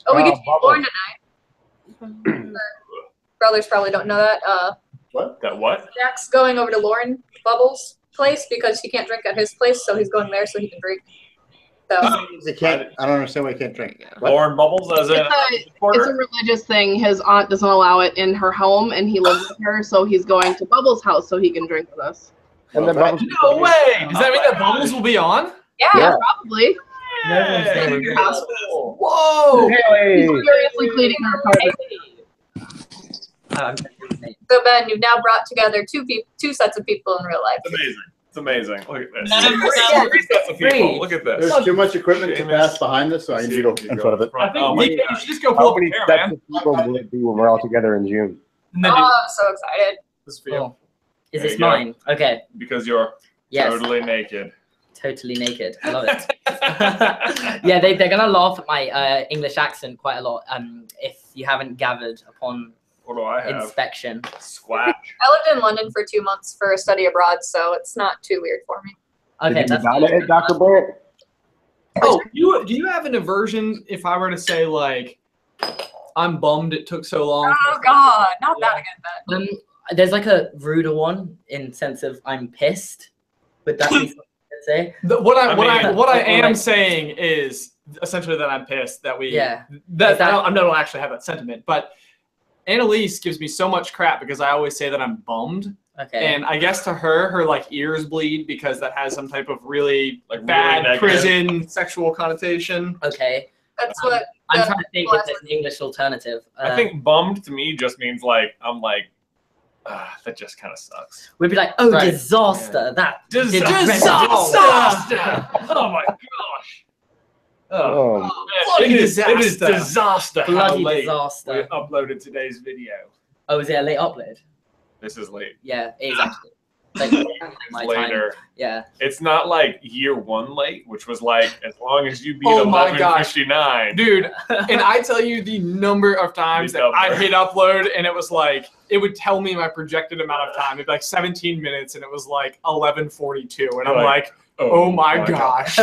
Oh, we get to be born tonight. Brothers probably don't know that. What? That what? Jack's going over to Lauren Bubbles' place because he can't drink at his place, so he's going there so he can drink. So He can't. I don't understand why he can't drink. What? Lauren Bubbles as in it's a religious thing. His aunt doesn't allow it in her home, and he lives with her, so he's going to Bubbles' house so he can drink with us. And then Bubbles, no way! Does that mean that Bubbles will be on? Yeah, probably. Hey. Whoa! He's furiously pleading her pardon. So Ben, you've now brought together two sets of people in real life. It's amazing. It's amazing. Look at this. None of Three sets of people. Look at this. There's too much equipment to pass behind this, so I need to go in front of it. I think my you God. should just go pull how up a many pair, sets man. of people will it be when we're all together in June? Oh, I'm so excited. This feel. Is There this you go. mine? Okay. Because you're Yes. totally naked. Totally naked. I love it. Yeah, they're gonna laugh at my English accent quite a lot. If you haven't gathered upon What do I have? inspection. Squash. I lived in London for 2 months for a study abroad, so it's not too weird for me. Okay, Did you that's got it, Dr. Brandt? Oh, do you have an aversion if I were to say like, I'm bummed it took so long? Oh God, not that again, Ben. There's like a ruder one in sense of I'm pissed. Would that be something to say? What I Like- am saying is essentially that I'm pissed that we Yeah. that I don't actually have that sentiment, but Annalise gives me so much crap because I always say that I'm bummed. Okay. And I guess to her like ears bleed because that has some type of really Like bad really negative. prison sexual connotation. Okay. That's what. I'm trying to think if there's an English alternative. I think bummed to me just means like I'm like, that just kind of sucks. we'd be like, oh, Right. disaster. That did Disaster! Oh my gosh. Oh, It is disaster. disaster how Bloody late we disaster. uploaded today's video. Oh, is it a late upload? This is late. Yeah, it is actually. Like, my Later. time. Yeah. It's not like year one late, which was like as long as you beat Oh my gosh. 11:59. Dude, and I tell you the number of times that I hit upload and it was like, it would tell me my projected amount of time. It'd be like 17 minutes and it was like 11:42. And I'm like, oh my gosh.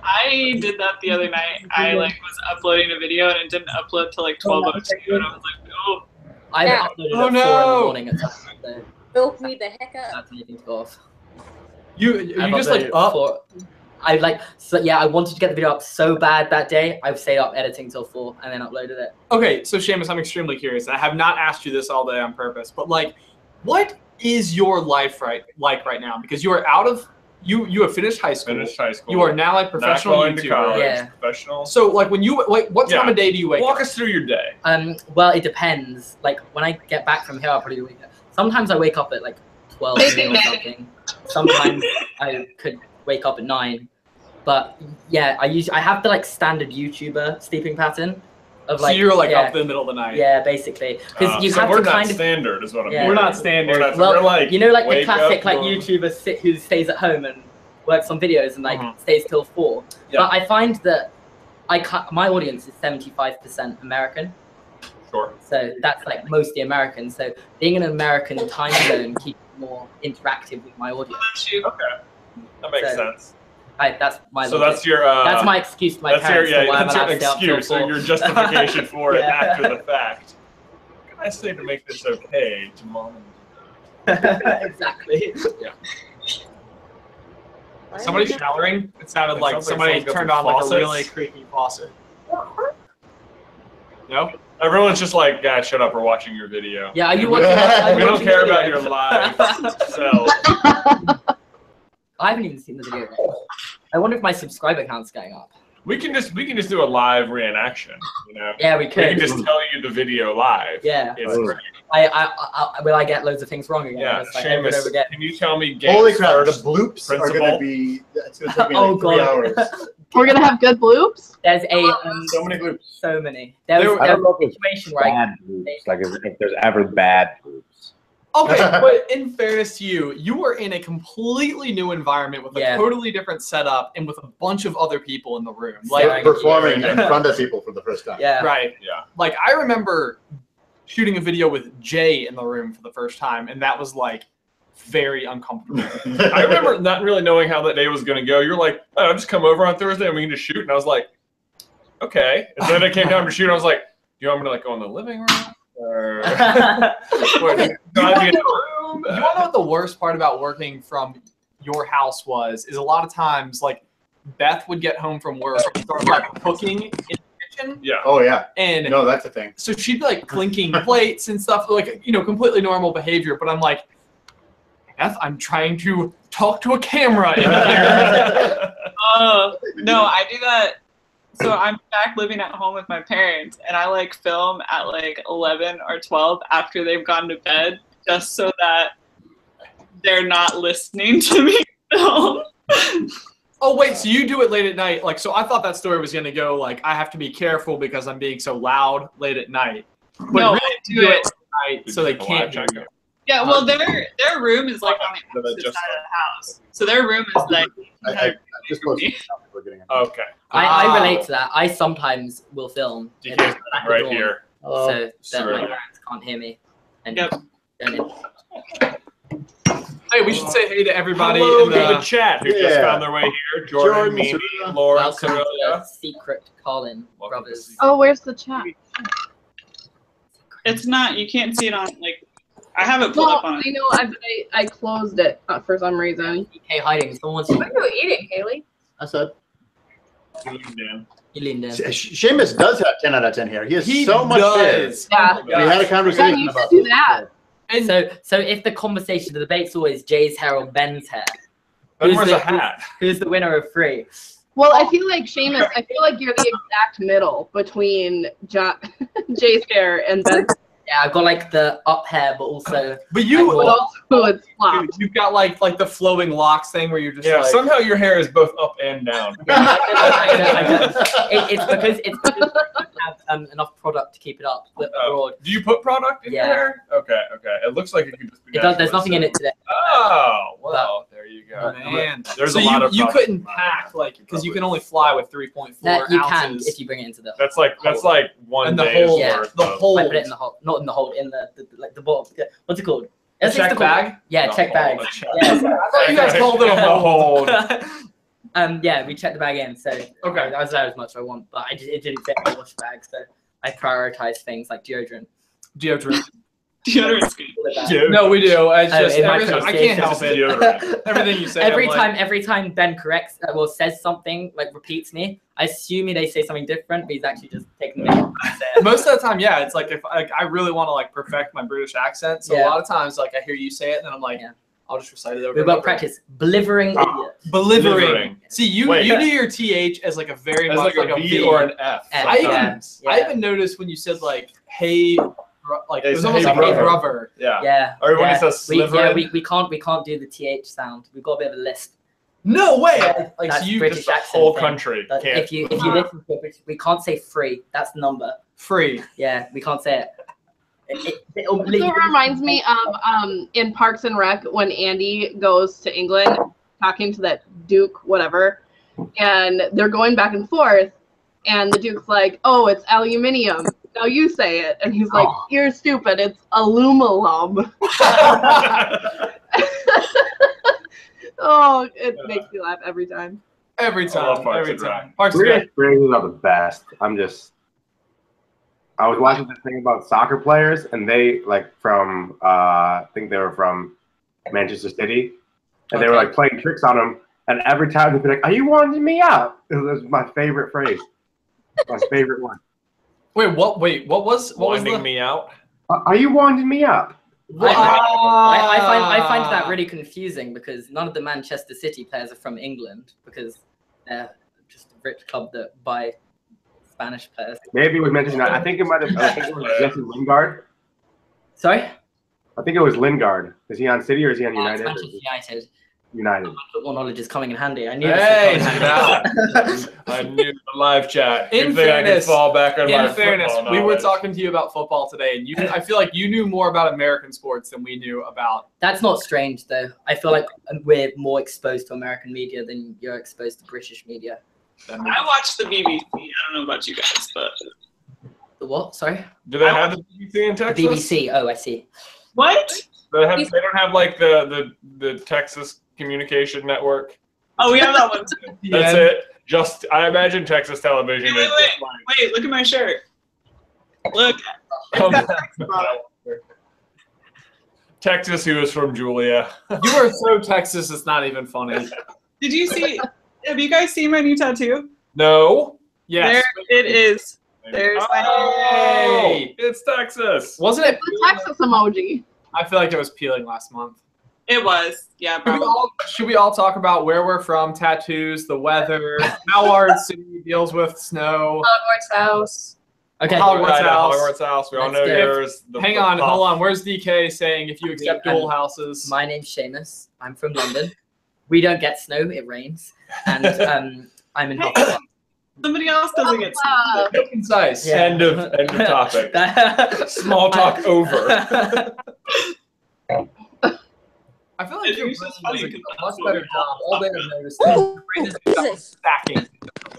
I did that the other night. I like was uploading a video and it didn't upload till like 12:02, and I was like, oh. I've Yeah. uploaded Oh, at 4 in no. the morning at times. So Woke me the heck up. that's anything to go off. You I've just like uploaded up. I like so yeah. I wanted to get the video up so bad that day. I stayed up editing till 4 and then uploaded it. Okay, so Seamus, I'm extremely curious. I have not asked you this all day on purpose, but like, what is your life right now? Because you are out of you have finished high school. Finished high school. You are now like Not professional going to YouTuber. college. Yeah. Professional. So like when you like, what time Yeah. of day do you wake Walk up? us through your day. Well, it depends. Like when I get back from here, I'll probably wake up. Sometimes I wake up at like 12 noon or something. Sometimes I could wake up at 9. But yeah, I have the like standard YouTuber sleeping pattern of like. So you're like yeah, up in the middle of the night. Yeah, basically, because you so have we're to not kind of. standard, is what I'm Yeah. hearing. We're not standard. Well, we're like, you know, like the wake classic up, like go- YouTuber who stays at home and works on videos and like Mhm. stays till 4. Yeah. But I find that my audience is 75% American, Sure. so that's like mostly American. So being an American time zone keeps it more interactive with my audience. Okay. That makes So, sense. That's my. So logic. that's your. That's my excuse to my That's your, parents for why I'm that's your allowed to stay up till excuse. So 4. your justification for it Yeah. after the fact. What can I say to make this okay to mom and Exactly. Somebody showering? It sounded It like sounds like somebody someone's got turned some on like a faucets. really creaky faucet. No? Everyone's just like, guys, shut up. We're watching your video. Yeah, are you watching? Are you We don't watching care the about video? your live self. I haven't even seen the video. I wonder if my subscriber count's going up. We can just do a live reenaction. You know. Yeah, we We could. can just tell you the video live. Yeah. It's great. Will I get loads of things wrong again? Yeah. Just like over and over Seamus, again. can you tell me game Holy crap! The first bloops are principle? going to be. It's going to take me Oh, like 3 God. hours. We're gonna have good bloops. There's a So many bloops. so many. There was I a don't know if it's situation where I bad groups, like if there's ever bad groups. Okay, but in fairness to you, you were in a completely new environment with a Yeah. totally different setup and with a bunch of other people in the room. Like- Like, Performing in front of people for the first time. yeah. right. Yeah. Like, I remember shooting a video with Jay in the room for the first time, and that was like very uncomfortable. I remember not really knowing how that day was going to go. You're like, oh, I'll just come over on Thursday and we can just shoot. And I was like, okay. And then it came time to shoot. I was like, do you want me to like go in the living room? Or You wanna know what the worst part about working from your house was? Is a lot of times like Beth would get home from work and start like cooking in the kitchen. Yeah. Oh yeah. And No, that's a thing. so she'd be like clinking plates and stuff, like, you know, completely normal behavior. But I'm like, Beth, I'm trying to talk to a camera in here. Oh, no, I do that. So I'm back living at home with my parents, and I like film at like 11 or 12 after they've gone to bed, just so that they're not listening to me film. Oh wait, so you do it late at night? Like, so I thought that story was gonna go like, I have to be careful because I'm being so loud late at night. But No, really I you do it it. at night so they can't hear you. Yeah, well, their room is like on the opposite side of the house. So their room is like. I just posted something we're getting. Okay. I relate to that. I sometimes will film You in hear the back of right the door, here. so that Sure. my parents can't hear me. And Yep. Hey, we should say hey to everybody Hello in to the the chat who just Yeah. found their way here. Jordan, Mimi, Sarita. Lauren, welcome to the Sarita. secret Colin Welcome to brothers. Secret. Oh, where's the chat? It's not. You can't see it on like. I have it pulled No, up on. I know. I closed it for some reason. Hey, hiding. Someone's What are you eating, Haley? I said. Dan. you leaned in. Seamus does have 10 out of 10 here. He has He so much hair. does. Yeah. We had a Yeah, conversation you should about do this. that. And So if the conversation, the debate's always Jay's hair or Ben's hair, Ben Who's wears the- a hat. who's the winner of 3? Well, I feel like Seamus. I feel like you're the exact middle between Jay's hair and Ben's. Yeah, I've got like the up hair, but also but you, But also, it's flopped. you've got like the flowing locks thing where you're just Yeah, like. somehow your hair is both up and down. it's because I don't have enough product to keep it up. But broad. Do you put product in your Yeah. hair? Okay, okay. It looks like it could just be. It does. There's naturally nothing in so. it today. Oh, well, there you go. Man, There's so a lot of you product. couldn't pack like because you can only fly with 3.4 That you can ounces. if you bring it into the. That's like one And the day's whole- yeah, worth the of- whole I put it in the hold, not in the hold, in the like the bottom. What's it called? a It's check called- bag. Yeah, the check whole- bag. the check Yeah. I thought you guys called it a hold. Yeah, we checked the bag in, so Okay. I was allowed as much as I want, but it didn't fit in the wash bag, so I prioritized things like deodorant. Deodorant. Deodorant's good. Dude. No, we do. It's Oh, just in my everything, I pronunciation, can't help it's it. deodorant. Everything you say. every I'm like, time Ben corrects, says something, like repeats me, I assume they say something different, but he's actually just taking the most of the time, yeah, it's like if I really want to like perfect my British accent, so a Yeah. lot of times like I hear you say it, and then I'm like, Yeah. I'll just recite it over. We've and got over. practice. Belivering idiot. Belivering. Belivering. See, you Wait. do your th as like a very As much like a V or an F. F, I sometimes. yeah. I even noticed when you said like hey, like Yeah, it was you almost said, like "Hey, hey brother." brother. Yeah. Yeah. Or when yeah. it says slivering. we can't do the th sound. We've got a bit of a list. No way. Like That's so you British Just the accent whole thing. country But can't. if you listen to it, we can't say free. That's the number. free. Yeah, we can't say it. It So it reminds me of in Parks and Rec when Andy goes to England talking to that Duke, whatever, and they're going back and forth, and the Duke's like, "Oh, it's aluminium. Now you say it," and he's like, "You're stupid. It's aluminum." Oh, it makes me laugh every time. Every I time. love Parks Every and Rec. time. Parks and British Rec. phrases are the best. I was watching this thing about soccer players, and they like from I think they were from Manchester City, and they were Okay. like playing tricks on him. And every time they'd be like, "Are you winding me up?" It was my favorite phrase. My favorite one. Wait, what was Winding the me out. Are you winding me up? I find that really confusing because none of the Manchester City players are from England because they're just a rich club that buy Spanish players. Maybe it was Manchester United. I think it might have. I think it was Jesse Lingard. Sorry? I think it was Lingard. Is he on City or is he on It's United? Manchester United. United. Football knowledge is coming in handy. I knew Hey, this would come in handy. I knew the live chat. In Good thing I could fairness- fall back on my In fairness, football we were knowledge. talking to you about football today, and I feel like you knew more about American sports than we knew about. That's not strange though. I feel like we're more exposed to American media than you're exposed to British media. I watch the BBC. I don't know about you guys, but The what? Sorry? Do they have the BBC in The Texas? BBC. Oh, I see. what? They don't have like the Texas Communication Network. Oh, we have that one too. That's it. Just, I imagine Texas television Wait, is just like, Wait, look at my shirt. Look. Texas, who is from Julia. You are so Texas, it's not even funny. Did you see? Have you guys seen my new tattoo? No. Yes. There it is. There's my Hey, it's Texas. Wasn't it? The Texas emoji. I feel like it was peeling last month. It was. Yeah, probably. Should we all talk about where we're from, tattoos, the weather, how our city deals with snow? Hogwarts house. Okay. Hogwarts house. We all know Let's go. yours. Hang on, hold on. Where's DK saying if you accept dual houses? My name's Seamus. I'm from London. We don't get snow, it rains. And I'm in Hufflepuff. Somebody else doesn't get Real concise. Yeah. End of topic. Small talk over. I feel like It your was just brain funny does a 'cause much better job. All day I've noticed is your brain is about stacking.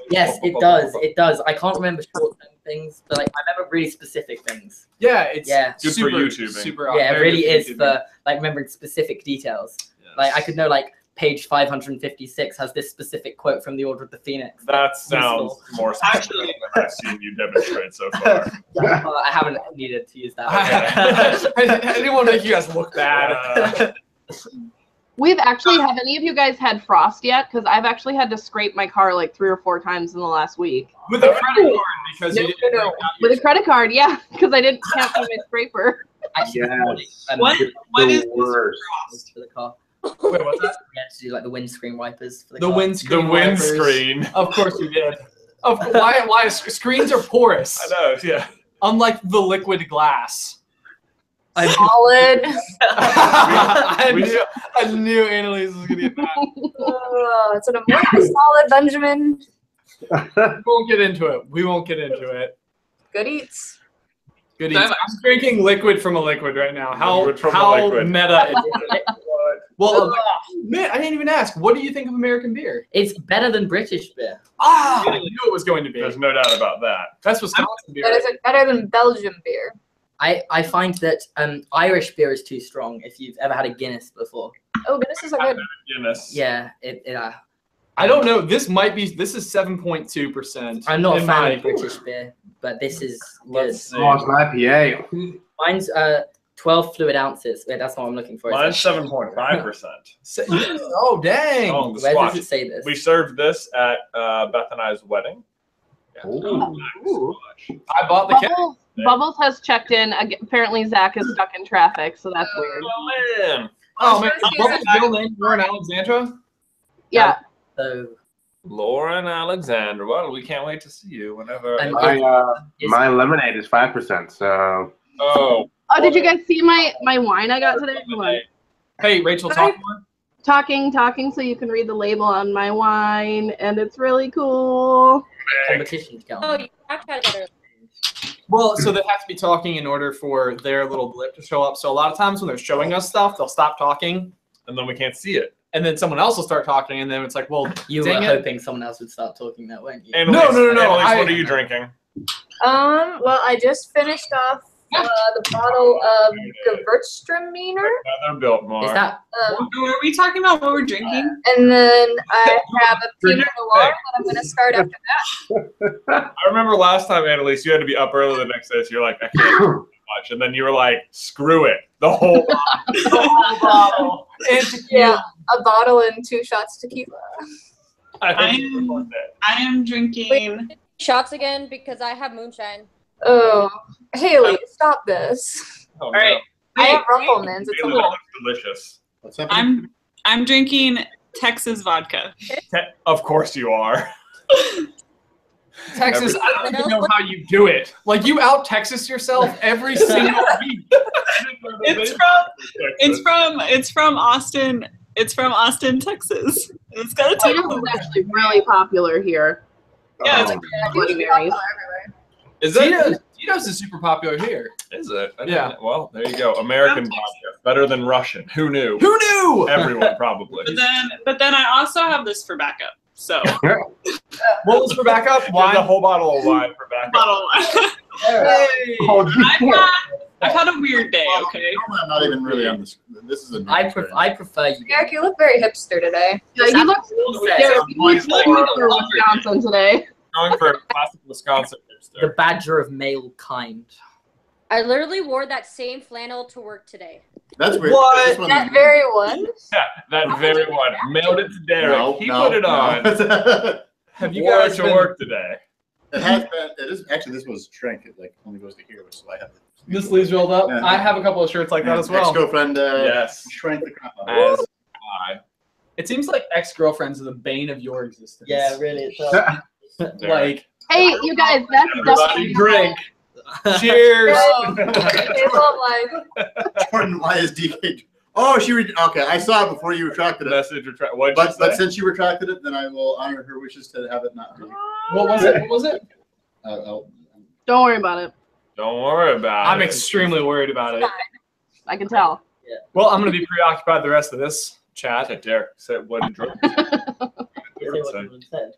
Yes, it does. It does. I can't remember short-term things, but like I remember really specific things. Yeah, it's Yeah. Good for super, YouTubing. Super Yeah, it very really good is YouTubing. for like remembering specific details. Like I could know like page 556 has this specific quote from the Order of the Phoenix. That sounds more specific Actually- than I've seen you demonstrate so far. I haven't needed to use that. I didn't want to make you guys look bad. Have any of you guys had frost yet? Because I've actually had to scrape my car like 3 or 4 times in the last week. With a credit card because you didn't No. With a credit card, yeah, because I can't pay my scraper. Actually, Yes. What? It's What the is this worst. frost? for the car. Wait, what's that? We had to do like the windscreen wipers for the The car. The windscreen. wipers. windscreen. Of course you did. Why screens are porous, I know, yeah. unlike the liquid glass. Solid. I knew Annalise was gonna get that. It's an amorphous solid, Benjamin. We won't get into it. We won't get into it. Good eats. Good So eats. I'm drinking liquid from a liquid right now. How Liquid from a how liquid. meta is it? Well, man, I didn't even ask. What do you think of American beer? It's better than British beer. I knew it was going to be. There's no doubt about that. That's Wisconsin beer. But is it better than Belgian beer? I find that Irish beer is too strong. If you've ever had a Guinness before, Oh, Guinness is a good. Guinness. yeah, I don't know. This is 7.2%. I'm not a in fan my- of British beer, but this is good. Let's see. Oh, it's an IPA. Mine's 12 fluid ounces. Wait, that's not what I'm looking for. is Mine's it? 7.5%. Oh, dang. Oh, the Where squash. does it say this? We served this at Beth and I's wedding. Yeah. Ooh. Ooh. I bought the keg. Bubbles has checked in. Apparently, Zach is stuck in traffic, so that's weird. Oh, man. Oh, man. First Bubbles' season. middle name, Lauren Alexandra? Yeah. So Lauren Alexander. Well, we can't wait to see you whenever. And- My lemonade is 5%. So Oh. Oh, did you guys see my wine I got today? Hold on. Hey, Rachel, talk more. Talking, so you can read the label on my wine, and it's really cool. competition count. Oh, you actually had better. Well, so they have to be talking in order for their little blip to show up. So a lot of times when they're showing us stuff, they'll stop talking, And then we can't see it. and then someone else will start talking, and then it's like, well, You were dang it. hoping someone else would start talking that, weren't you? Annalise, no. Annalise, what are you drinking? Well, I just finished off the bottle of Gewürztraminer. Another Biltmore. Is that Are we talking about what we're drinking? And then I have a Pinot Noir that I'm going to start after that. I remember last time, Annalise, you had to be up early the next day, so you're like, I can't drink too much. And then you were like, screw it. The whole bottle. And Yeah, a bottle and 2 shots tequila. I think it's one day. I am drinking. Shots again because I have moonshine. Oh, Haley, stop this. Oh, All right. I have Wait, Rumplemans. It's a Really, that little. looks delicious. What's happening? I'm drinking Texas vodka. Of course you are. Texas, I don't even know how you do it. Like, you out Texas yourself every single week. It's from Austin. It's from Austin, Texas. It's got a Tito's title. is actually really popular here. Yeah, it's Oh, Bloody Marys. Is that? Tito's is super popular here. Is it? I Yeah. didn't- Well, there you go. American vodka. Better than Russian. Who knew? Who knew? Everyone probably. But then I also have this for backup. So What was for backup? There's a Wine. whole bottle of wine for backup. bottle. Hey. Oh, I've had I've had a weird day. Okay. I'm not even really on this. This is a. I prefer you. Eric, you look very hipster today. Yeah, he looks for Wisconsin today. Going for classic Wisconsin The hipster. badger of male kind. I literally wore that same flannel to work today. That's weird. What? This one- That very one? Yeah, that very one. Mailed it to Derek. No, He no, put it on. no. Have you guys to work today? It has been. It is actually. This was shrink. It like only goes to here, so I have. The sleeves rolled up. Yeah. I have a couple of shirts like that as well. Ex-girlfriend. Yes. Shrank the crap out of it. As I. It seems like ex-girlfriends are the bane of your existence. Really. Like, Hey, you guys, that's Everybody definitely drink. cheers. Jordan, why is DK? Oh, okay. I saw it before you retracted it. Message retract. What'd you But say? since you retracted it, then I will honor her wishes to have it not be. What was it? What was it? Don't worry about it. Don't worry about I'm it. extremely worried about it. I can tell. Well, I'm going to be preoccupied the rest of this chat. Said Derek said what drunk.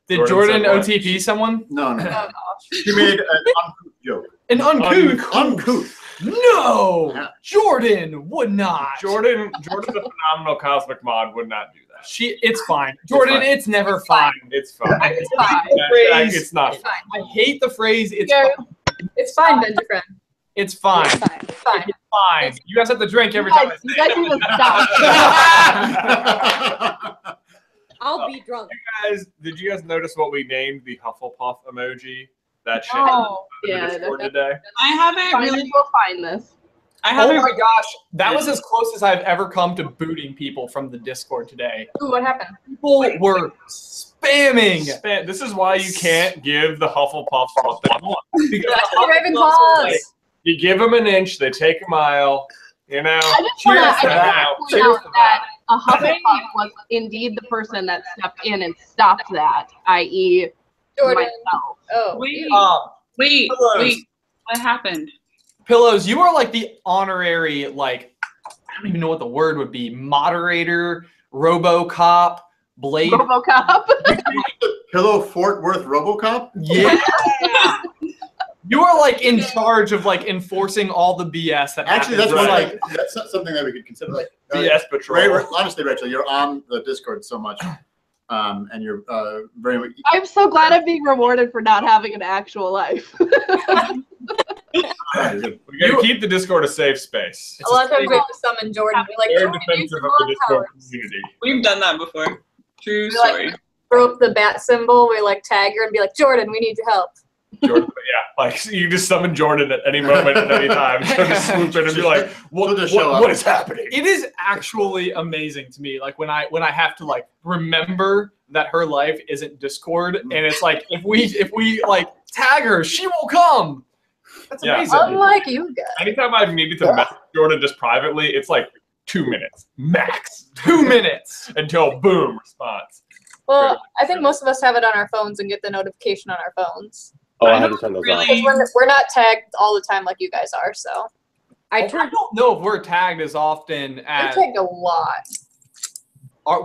Did Jordan OTP someone? No. Oh, She made an uncouth joke. An uncouth. Uncouth. No, Yeah. Jordan would not. Jordan's a phenomenal cosmic mod. Would not do that. It's fine. Jordan, fine. it's never fine. It's fine. It's fine. It's not. It's fine. I hate the phrase. It's Yeah. fine. It's fine, Benjamin. It's fine. It's fine. It's fine. It's fine. You guys have to drink every time I You say guys it. need to stop. I'll be drunk. Did you guys notice what we named the Hufflepuff emoji? That shit Oh, in the yeah. Discord today. I haven't Fine, really. we'll find this. I Oh haven't. my gosh, that was as close as I've ever come to booting people from the Discord today. Ooh, what happened? People were spamming. This is why you can't give the Hufflepuffs what they want. Because That's the Ravenclaws. You give them an inch, they take a mile. You know. I just want Cheers to that. to point Cheers out to that a Hufflepuff was indeed the person that stepped in and stopped that, i.e. Jordan. myself. Oh. Wait, Pillows. wait. What happened? Pillows, you are like the honorary, like, I don't even know what the word would be, moderator, RoboCop, Blade. RoboCop. Pillow Fort Worth RoboCop. Yeah. You are like in charge of like enforcing all the BS that Actually, happens. that's Right. that's something that we could consider. Like, BS patrol. honestly, Rachel, you're on the Discord so much, and you're very. I'm so glad I'm being rewarded for not having an actual life. We gotta keep the Discord a safe space. A lot of times we have to summon Jordan. We're like, Very Jordan, use defensive your of the mod Discord powers. community. We've done that before. True We're like- story. Throw up the bat symbol. We like tag her and be like, Jordan, we need your help. Jordan, yeah, like you just summon Jordan at any moment, at any time. So just swoop in and be like, We'll just show up. what is happening? It is actually amazing to me, like when I have to like remember that her life isn't Discord, and it's like if we like tag her, she will come. That's Yeah. amazing. Unlike you guys. Anytime I've needed to message Jordan just privately, it's like 2 minutes max 2 minutes. until boom response. Well, I think most of us have it on our phones and get the notification on our phones. Oh, I I had to turn those really- off. Because we're not tagged all the time like you guys are, so. I I turned. don't know if we're tagged as often We're as tagged a lot.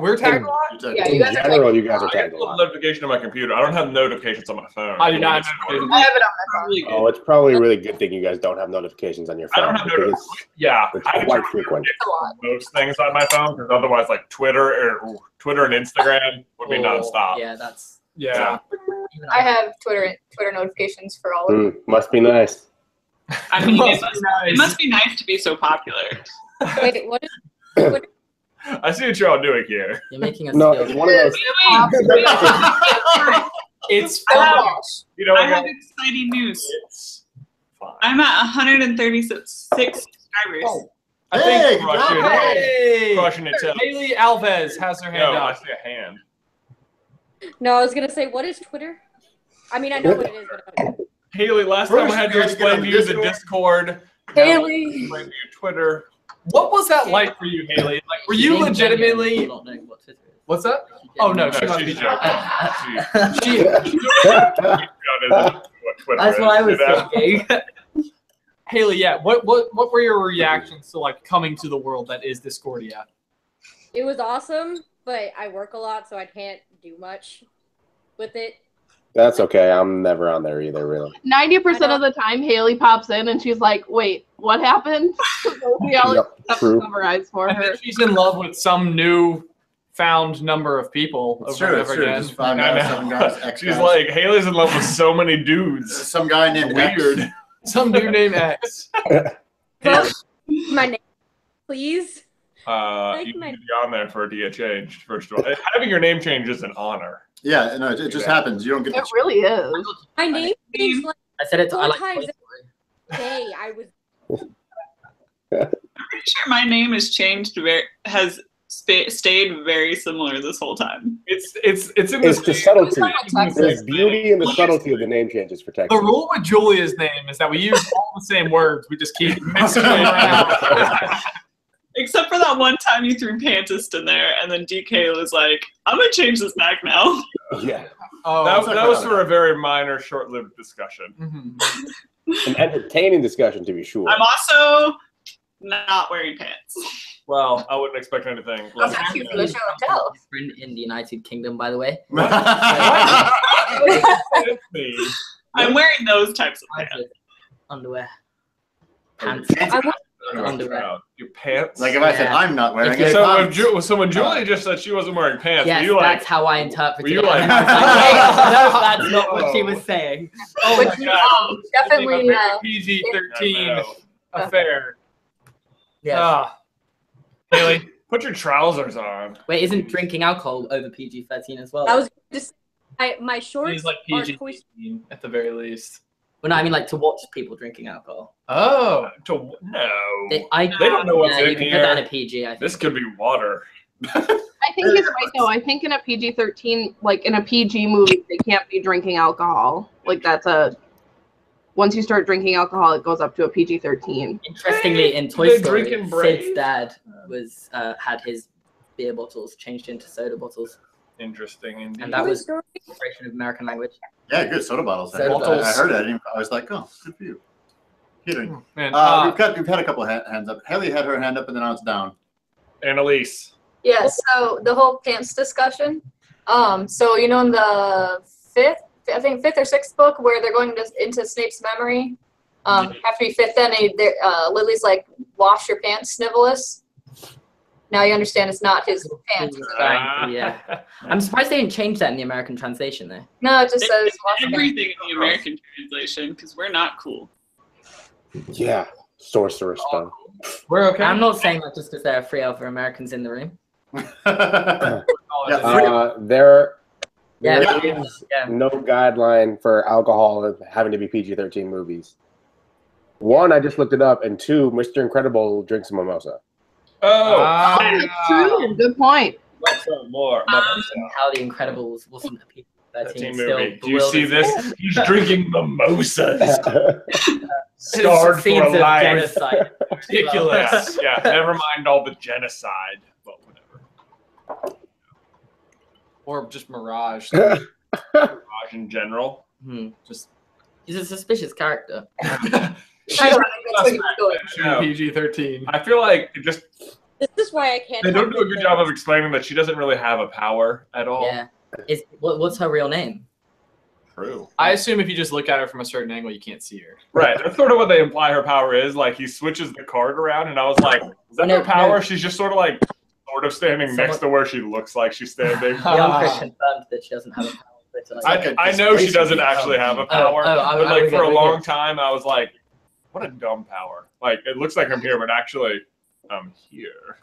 we're tagged a lot. Yeah, In you guys are general, tagged. you guys are I tagged get a a lot. notification on my computer. I don't have notifications on my phone. I do not have I have it on my phone. Really good. Oh, it's probably a really good thing you guys don't have notifications on your I don't phone have because notifications. Yeah, it's I quite frequent. It's a lot. most things on my phone because otherwise, like Twitter and Instagram would be nonstop. Yeah, that's. Yeah. Even I have Twitter notifications for all of them. Must be nice. I mean, Must it be must, nice. it must be nice to be so popular. Wait, what is? I see what you're all doing here. You're making us No, feel. it's one of those. It's Oh, fun. gosh. You know I what? have guys? exciting news. It's fine. I'm at 136 subscribers. Oh, I Hey, think good crushing, job. Hey! crushing it too. Haley Alves has her hand No, I up. see a hand. No, I was gonna say, what is Twitter? I mean, I know what it is, but I don't know. Haley, last time I had to First, you gotta explain to get you on the the Discord. Now Haley. I'll explain to you Twitter. What was that like for you, Haley? Like, were you legitimately? Not knowing what Twitter is. What's that? Oh no, No, she must she's be joking. She, That's what I was thinking. Haley, yeah. What were your reactions to like coming to the world that is Discordia? It was awesome, but I work a lot, so I can't do much with it. That's okay. I'm never on there either, really. 90% of the time, Haley pops in and she's like, "Wait, what happened?" We always have to summarize for And her. then she's in love with some new found number of people It's over true, and it's over true. again. Just 5 I guys, know. 7 guys, X She's guys. like, Haley's in love with so many dudes. Some guy named Weird. X. Some dude named X. Vote my name, please. You need to be on there for it to get changed, first of all. Having your name change is an honor. Yeah, no, it just happens. You don't get It the really is. My name changed like I said it. I 4 like times Toy a day. I was. I'm pretty sure my name has stayed very similar this whole time. It's in It's the subtlety. Texas. There's beauty in the subtlety of the name changes for Texas. The rule with Julia's name is that we use all the same words. We just keep mixing it around. Except for that one time you threw Pantist in there, and then DK was like, I'm going to change this back now. Yeah. Oh, that was for a very minor, short-lived discussion. An entertaining discussion, to be sure. I'm also not wearing pants. Well, I wouldn't expect anything. That's actually for the show and tell. friend in the United Kingdom, by the way. I'm wearing those types of pants. Underwear. Pants. Underwear. Your pants. Like if I said I'm not wearing it. So when Julie just said she wasn't wearing pants, Yes, were you like? that's how I interpreted Were you it. like? And I was like, "Hey, no, that's not what she was saying." Oh my God. Definitely. PG-13 affair. Yeah. Haley, put your trousers on. Wait, isn't drinking alcohol over PG-13 as well? I was just my shorts he's like are PG-13 at the very least. Well, no, I mean like to watch people drinking alcohol. Oh, no. They don't know what's yeah, in you can here. put that in a PG. I think. This could be water. I think he's right though. I think in a PG-13, like in a PG movie, they can't be drinking alcohol. Like that's a. Once you start drinking alcohol, it goes up to a PG-13. Interestingly, in Toy They're Story, drinking Brave. Sid's dad was had his beer bottles changed into soda bottles, Interesting indeed. and that was inspiration of American language. Yeah, good soda bottles. Soda I bottles. heard it. I was like, oh, good for you. Kidding. Man, We've had a couple of hands up. Haley had her hand up, and then now it's down. Annalise. Yeah, so the whole pants discussion. So you know in the fifth or sixth book where they're going into Snape's memory. After you fit, then Lily's like, "Wash your pants, Snivellus." Now you understand it's not his pants. Yeah, I'm surprised they didn't change that in the American translation though. No, it just says wash your pants. Everything in the American translation, because we're not cool. Yeah. Sorcerer stuff. We're okay. I'm not saying that just because there are 3 other Americans in the room. There Yeah, is no guideline for alcohol having to be PG-13 movies. 1, I just looked it up, and 2, Mr. Incredible drinks a mimosa. Oh, That's true. Good point. what's up more? How The Incredibles wasn't a PG-13 movie. Do you see this? He's drinking mimosas. Scenes Scarred for of life. genocide. Ridiculous. Yeah, never mind all the genocide. But whatever. Or just Mirage. Mirage in general. Just he's a suspicious character. I don't think that's what he was doing. No. PG-13. I feel like it just This is why I can't. they don't have do a good good job of things. explaining that she doesn't really have a power at all. Yeah. What's her real name? True. I assume if you just look at her from a certain angle, you can't see her. Right. That's sort of what they imply her power is. Like he switches the card around, and I was like, "Is that No, her power?" no. She's just sort of standing next to where she looks like she's standing. Youngster confirmed that she doesn't have a power. But, I know she doesn't actually have a power, but like for a long time, I was like, "What a dumb power!" Like it looks like I'm here, but actually, I'm here.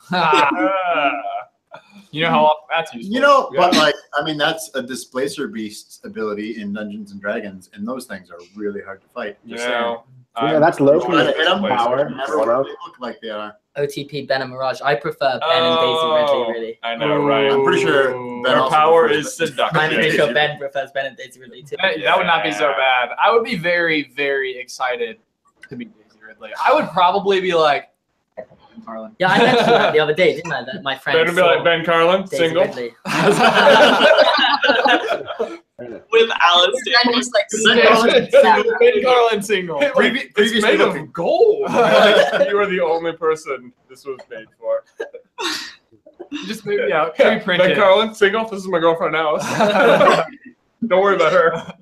You know how often that's used. You know, but like, I mean, that's a Displacer Beast's ability in Dungeons and Dragons, and those things are really hard to fight. Just saying. Yeah, that's Loki's Hit 'em, power. never One of. really look like they are. OTP Ben and Mirage. I prefer Ben and Daisy Ridley, really. I know, right? I'm pretty sure Ben Her also power prefers is Ben. seduction. I'm pretty sure Ben prefers Ben and Daisy Ridley too. That would not be so bad. I would be very, very excited to be Daisy Ridley. I would probably be like, Carlin. Yeah, I mentioned that the other day, didn't I? That my friend Ben would be like Ben Carlin, Daisy single. Ridley. With Alice. And just like Ben Carlin single. It's made of gold. Like, you are the only person this was made for. Just maybe out. Yeah, Pre-printed. Ben Carlin, single. This is my girlfriend now. Don't worry about her.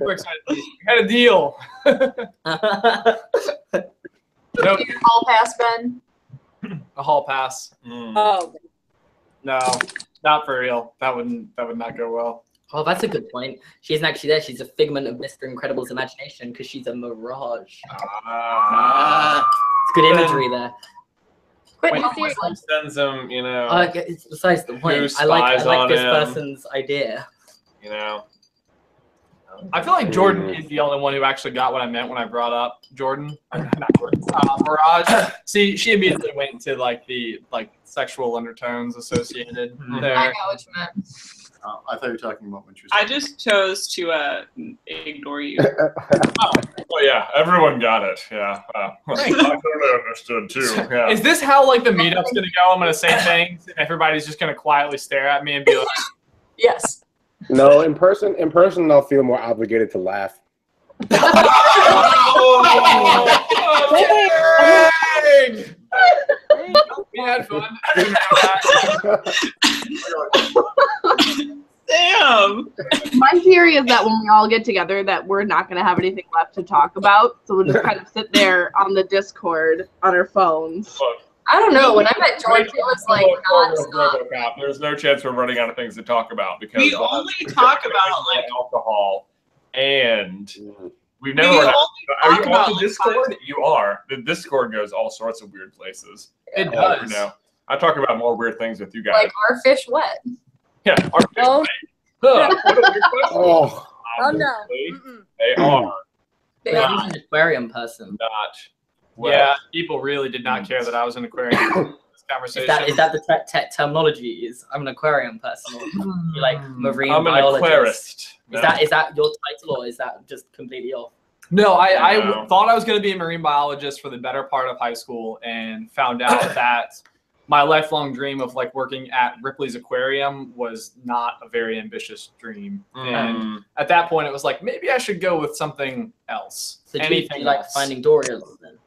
We're excited. We had a deal. Nope. Hall pass, Ben. A hall pass. Oh, No, not for real. That would not go well. Oh, that's a good point. She isn't actually there. She's a figment of Mr. Incredible's imagination because she's a mirage. It's good imagery there. Quit When being someone sends him, you know, It's besides the point. Who I like spies on this him? person's idea. you know. I feel like Jordan is the only one who actually got what I meant when I brought up Jordan. Not Jordan. Mirage. See, she immediately went into like the sexual undertones associated there. I know what you meant. I thought you were talking about when she was. I just chose to ignore you. Oh yeah, everyone got it. Yeah, I totally understood too. Yeah. Is this how like the meetup's gonna go? I'm gonna say things, and everybody's just gonna quietly stare at me and be like, Yes. No, in person, I'll feel more obligated to laugh. We had fun. Damn. My theory is that when we all get together, that we're not going to have anything left to talk about, so we'll just kind of sit there on the Discord on our phones. Look, I don't know. When I met George, it was like nonstop. there's no chance we're running out of things to talk about because We only talk about like alcohol, and we've we never. only Are talk you about on the Discord? You are. The Discord goes all sorts of weird places. It does. You know, I talk about more weird things with you guys. Like, are fish wet? Yeah, our fish Oh. Huh, what a weird question. Oh, oh no. Obviously, Mm-mm. They are They Wait, are. he's an aquarium person. not. Wet. Yeah, people really did not care that I was an aquarium in this conversation. Is that the tech terminology? Is I'm an aquarium person, or you like marine I'm an biologist? aquarist. Is that your title, or is that just completely off? No, I No. thought I was going to be a marine biologist for the better part of high school and found out that my lifelong dream of like working at Ripley's Aquarium was not a very ambitious dream. And at that point, it was like, maybe I should go with something else. So do Anything you like else. Finding Dory a lot then?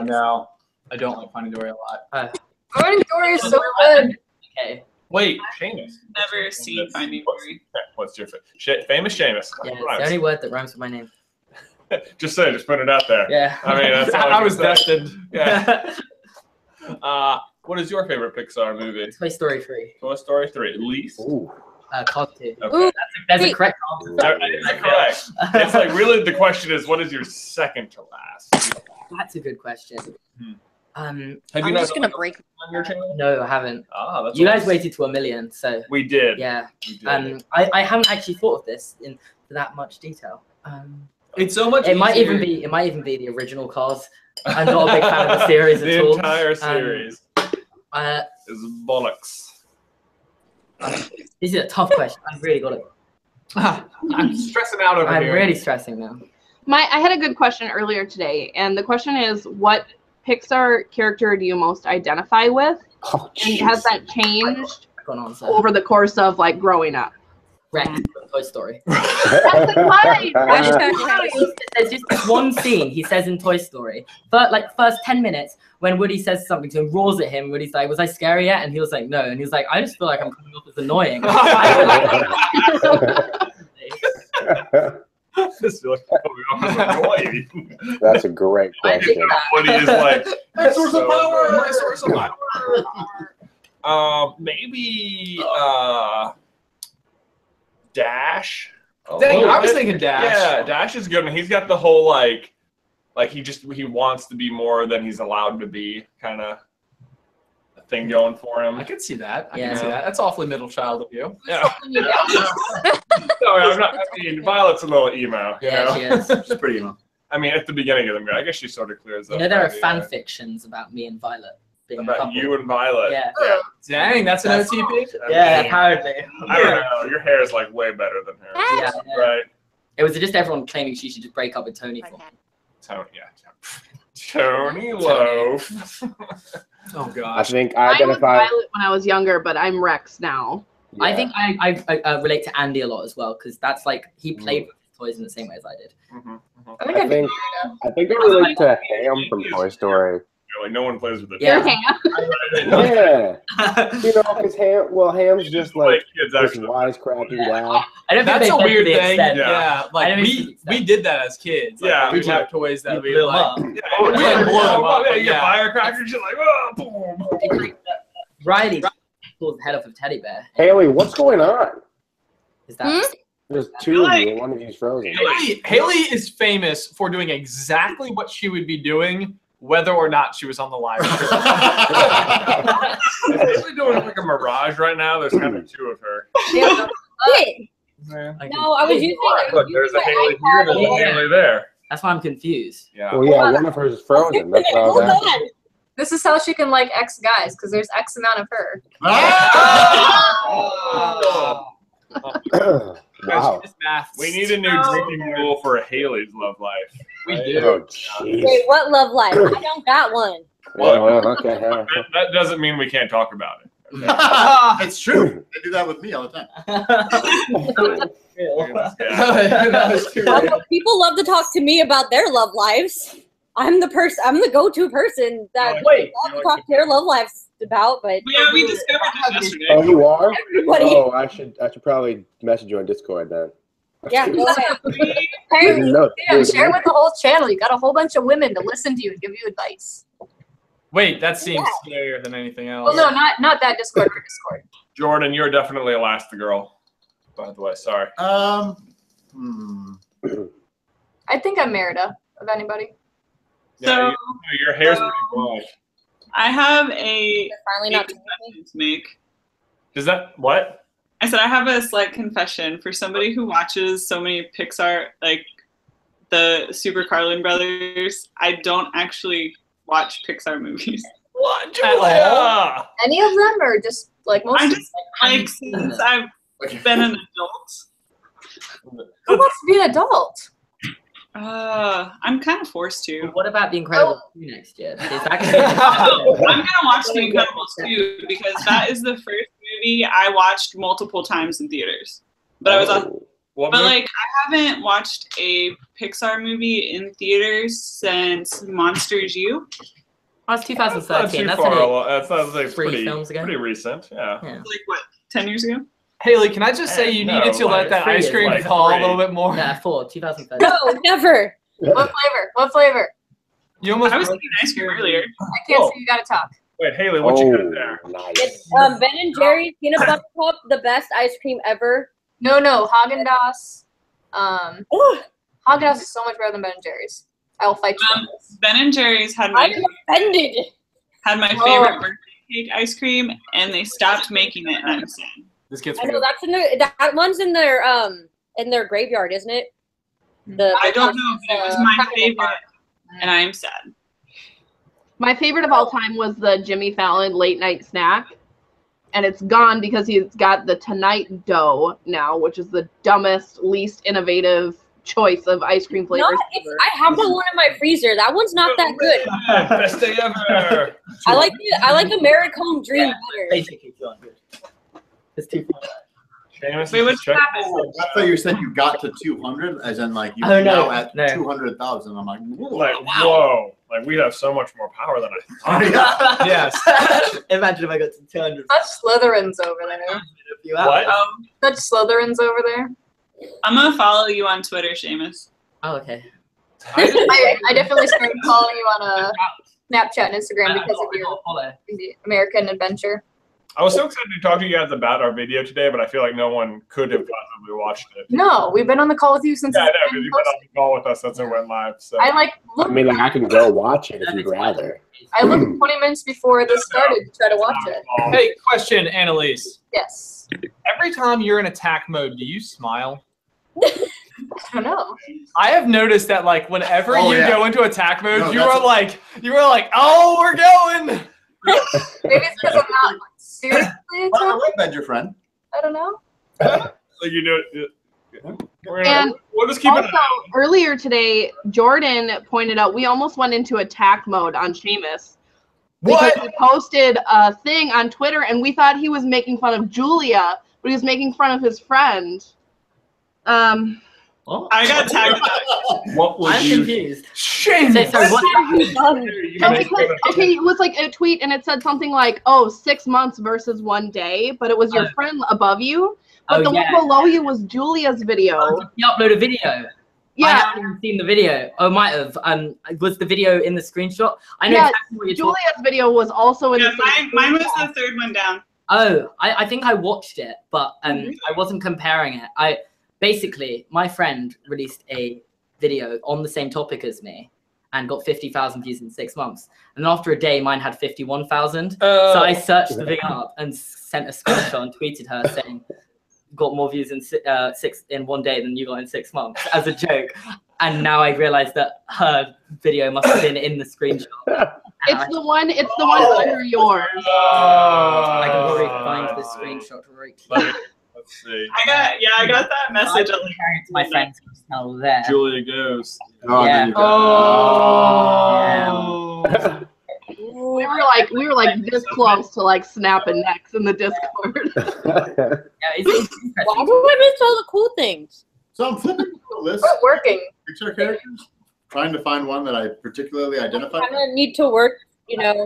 No, I don't like Finding Dory a lot. Finding Dory is so good. Okay. Wait, Seamus. never seen Finding Dory. What's your famous Seamus? Yeah, it's the only word that rhymes with my name. Just say, just put it out there. Yeah. I mean, that's all I was can say. destined. Yeah. What is your favorite Pixar movie? Toy Story 3. Toy Story 3, at least. ooh. Cars 2. Okay. Ooh, There's a wait. correct answer. That is correct. It's like really the question is, what is your second to last? That's a good question. Have you I'm not just done gonna that break. on your channel? No, I haven't. Ah, that's You guys awesome. waited to 1 million, so We did. yeah. We did. I haven't actually thought of this in that much detail. It's so much It might easier. even be the original Cars. I'm not a big fan of the series the at all. entire series is bollocks. This is a tough question. I've really got it. I'm stressing out over I'm here. really stressing now. I had a good question earlier today, and the question is, what Pixar character do you most identify with? Oh, And has that changed Got an answer. over the course of like growing up? Rex from Toy Story. Hashtag There's just this one scene he says in Toy Story, but like first 10 minutes when Woody says something to him, roars at him. Woody's like, "Was I scary yet?" And he was like, "No." And he was like, "I just feel like I'm coming off as annoying." This feels like annoying. That's a great I question. think that. Woody is like My source of power! so- My source of power! Maybe Dash. Dang, I was bit. thinking Dash. Yeah, Dash is good, and he's got the whole like he wants to be more than he's allowed to be kind of thing going for him. I can see that. I Yeah. can see that. That's awfully middle child of you. Yeah. Sorry, I'm not. I mean, Violet's a little emo. You Yeah, know? she is. It's pretty emo. I mean, at the beginning of the movie, I guess she sort of clears up. You know, there are by the fan end. fictions about me and Violet being a About couple. you and Violet. Yeah. Dang, that's an That's- OTP? Yeah, mean, apparently. I don't know. Your hair is like way better than hers. Yeah, yeah. Right. It was just everyone claiming she should just break up with Tony for. Tony, yeah. Tony Loaf. Oh, I gosh. think I I was identify. Violet when I was younger, but I'm Rex now. I Yeah. think I relate to Andy a lot as well because that's like he played with his toys in the same way as I did. Mhm, mhm. I think I I'd think be I think I relate to Ham from Toy Story. Like no one plays with it. Yeah. Yeah. You know, because Ham's just like kids this actually. wisecracking guy. I don't think That's they a get to weird the thing. extent. Yeah, I like don't think it's we the did that as kids. Like, Yeah, we we have toys that You we blew 'em like. up. Yeah, We you didn't blow them up, yeah, but you get yeah. firecrackers, you're like, oh, boom. Riley pulls the head off of teddy bear. Haley, what's going on? Is that There's two of like- you, and one of you's frozen. Haley is famous for doing exactly what she would be doing whether or not she was on the live stream. Is Haley doing like a mirage right now? There's kind of two of her. Wait, Man. no, I was using. Look, there's a Haley here and there's a Haley there. That's why I'm confused. Yeah. Well, yeah, one of hers is frozen. That's what I Hold was asking. on. This is how she can like X guys, because there's X amount of her. Wow. It's math. We need a new drinking rule for Haley's love life. We Right? do. Oh, jeez. Wait, what love life? I don't got one. Well, okay. Yeah. That doesn't mean we can't talk about it. It's true. They do that with me all the time. Yeah. That was too real. People love to talk to me about their love lives. I'm the go-to person that Wait. love to talk to their love lives about, but Yeah, we discovered this yesterday. Oh, you are? everybody. Oh, I should probably message you on Discord then. Yeah, go ahead. Hey, No, damn, dude, share with the whole channel. You got a whole bunch of women to listen to you and give you advice. Wait, that seems scarier than anything else. Well, no, not that Discord or Discord. Jordan, you're definitely Elastigirl. By the way, sorry. I think I'm Merida, of anybody. Yeah, your hair's pretty blonde. I have a Finally not confession to make. Does that what? I said I have a slight confession for somebody who watches so many Pixar, like the Super Carlin Brothers. I don't actually watch Pixar movies. What, Julia? Any of them, or just like most? I of just like since I've been an adult. Who wants to be an adult? I'm kind of forced to. What about The Incredibles 2 next year? Is that gonna be I'm gonna watch The Incredibles 2 because that is the first movie I watched multiple times in theaters. But I was on. What But movie? like, I haven't watched a Pixar movie in theaters since Monsters U. Oh, it's That's not 2013. too That's far. only That sounds like 3 pretty, films ago. pretty recent. Yeah. Yeah. Like what, 10 years ago? Haley, can I just say you No, needed to like, let that 3 ice is cream like fall a 3. little bit more? Yeah, 4, 2013. No, never. What flavor? What flavor? You almost I was broke thinking ice cream earlier. I can't Oh. see. You gotta talk. Wait, Haley, what you got there? nice. It's Ben and Jerry's peanut butter cup, the best ice cream ever. No, Haagen Dazs. Ooh, Haagen Dazs is so much better than Ben and Jerry's. I will fight you on this. Ben and Jerry's had I'm my offended. favorite birthday cake ice cream, and they stopped making it, and I'm sad. This gets I know real. that's in that one's in their graveyard, isn't it? I don't know, but it was my Incredible favorite, Part. and I am sad. My favorite of all time was the Jimmy Fallon late night snack. And it's gone because he's got the Tonight Dough now, which is the dumbest, least innovative choice of ice cream flavors. ever. I have that one in my freezer. That one's not that good. Best day ever. I like Americone Dream better. Basically, John. It's too far. Seamus, Wait, what's check. happened? I thought you said you got to 200, as in like you're Oh, no, now at no. 200,000. I'm like, Like, whoa. Like, we have so much more power than I thought. Yes. Imagine if I got to 200. Such Slytherins over there. What? Such Slytherins over there. I'm gonna follow you on Twitter, Seamus. Oh, okay. I definitely started following you on Snapchat and Instagram because of your Follow. American adventure. I was so excited to talk to you guys about our video today, but I feel like no one could have possibly watched it. No, we've been on the call with you since Yeah, I know, it's because been you've been on posted. the call with us since it went live. So. I like look. I mean, like, I can go watch it if you'd rather. I looked 20 minutes before this started to try to watch it. Hey, question, Annalise. Yes. Every time you're in attack mode, do you smile? I don't know. I have noticed that, like, whenever Oh, you yeah. go into attack mode, No, you that's are like, oh, we're going. Maybe it's because I'm not seriously I attacked. like Ben, your friend. I don't know. Like you do it. We're gonna, And we'll just keep it. Also, earlier today, Jordan pointed out we almost went into attack mode on Seamus. Because What? he posted a thing on Twitter and we thought he was making fun of Julia, but he was making fun of his friend. What? I got tagged in that. What would I'm you? confused. Shame. Say, sorry, what? No, because okay, it was like a tweet and it said something like, "Oh, 6 months versus 1 day," but it was your friend above you. But the one below you was Julia's video. You upload a video. I Yeah, haven't even seen the video. Oh, might have. Was the video in the screenshot? I know yeah. exactly what you're talking. Julia's video was also in Yeah, the same. mine was the third one down. Oh, I think I watched it, but I wasn't comparing it. Basically, my friend released a video on the same topic as me and got 50,000 views in 6 months. And after a day, mine had 51,000. So I searched the video up and sent a screenshot and tweeted her saying, got more views in 1 day than you got in 6 months as a joke. And now I realized that her video must have been in the screenshot. It's the one under yours. I can probably find the screenshot right here. Let's see. I got that message. I comparing it to my friend's email there. Julia Ghost. Oh, Yeah. then you got Oh. We were like this close to like snapping necks in the Discord. Yeah, it's interesting. Why do I miss all the cool things? So I'm flipping through the list. It's working. Pixar characters, trying to find one that I particularly identify. I kind of need to work,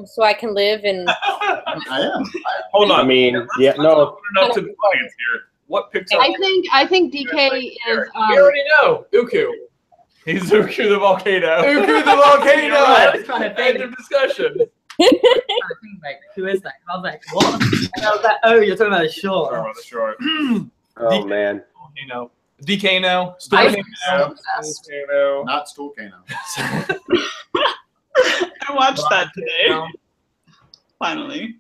so I can live and. I am. Hold on. I mean, yeah, Let's no. open it up to the audience here. What Pixar? I think DK is We already know. Uku. He's Uku the volcano. Uku the volcano. I was trying to think. End of discussion. Like, who is that? I was like, what? And I was like, oh, you're talking about a short. Sorry about the short. Oh man. Volcano. DK Volcano. Not Stoolcano. I watched that today. Finally.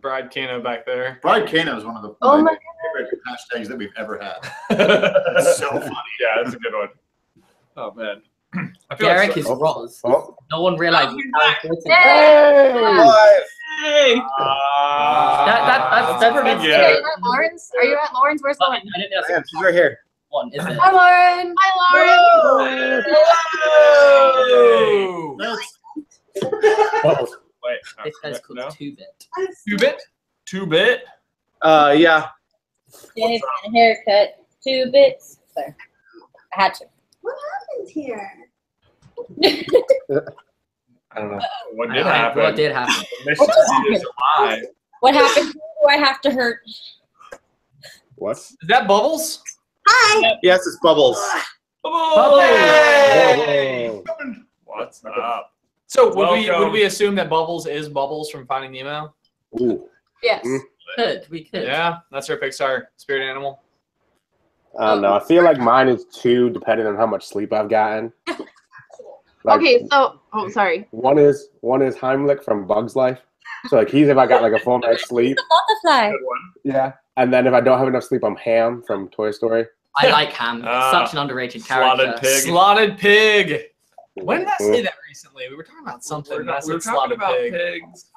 Bride Kano back there. Bride Kano is one of the Oh my favorite hashtags that we've ever had. That's so funny. Yeah, that's a good one. Oh man. I feel Derek like is so- Roz. Oh. No one realized how important Hey! That's pretty Are you Yeah. at Lauren's? Are you at Lauren's? Where's Lauren? I didn't know Yeah, she's right here. one, isn't it? Hi, Lauren. Hi, Lauren. Whoa. That's Oh. Wait. This guy's called no? 2-bit. 2-bit? 2-bit? Yeah. Gave a haircut, 2 bits. There. I had to. What happened here? I don't know. What did happen? What did happen? Mission is alive. What happened? Who do I have to hurt? What? Is that Bubbles? Hi. Yes, it's Bubbles. Bubbles! Hey! Oh. What's up? So would Welcome. we assume that Bubbles is Bubbles from Finding Nemo? Ooh. Yes. We could. Yeah, that's our Pixar spirit animal. I don't know. I feel like mine is 2, depending on how much sleep I've gotten. Like, Okay, so sorry. One is Heimlich from Bug's Life. So like he's if I got like a full night's sleep. Butterfly. Good one. Yeah. And then if I don't have enough sleep, I'm Ham from Toy Story. I like Ham. Such an underrated character. Slotted pig. Slotted pig. When did I say that recently? We were talking about something. and I said slotted pig. pigs.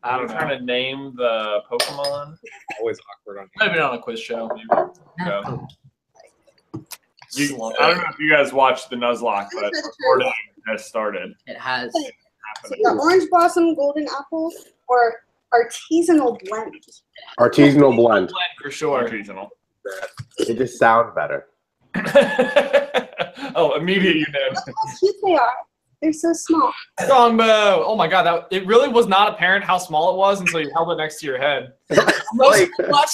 I don't know. Trying to name the Pokemon. Always awkward on Might have been on a quiz show. Go. I don't know if you guys watched the Nuzlocke, but recording has started. It has. The Orange Blossom Golden Apple or artisanal blend? Artisanal blend. For sure. Artisanal. It just sounds better. Oh, immediate unanimous. Look how cute they are. They're so small. Strongbow. Oh my god, it really was not apparent how small it was until you held it next to your head. Most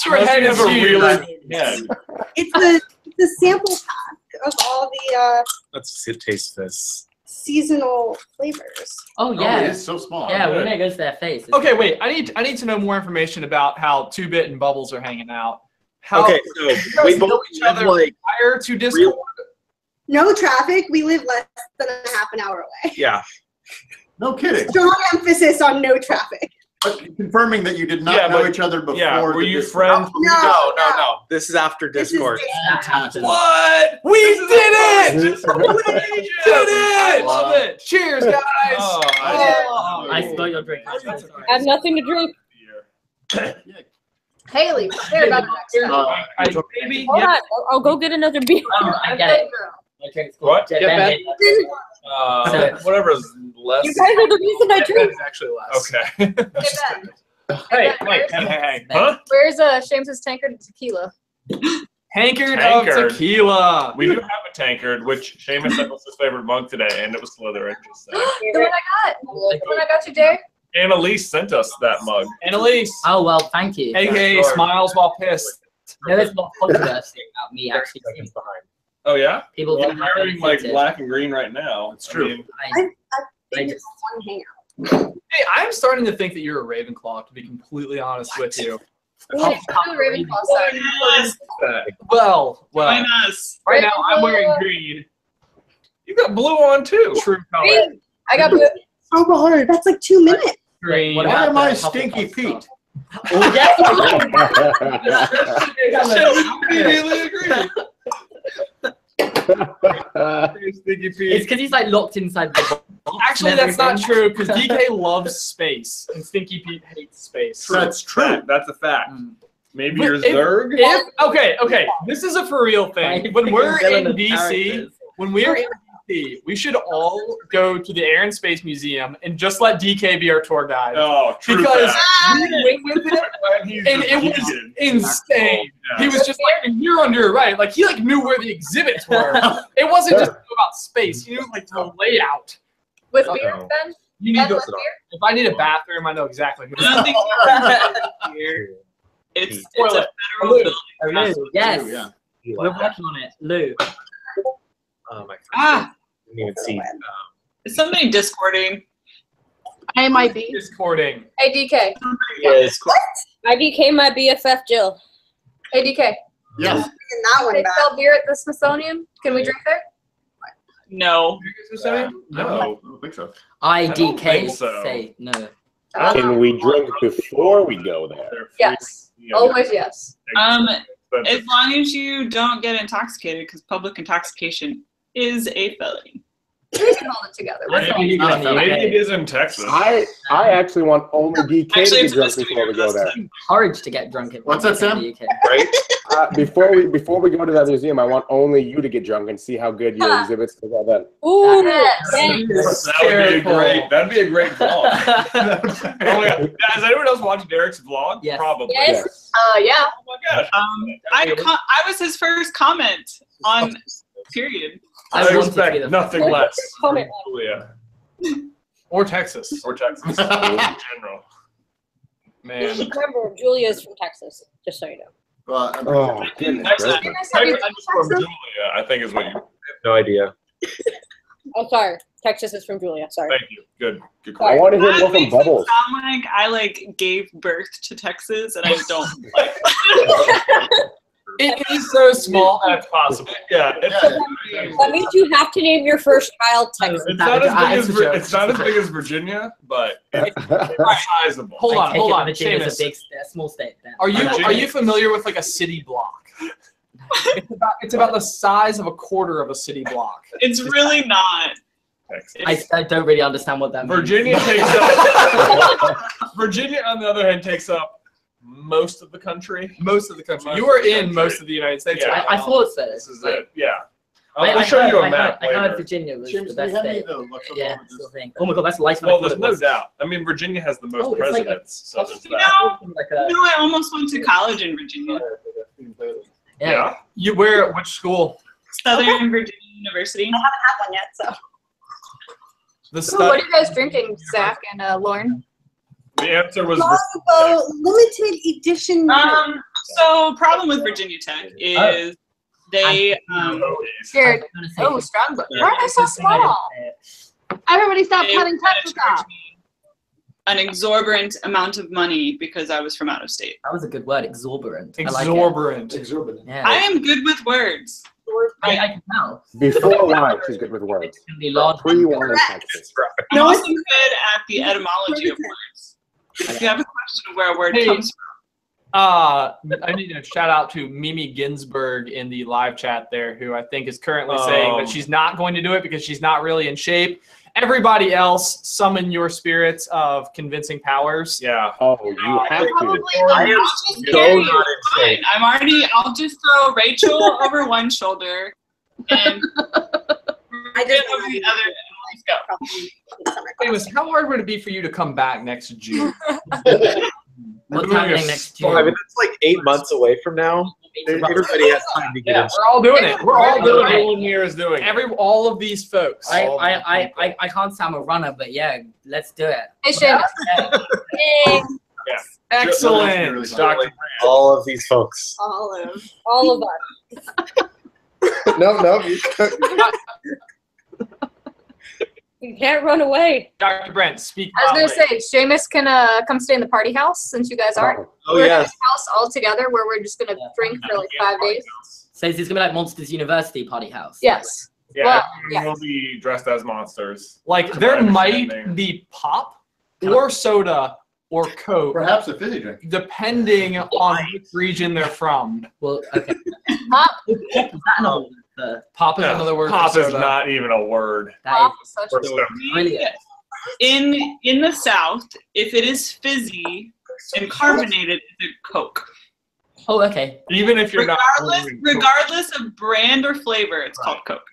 your head is have a huge. really head. It's a sample pack of all the Let's see, taste this. seasonal flavors. Oh it yeah. is so small. Yeah, good. when it goes to their face. Okay, wait. I need to know more information about how 2-Bit and Bubbles are hanging out. How Okay, do you so guys we know both each live other like prior to Discord? No traffic. We live less than a half an hour away. yeah. No kidding. Strong emphasis on no traffic. But confirming that you did not Yeah, know but- each other before. Yeah, were the you Discord. friends? No. This is after This is Discord. Fantastic. What? We did it! We did it! Wow. Love it! Cheers, guys! Oh, I spilled your drink. I have nothing to drink. Haley, prepare about the next time. Baby, Hold on. I'll go get another beer. I get it. My drink's cool. What? Jet Yeah, Band Ben. made that. Whatever's less. You guys are the reason I drink. It's actually less. Okay. Hey, Hey, wait, hey. Huh? Where's Shames's tankard of tequila? Tankard Tankard. of tequila. We do have a tankard, which Seamus sent us his favorite mug today, and it was Slytherin. Just saying. The one I got. The one I got you, Jay. Annalise sent us that mug. Annalise. Oh well, thank you. AKA smiles while pissed. There is a lot of controversy about me actually. Oh yeah. People Well, think I'm I'm wearing like tinted. black and green right now. It's true. I've I been to just- one hangout. Hey, I'm starting to think that you're a Ravenclaw, to be completely honest with you. Wait, do the Ravenclaw side. Well, Join us. right now I'm wearing green. You got blue on too. True color. Green. I got blue. So hard. That's like 2 minutes. Green. What Why about am I the Stinky Hufflepuff Pete? stuff? Oh, Immediately agree. Stinky It's Pete. because he's like locked inside the box. Actually, and that's not everything. true because DK loves space and Stinky Pete hates space. That's true. That's a fact. Maybe But you're if- Zerg. Okay, this is a for real thing. When we're in DC, we should all go to the Air and Space Museum and just let DK be our tour guide. Oh, true. Because fact. we went with him and it was defeated. insane. Oh, He was just like, you're under right. Like he like knew where the exhibits were. It wasn't just about space. He knew like the layout. With beer, Ben? You need Ben to. with beer? If I need a bathroom, I know exactly. Who I don't think you're here. It's a federal building. Lou, yes. Yeah. We're working on it. Lou. Oh my god. Ah, I didn't even see. is somebody discording? I might be. Discording. Hey, DK. Yes. My DK, my BFF Jill. Hey, DK. Yes. In that one They back. sell beer at the Smithsonian. Can we drink there? No. No. I don't think so. don't IDK think so. say no. Can we drink before we go there? They're free. Yes. Yeah. Always yes. As long as you don't get intoxicated, because public intoxication is a felony. We can hold it together. We're fine. Maybe, Not maybe okay. it is in Texas. I actually want only DK Actually, to get it's drunk supposed to be before we go there. Encouraged to get drunk in What's that, Sam? the UK. Right? Before we go to that museum, I want only you to get drunk and see how good your exhibits are then. Ooh, Yes. yes. That would be a Careful. great. That'd be a great vlog. Oh my God. Has anyone else watched Derek's vlog? Yes. Probably. Yes. Yeah. Oh my gosh. I was his first comment on period. I wanted to be expect the- nothing less from Comment. Julia Or Texas. or Texas in general. Man. Remember, Julia's from Texas, just so you know. Well, Oh, goodness Texas, gracious. Texas underscore Julia, I think is what you. No idea. Oh, sorry. Texas is from Julia. Sorry. Thank you. Good. Good I call. want to hear That more from makes it Bubbles. sound like I gave birth to Texas, and I don't like that. It is so small that it's possible. Yeah, That means you have to name your first child Texas. it's not as big as It's a joke. It's not as big as Virginia, but it's sizable. Hold on, I take hold it on. Virginia's Seamus, a big, a small state. Then. are you Virginia. familiar with like a city block? It's about the size of a quarter of a city block. It's really not. Texas. I don't really understand what that means. Virginia takes up. Virginia, on the other hand, takes up most of the country. Most of the country. Most You are of the in country. most of the United States. Yeah. right I now. thought so. This is it. Yeah. I I'll show heard- you a I map heard, I heard later. Virginia was James, the do you best have any state. of the look Yeah, of sort of thing. Oh my god, that's life. Well, there's no doubt. I mean, Virginia has the most Oh, it's like presidents, so there's You that. know, Like I almost went to college in Virginia. yeah. You where? Which school? Southern Virginia University. I haven't had one yet, so. The So what stud. are you guys drinking, Zach and Lauren? The answer was Longbow limited edition. So problem with Virginia Tech is they Jared. I was gonna Oh, say- strong book. Why are they so small? Everybody stop they cutting wanted Texas to charge off. me an exorbitant amount of money because I was from out of state. That was a good word, exorbitant. I like it. Exorbitant. exorbitant. Yeah. I am good with words. I can tell. Before wine, she's good with words. It's gonna be large. Pre-wine in Texas. I'm also good at the etymology of words. If you have a question of where a word Hey. comes from. I need to shout out to Mimi Ginsburg in the live chat there, who I think is currently saying that she's not going to do it because she's not really in shape. Everybody else, summon your spirits of convincing powers. Yeah. Oh, you have to. Probably I am I'll just so carry you. not in shape. Fine. I'll just throw Rachel over one shoulder and I get just over the other. and Let's go. Amos, how hard would it be for you to come back next June? What's happening next I June? mean, it's like 8 months away from now. Everybody has time to get Yeah, in. we're all doing it. We're all doing it. Everyone here is doing it. All of these folks. I can't say I'm a runner, but yeah, let's do it. Hey, Seamus. Yeah. Excellent. Dr. All of these folks. All of us. No. You can't run away. Dr. Brent, speak. I was gonna say, Seamus can come stay in the party house since you guys aren't. Oh, We're in yes. this house all together where we're just gonna drink for like 5 days. So is this gonna be like Monsters University party house? Yes. Yeah, Well, everyone will be dressed as monsters. Like That's there my might understanding. be pop or soda or Coke, Perhaps a fizzy drink. depending on which region they're from. Well, okay. Pop. Is that another word for- Pop is another word. Pop for is soda. not even a word. Pop is such We're a so- Brilliant. In the South, if it is fizzy and carbonated, it's a Coke. Oh, okay. Even if you're not. Regardless of brand or flavor, it's called Coke.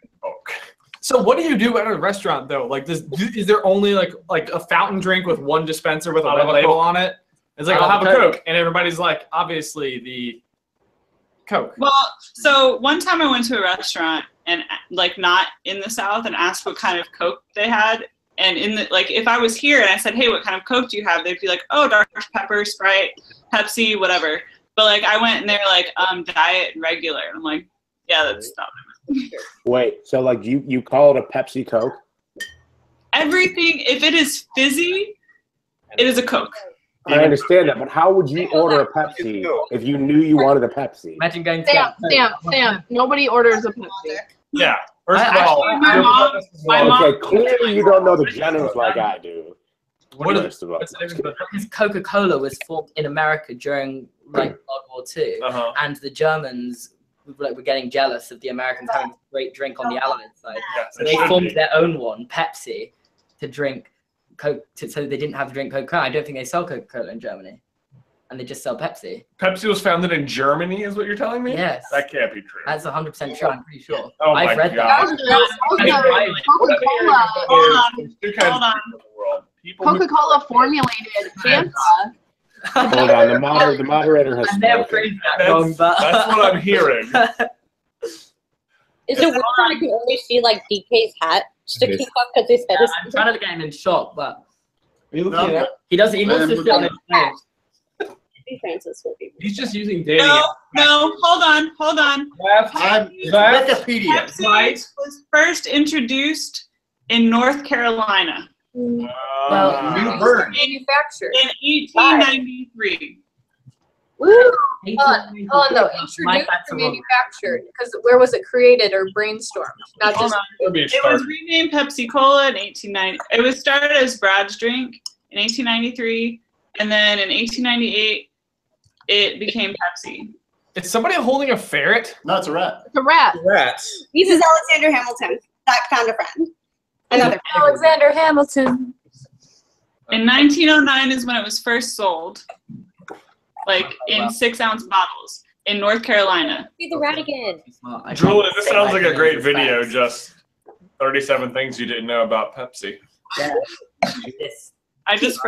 So what do you do at a restaurant though? Like, is there only like a fountain drink with one dispenser with a I'll red have a label Coke. on it? It's like I'll have a Coke, and everybody's like, obviously the Coke. Well, so one time I went to a restaurant and like not in the South and asked what kind of Coke they had. And in the like, if I was here and I said, "Hey, what kind of Coke do you have?" They'd be like, "Oh, Dr. Pepper, Sprite, Pepsi, whatever." But like, I went and they're like, "Diet and regular." And I'm like, "Yeah, that's not." Wait, so like you call it a Pepsi Coke? Everything, if it is fizzy, it is a Coke. I understand that, but how would you order a Pepsi if you knew you wanted a Pepsi? Imagine going Sam, nobody orders a Pepsi. Yeah. First of all, my mom. Okay, clearly you don't know the Generals like I do. What is First of all. Because Coca-Cola was formed in America during like World War II, and the Germans were getting jealous of the Americans having a great drink on the Allied side, so they formed their own one, Pepsi, to drink Coke. So they didn't have to drink Coca-Cola. I don't think they sell Coca-Cola in Germany, and they just sell Pepsi. Pepsi was founded in Germany, is what you're telling me? Yes. That can't be true. That's 100% true. I'm pretty sure. Oh my I've read God. that. Hold on. Coca-Cola formulated Fanta. Hold on, the moderator has I've never spoken. phrased that wrong, but That's what I'm hearing. Is it weird that I can only see like DK's hat sticking up because his head is? I'm trying to get him in shock, but Are you looking at? he doesn't. He wants to sit on his phone. Francis will be. He's just using dating. No, hold on. Wikipedia. Pepsi was first introduced in North Carolina New Bern. manufactured. in 1893. Woo! Oh no, introduced or manufactured. Because where was it created or brainstormed? Not Hold just. on. It was renamed Pepsi Cola in 1890. It was started as Brad's drink in 1893, and then in 1898, it became Pepsi. Is somebody holding a ferret? No, it's a rat. It's a rat. Rats. This is Alexander Hamilton. That found a friend. Another. Alexander Hamilton. In 1909 is when it was first sold, like in 6-ounce bottles in North Carolina. Be the rat again. Julia, this sounds like a great video. Just 37 things you didn't know about Pepsi. Yeah. I just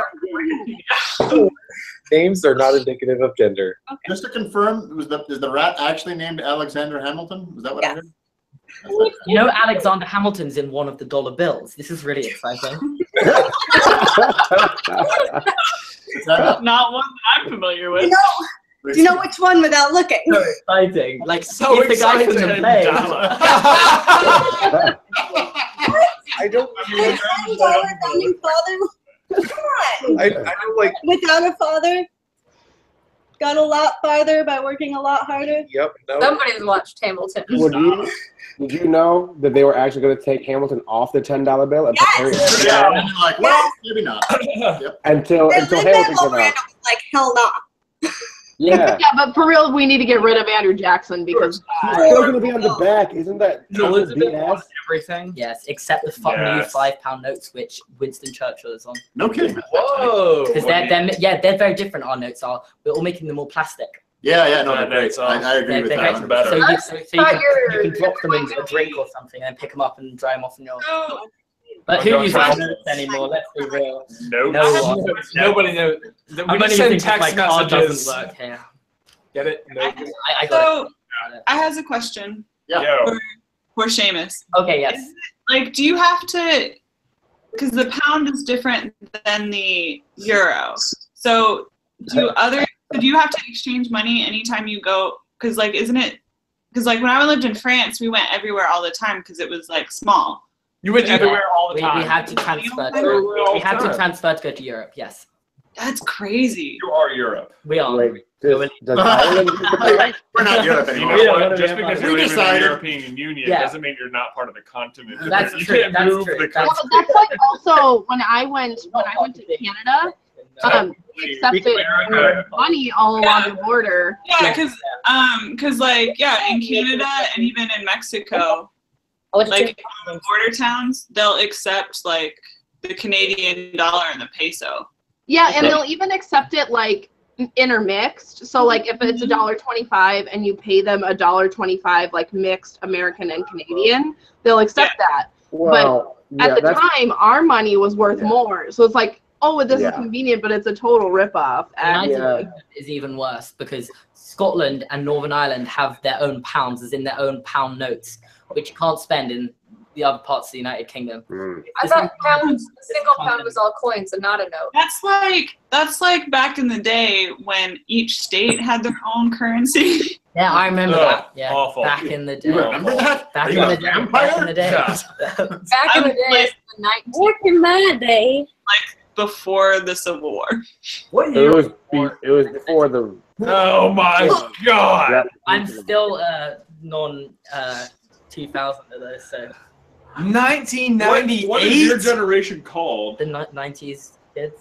Names are not indicative of gender. Just to confirm, is the rat actually named Alexander Hamilton? Was that what I heard? You know, Alexander Hamilton's in one of the dollar bills. This is really exciting. not one that I'm familiar with. Do you know which one without looking? So exciting. Like, So it's the guy from the play. I don't. Our founding father. Come on. I don't like. Without a father, got a lot farther by working a lot harder. Yep. No. Somebody's watched Hamilton. Did you know that they were actually going to take Hamilton off the $10 bill? And Yes! Yeah, and you're like, well, maybe not. Yep. until Hamilton came out. Like hell no. Yeah. Yeah, but for real, we need to get rid of Andrew Jackson because He's still going to be on the back. Isn't that Elizabeth BS? wants everything. Yes, except the new Yes. £5 notes, which Winston Churchill is on. No kidding. Whoa. Because they're very different. Our notes are. We're all making them all plastic. Yeah, no, Yeah, they're great. that's all. I agree with They're that. great. 100%. So you thought can drop them in a drink or something and pick them up and dry them off in your. But who Don't uses try. notes anymore? Let's be real. Nope. No one. Nobody knows. We I'm just only send thinking my text card messages. doesn't work here. Get it? No. I got So I has a question Yo. for Seamus. it. Okay, yes. Like, do you have to? Because the pound is different than the euro. So do you have to exchange money anytime you go? Because like, isn't it? Because like when I lived in France, we went everywhere all the time because it was like small. You went everywhere all the We time. had to transfer. All We had time. to transfer to go to Europe. Yes, That's crazy. You are Europe. we are. Wait, does Ireland use the pound? We're not Europe You anymore. know Yeah, what? what Just do we because have? you're We in the decided. European Union Yeah. doesn't mean you're not part of the continent. That's you true, can't that's move true, the that's- country. That's like also when I went to Canada, we accepted America. money all along the border. Yeah, because like in Canada and even in Mexico, like border towns, they'll accept like the Canadian dollar and the peso. Yeah, and they'll even accept it like intermixed. So like if it's $1.25 and you pay them $1.25 like mixed American and Canadian, they'll accept that. Well, At yeah, the that's time, our money was worth more. So it's like, oh, this is Yeah. convenient, but it's a total ripoff. And United Kingdom is even worse because Scotland and Northern Ireland have their own pounds, as in their own pound notes, which you can't spend in the other parts of the United Kingdom. I thought a single pound was all coins and not a note. That's like back in the day when each state had their own currency. Yeah, I remember Ugh, that. Yeah, awful. back in the day. You remember that? Back Are in you the a day. vampire? Back in the day. Yeah. Back in the day, the 19th. Back in that day. Before the Civil War. What it year? was before the. Oh my God! I'm still non 2000 of those, so 1998. What is your generation called? the 90s kids.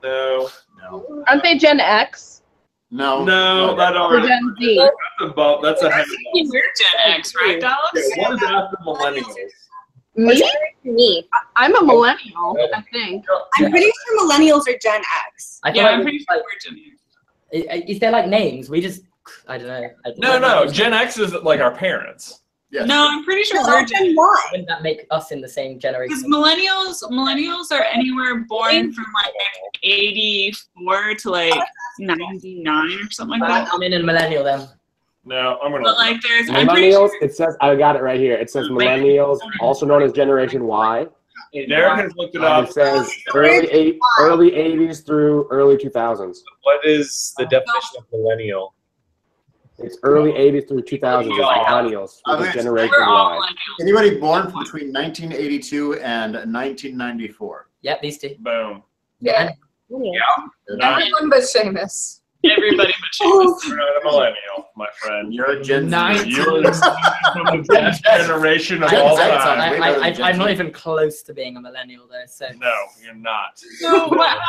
No. No. aren't they Gen X No. No, that or already. Gen Z? That's above. That's a heavy. We're Gen X, right, Dallas? What is after millennials? Me? Me. I'm a millennial, I think. I'm pretty sure millennials are Gen X. I feel Yeah, like I'm pretty sure we're Gen X. is there like names? We just I don't know. No. Gen X is like our parents. Yes. No, I'm pretty sure No, we're I'm Gen Gen Y. Wouldn't that make us in the same Because generation? millennials are anywhere born from like 84 to like 99 or something like that. I'm in a millennial then. No, I'm gonna. But like there's I'm pretty Millennials, sure it says, I got it right here. It says millennials, also known as Generation Y. Derek has looked it And up. it says early 80s through early 2000s. What is the definition of millennial? It's early 80s through 2000s is millennials, which is Generation we're all Y. millennials. Anybody born between 1982 and 1994? Yep, these two. Boom. Yeah. Everyone but Seamus. Everybody but Seamus. You're not a millennial, my friend. You're a Gen Z. You're the best generation of Gen all Z sounds time. way better than Gen I'm not Z. even close to being a millennial though. So No, you're not. So what happens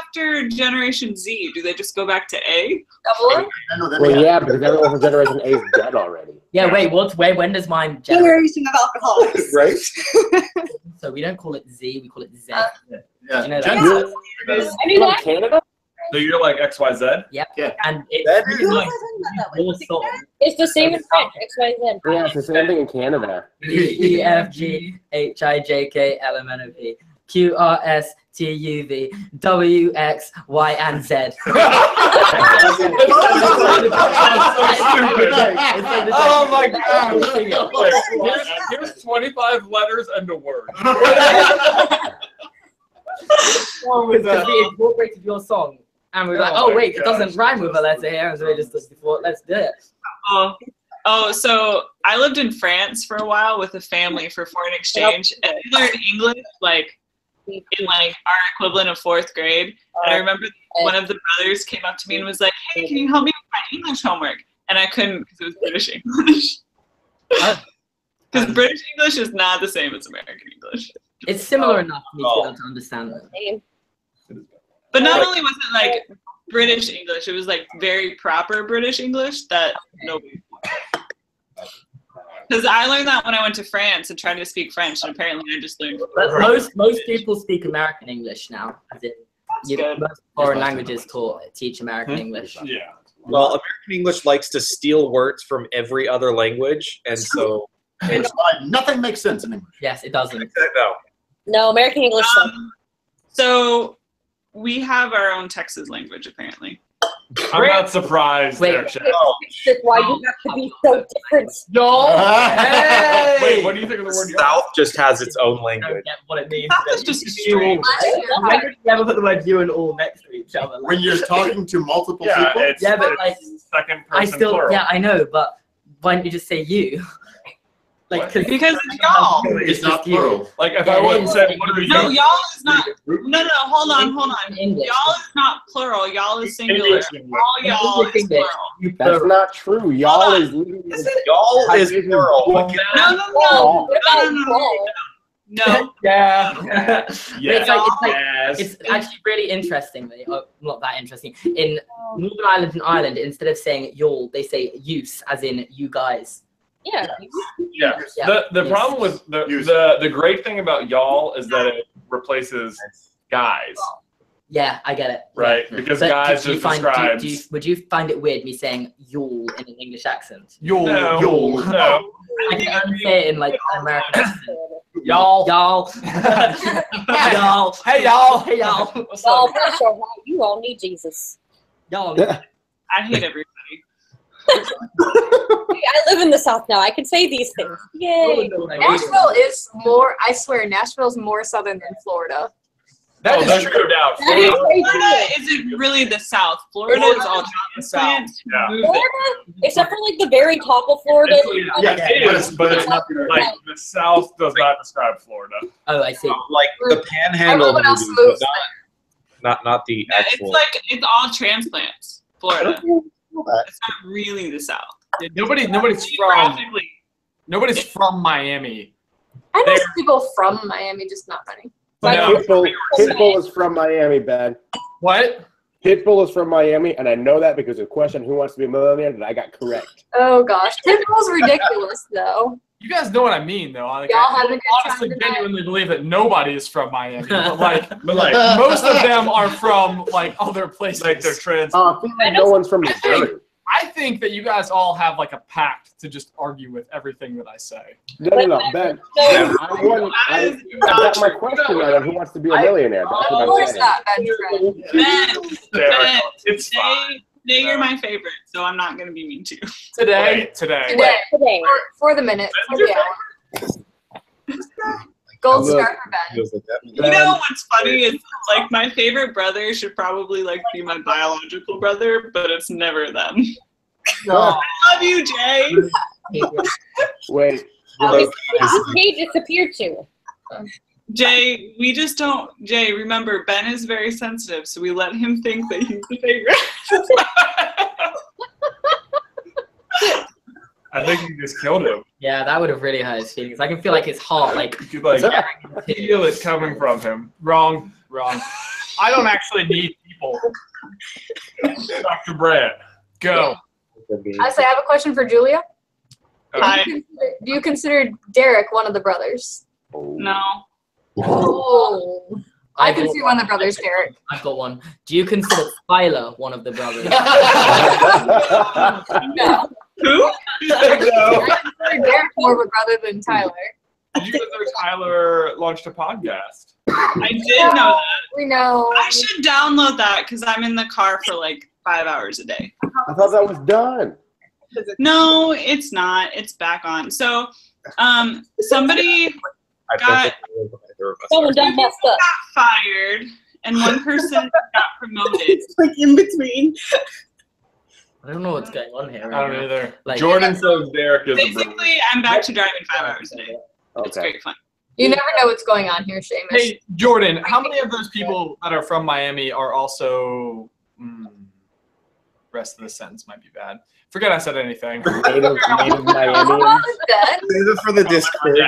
after Generation Z? Do they just go back to A? Double it? I know, then Well, they have- yeah, because everyone from Generation A is dead already. yeah, wait, what? Wait, when does mine generate? Generation of alcoholics. Right? So we don't call it Z, we call it Z. yeah, You know Gen that? Z. I knew that. Canada? So you're like XYZ? Yep. Yeah. And it's That really like your song. It's the same in French. XYZ. Yeah, it's the same thing in Canada. E F G H I J K L M N O P Q R S T U V W X Y and Z. Oh my God! Here's 25 letters and a word. Because we incorporated your song, and we were like, Oh oh my wait, it gosh. doesn't rhyme with a letter here, and so we just thought, let's do it. So I lived in France for a while with a family for foreign exchange, and we learned English like in like our equivalent of 4th grade. And I remember one of the brothers came up to me and was like, "Hey, can you help me with my English homework?" And I couldn't because it was British English. Because British English is not the same as American English. It's similar enough for me to be able to understand them. But not only was it like British English, it was like very proper British English that nobody. Because I learned that when I went to France and tried to speak French, and apparently I just learned. But most people speak American English now. As in, most foreign languages teach American English. Yeah. Well, American English likes to steal words from every other language, and so That's why nothing makes sense in English. Yes, it doesn't. no. No, American English. So we have our own Texas language, apparently. I'm not surprised. There, Chef. That's why you have to be so different. No. Hey! Wait, what do you think of the word South just has its own I language. don't get what it means. That's just strange. Why would you ever put the word you and all next to each other? When you're talking to multiple Yeah, people? it's, Yeah, but, it's like, second I person still, plural. yeah, I know, but why don't you just say you? Like, Because it's y'all. It's not plural. Like if Yeah, I it wouldn't is. say, what do we No, do? y'all is not. No, hold on. English. Y'all is not plural. Y'all is singular. English, English. All y'all English, is English. plural. That's not true. Y'all Hold on. is literally. Y'all is plural. No. What about Paul? No. Yeah. But it's like, Yes. it's actually really interestingly, not that interesting. In Northern Ireland and Ireland, instead of saying y'all, they say use, as in you guys. Yeah. Yeah. The problem with the great thing about y'all is that it replaces guys, Yeah, I get it. right? Yeah. Because But guys do you just find, describes. would you find it weird me saying y'all in an English accent? Y'all. No, Y'all. no. I can only say it in like an American accent. Y'all. Y'all. Y'all. Hey, y'all. Hey, y'all. What's Well, up? bless your heart. You all need Jesus. Y'all. I hate everybody. I live in the South now. I can say these things. Yay. Nashville is more, I swear, Nashville's more southern than Florida. That Oh, is that's true. no doubt. That is Florida- Florida isn't really the South. Florida is all transplants who Yeah. move Florida, it. except for like the very top of Florida. Yes, it is, but it's not like the South does not describe Florida. Oh, I see. Like the Panhandle Everyone else movies, moves but not the Yeah, it's actual. like it's all transplants. Florida. That. It's not really the South. Nobody's Geographically. from Miami. I know some people from Miami, just not many. Pitbull is from Miami, Ben. What? Pitbull is from Miami, and I know that because of the question "Who wants to be a millionaire?" that I got correct. Oh gosh, Pitbull's ridiculous though. You guys know what I mean, though. Like, Y'all I having a good honestly time tonight? genuinely believe that nobody is from Miami, but like But most of them are from like other places. like they're trans. I feel like no one's from Missouri. I think that you guys all have like a pact to just argue with everything that I say. No, Ben. I got my question right on Who Wants to Be a Millionaire. That's Of what I'm course saying. not, Ben Trent. Ben, It's fine. today you're my favorite, so I'm not gonna be mean to you. Today. Today, Today. for the minute, for the hour. Gold star for Ben. You know what's funny is like my favorite brother should probably like be my biological brother, but it's never them. No. I love you, Jay. Wait. He disappeared too. Jay, we just don't. Jay, remember Ben is very sensitive, so we let him think that he's the favorite. I think you just killed him. Yeah, that would have really hurt his feelings. I can feel like his heart, like, You could like feel it coming from him. Wrong. I don't actually need people. Dr. Brad, Go. I say I have a question for Julia. Hi. Do you consider Derek one of the brothers? No. Oh. I consider one of the brothers Derek. I've got one. Do you consider Tyler one of the brothers? No. Who? No. I consider Derek more of a brother than Tyler. Did you know Tyler launched a podcast? I did know that. We know. I should download that because I'm in the car for like 5 hours a day. I thought that was done. No, it's not. It's back on. So, somebody got Someone done messed up. fired, and one person got promoted. It's like in between. I don't know what's going on here. I don't either. Like, Jordan says Derek is a brother. Basically, I'm back to driving 5 hours a day. It's Okay. great fun. You never know what's going on here, Seamus. Hey, Jordan, how many of those people that are from Miami are also... rest of the sentence might be bad. Forget I said anything. Native Miamians. Save it for the Discord.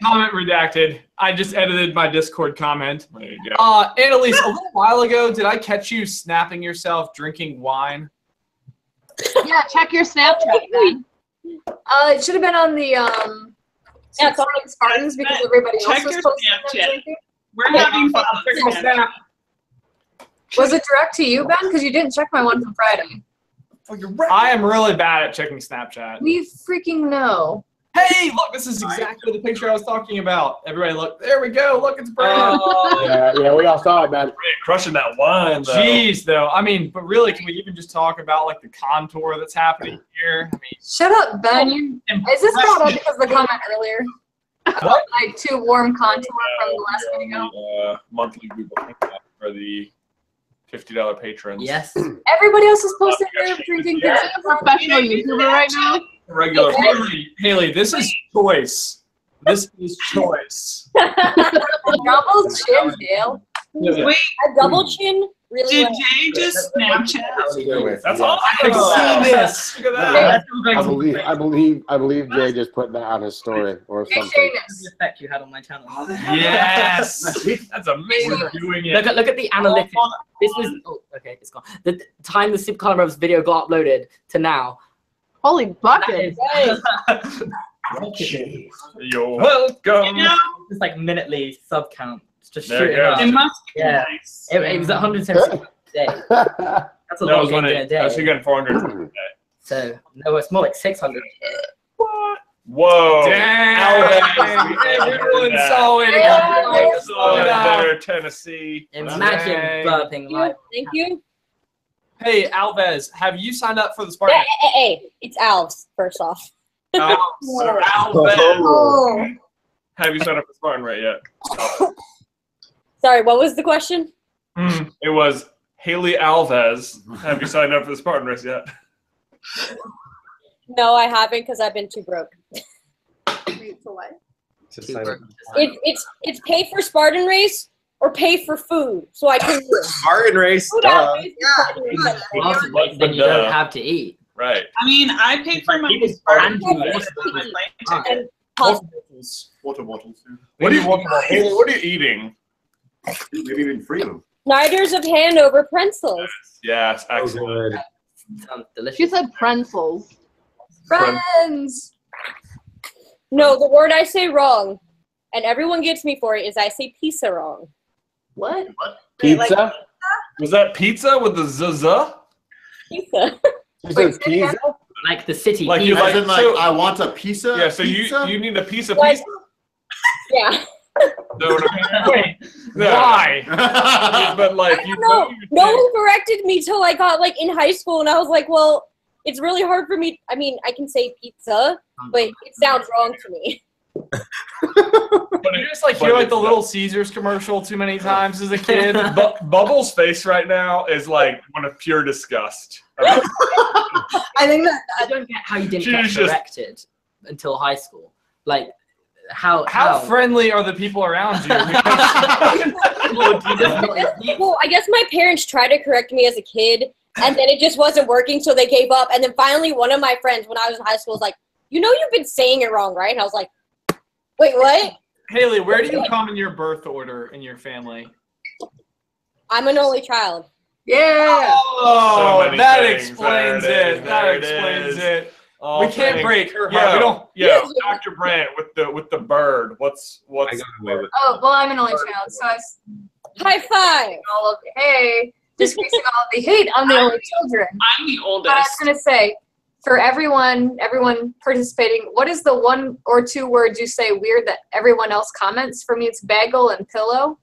Comment redacted. I just edited my Discord comment. There you go. Annalise, a little while ago, did I catch you snapping yourself drinking wine? Yeah, check your Snapchat then. It should have been on the Spartans because everybody else Check was your posting Snapchat. something. We're having fun. Was it direct to you, Ben? Because you didn't check my one from Friday. Oh, you're right. I am really bad at checking Snapchat. We freaking know. Hey, look, this is exactly the picture I was talking about. Everybody look. There we go. Look, it's Brandon. Yeah, we all saw it, man. Crushing that wine, though. Jeez, though. I mean, but really, can we even just talk about like the contour that's happening here? I mean, Shut up, Ben. Is this brought up because of the comment earlier? About, like too warm contour from the last video. Monthly Google Hangout for the $50 patrons. Yes. Everybody else is posting their drinking You're things. a professional YouTuber right now. Regular. Haley, this is choice. This is choice. Double chin, Dale. Wait, A double chin? Really? did well. Jay just Snapchat? That's all I've seen this. Look at that. I believe Jay just put that on his story or Hey, something. Seamus. Respect you had on my channel. Yes. That's amazing. Doing it. Look at the analytics. This was okay. It's gone. The time the Super Color Bros video got uploaded to now. Holy bucket! You're welcome. It's like minutely sub count. It's just There it shooting up. goes. It must be Yeah. nice. It was 176 a day. That's a That lot was of when games in a it. That's day. you getting 400. So no, it's more like 600. Whoa. Dang. Everyone saw it. Yeah. Slow there, Tennessee. Imagine burping live. Thank you. Hey, Alves, have you signed up for the Spartan? Hey, it's Alves, first off. Alves. Oh. Have you signed up for Spartan Right yet? Sorry, what was the question? It was Haley Alves. Have you signed up for the Spartan Race yet? No, I haven't because I've been too broke. Wait, for what? It's pay for Spartan race or pay for food, so I can live. Spartan race. Food out pays for Spartan race. Then you don't have to eat. Right. I mean, I paid for my And Spartan you race with my plane ticket. Water bottles. What are you Haley, what are you eating? Maybe even free them. Snyder's of Hanover pretzels. Yes, excellent. Sounds delicious. She said pretzels. Friends. No, the word I say wrong, and everyone gets me for it, is I say pizza wrong. What? Pizza? Was that pizza with the zuzza? Pizza. She said pizza? Like the city. Like you pizza. As in, like, so- I want a pizza. Yeah, so pizza? you need a piece of What? pizza? Yeah. No, Wait, no. why? But like you No, you no one corrected me till I got like in high school, and I was like, well, it's really hard for me. I mean, I can say pizza, but it sounds wrong to me. but You just like hear like the Little Caesars commercial too many times as a kid. Bubbles' face right now is like one of pure disgust. I think that I don't get how you didn't She get was just- corrected until high school. Like how How friendly are the people around you? Well, I guess my parents tried to correct me as a kid, and then it just wasn't working, so they gave up. And then finally, one of my friends, when I was in high school, was like, "You know, you've been saying it wrong, right?" And I was like, "Wait, what?" Haley, where do you come in your birth order in your family? I'm an only child. Yeah. Oh, So many that things. explains There it it. is. That There it explains is. it. All We can't things. break her heart. We don't. Yeah, Dr. Brandt with the bird. What's I got away with Oh, well, I'm an only child, so I s- High five. all of hey, dismissing all of the hate on the only children. I'm the But I was oldest. gonna say, for everyone participating, what is the one or two words you say weird that everyone else comments? For me, it's bagel and pillow.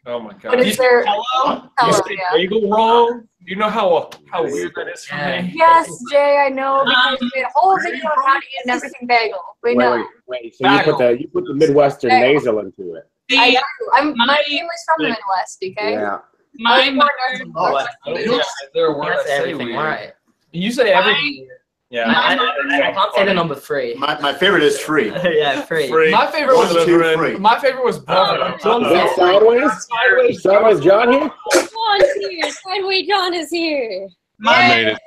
Oh my god. But is there Hello? You pillow? say Yeah. bagel wrong? You know how weird that is for me? Yes, Jay, I know because we made a whole video on how to eat an everything bagel. We know. Wait. So you put the Midwestern Bagel. nasal into it. I See, know. My family's from the Midwest, okay? Yeah. my mother, There You can't say everything right. You say everything. Yeah. I can't say the number 3. My favorite is free. Yeah, 3. Free. My favorite was One, two, free. my favorite was brother. Is that sideways? Sideways John here? John's here. Sideway John is here. my, made it.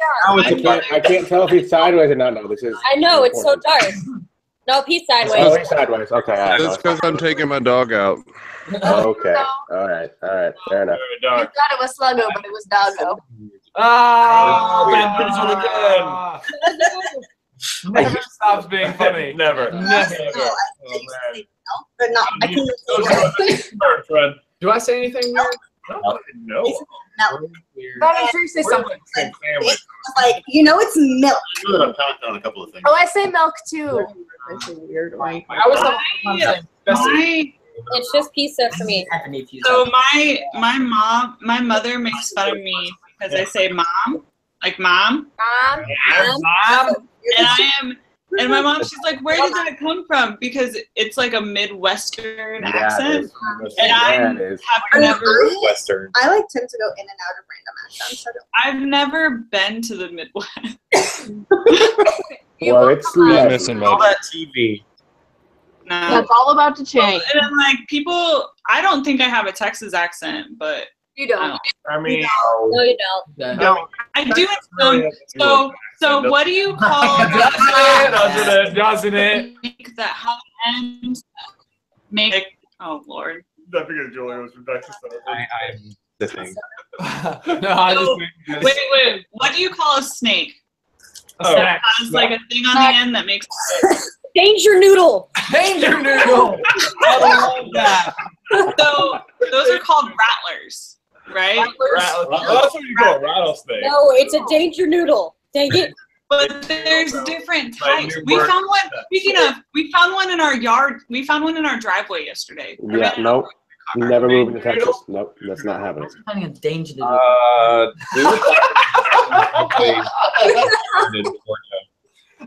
I can't tell if he's sideways or not. No, this is. I know, it's so dark. No, he's Oh, sideways. he's sideways. Okay. All right. That's because I'm taking my dog out. Okay. All right. Fair enough. You thought it was Sluggo, but it was Doggo. Ah, never stops being funny. Never. Never. Oh, man. But not. I can. Friend. Do I say anything weird? No. milk. I'm sure you say something. It's like, you know, it's milk. I know that I'm commenting on a couple of things. Oh, I say milk too. I was It's just pizza for me. So my mother makes fun of me because I say mom, like mom. And my mom, she's like, where did that come from? Because it's like a Midwestern accent. And I have never Western. I like tend to go in and out of random accents. So I've never been to the Midwest. Well, it's missing all that TV. No. That's all about to change. And I'm like, people, I don't think I have a Texas accent, but you don't. I mean, No, you don't. I do have some. So what do you call doesn't it? that how ends make? Oh Lord. That because Julia was from Texas. I'm the thing. No, I So, just wait. What do you call a snake? snack. Has like a thing on the end that makes. Danger noodle. Danger noodle. I love that. So those are called rattlers, right? Oh, that's what you call a rattlesnake. No, it's a danger noodle. Dang it. But there's different types. We found one. Speaking of, we found one in our yard. We found one in our driveway yesterday. Yeah, nope. Never moving to Texas. Nope, that's not happening. Finding a danger noodle.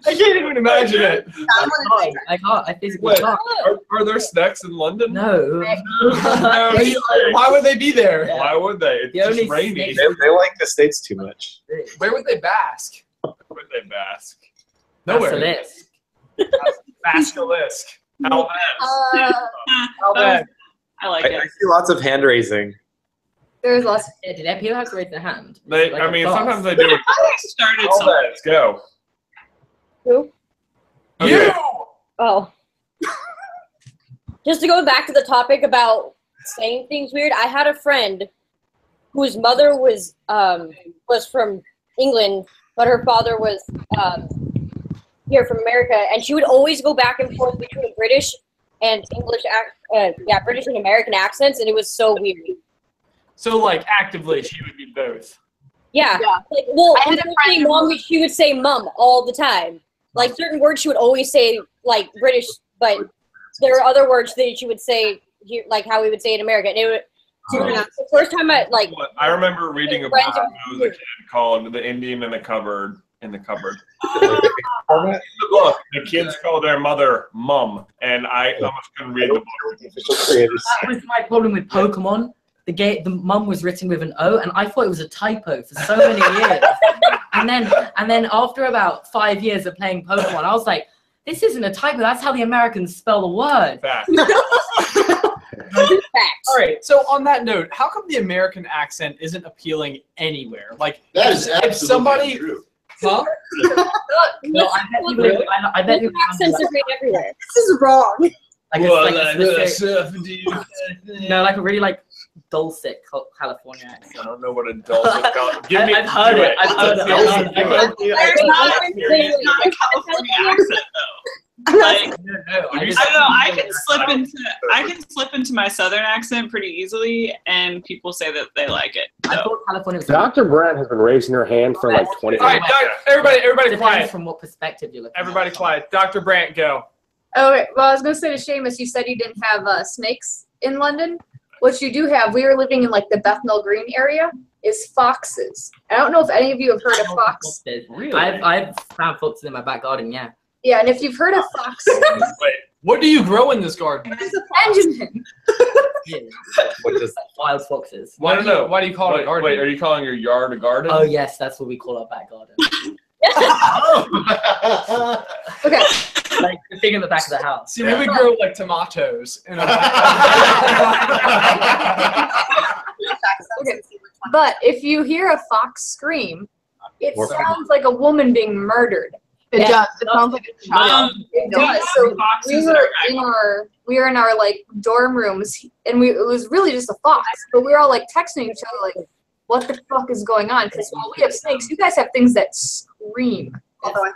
I can't even imagine it. I can't. I physically can't. Are there snacks in London? No. Why would they be there? Why would they? It's just rainy. They like the States too much. Where would they bask? Where would they bask? Nowhere. Basilisk. How bad? I like I it. see lots of hand raising. There's lots. Yeah, did people have to raise their hand? They, Like I a mean, boss. sometimes they do it. I started All something. Let's go. Who? Okay. Oh. Just to go back to the topic about saying things weird, I had a friend whose mother was from England, but her father was here from America, and she would always go back and forth between British and English, British and American accents, and it was so weird. So, like, actively, she would be both. Yeah. Like, well, instead of saying mom, she would say mum all the time. Like, certain words she would always say, like, British, but there are other words that she would say, here, like how we would say in America. And it would, the first time I remember reading a book when I was a kid called "The Indian in the Cupboard." Look, the kids call their mother "mum," and I almost couldn't read the book. That was my problem with Pokemon. The mum was written with an O, and I thought it was a typo for so many years. and then after about 5 years of playing Pokemon, I was like, this isn't a typo. That's how the Americans spell the word. All right. So on that note, how come the American accent isn't appealing anywhere? Like, That is if somebody, true. huh? No, I bet you accents are great everywhere. This is wrong. like a really like dulcet California accent. I don't know what a dulcet call. Give me. I've heard it. I've heard it. There's not a California accent though. Like, I don't know. I can slip into my Southern accent pretty easily, and people say that they like it. I thought California was Dr. Brand has been raising her hand for like 20 All right, minutes. everybody Depends quiet. from what perspective you're looking. Everybody quiet. Dr. Brandt, go. Okay, well, I was going to say to Seamus, you said you didn't have snakes in London. What you do have, we were living in like the Bethnal Green area, is foxes. I don't know if any of you have heard of fox. Really? I've found foxes in my back garden. Yeah. Yeah, and if you've heard of fox, Wait, what do you grow in this garden? Benjamin. What does wild foxes? Why do you call it a garden? Wait, are you calling your yard a garden? Oh yes, that's what we call our back garden. Okay. Like the thing in the back of the house. See, we would grow like tomatoes in our Okay. But if you hear a fox scream, it More sounds like a woman being murdered. It does. It sounds like a child. It does. So we were in our like dorm rooms, and it was really just a fox. But we were all like texting each other like, "What the fuck is going on?" Because while we have snakes, you guys have things that scream. Although I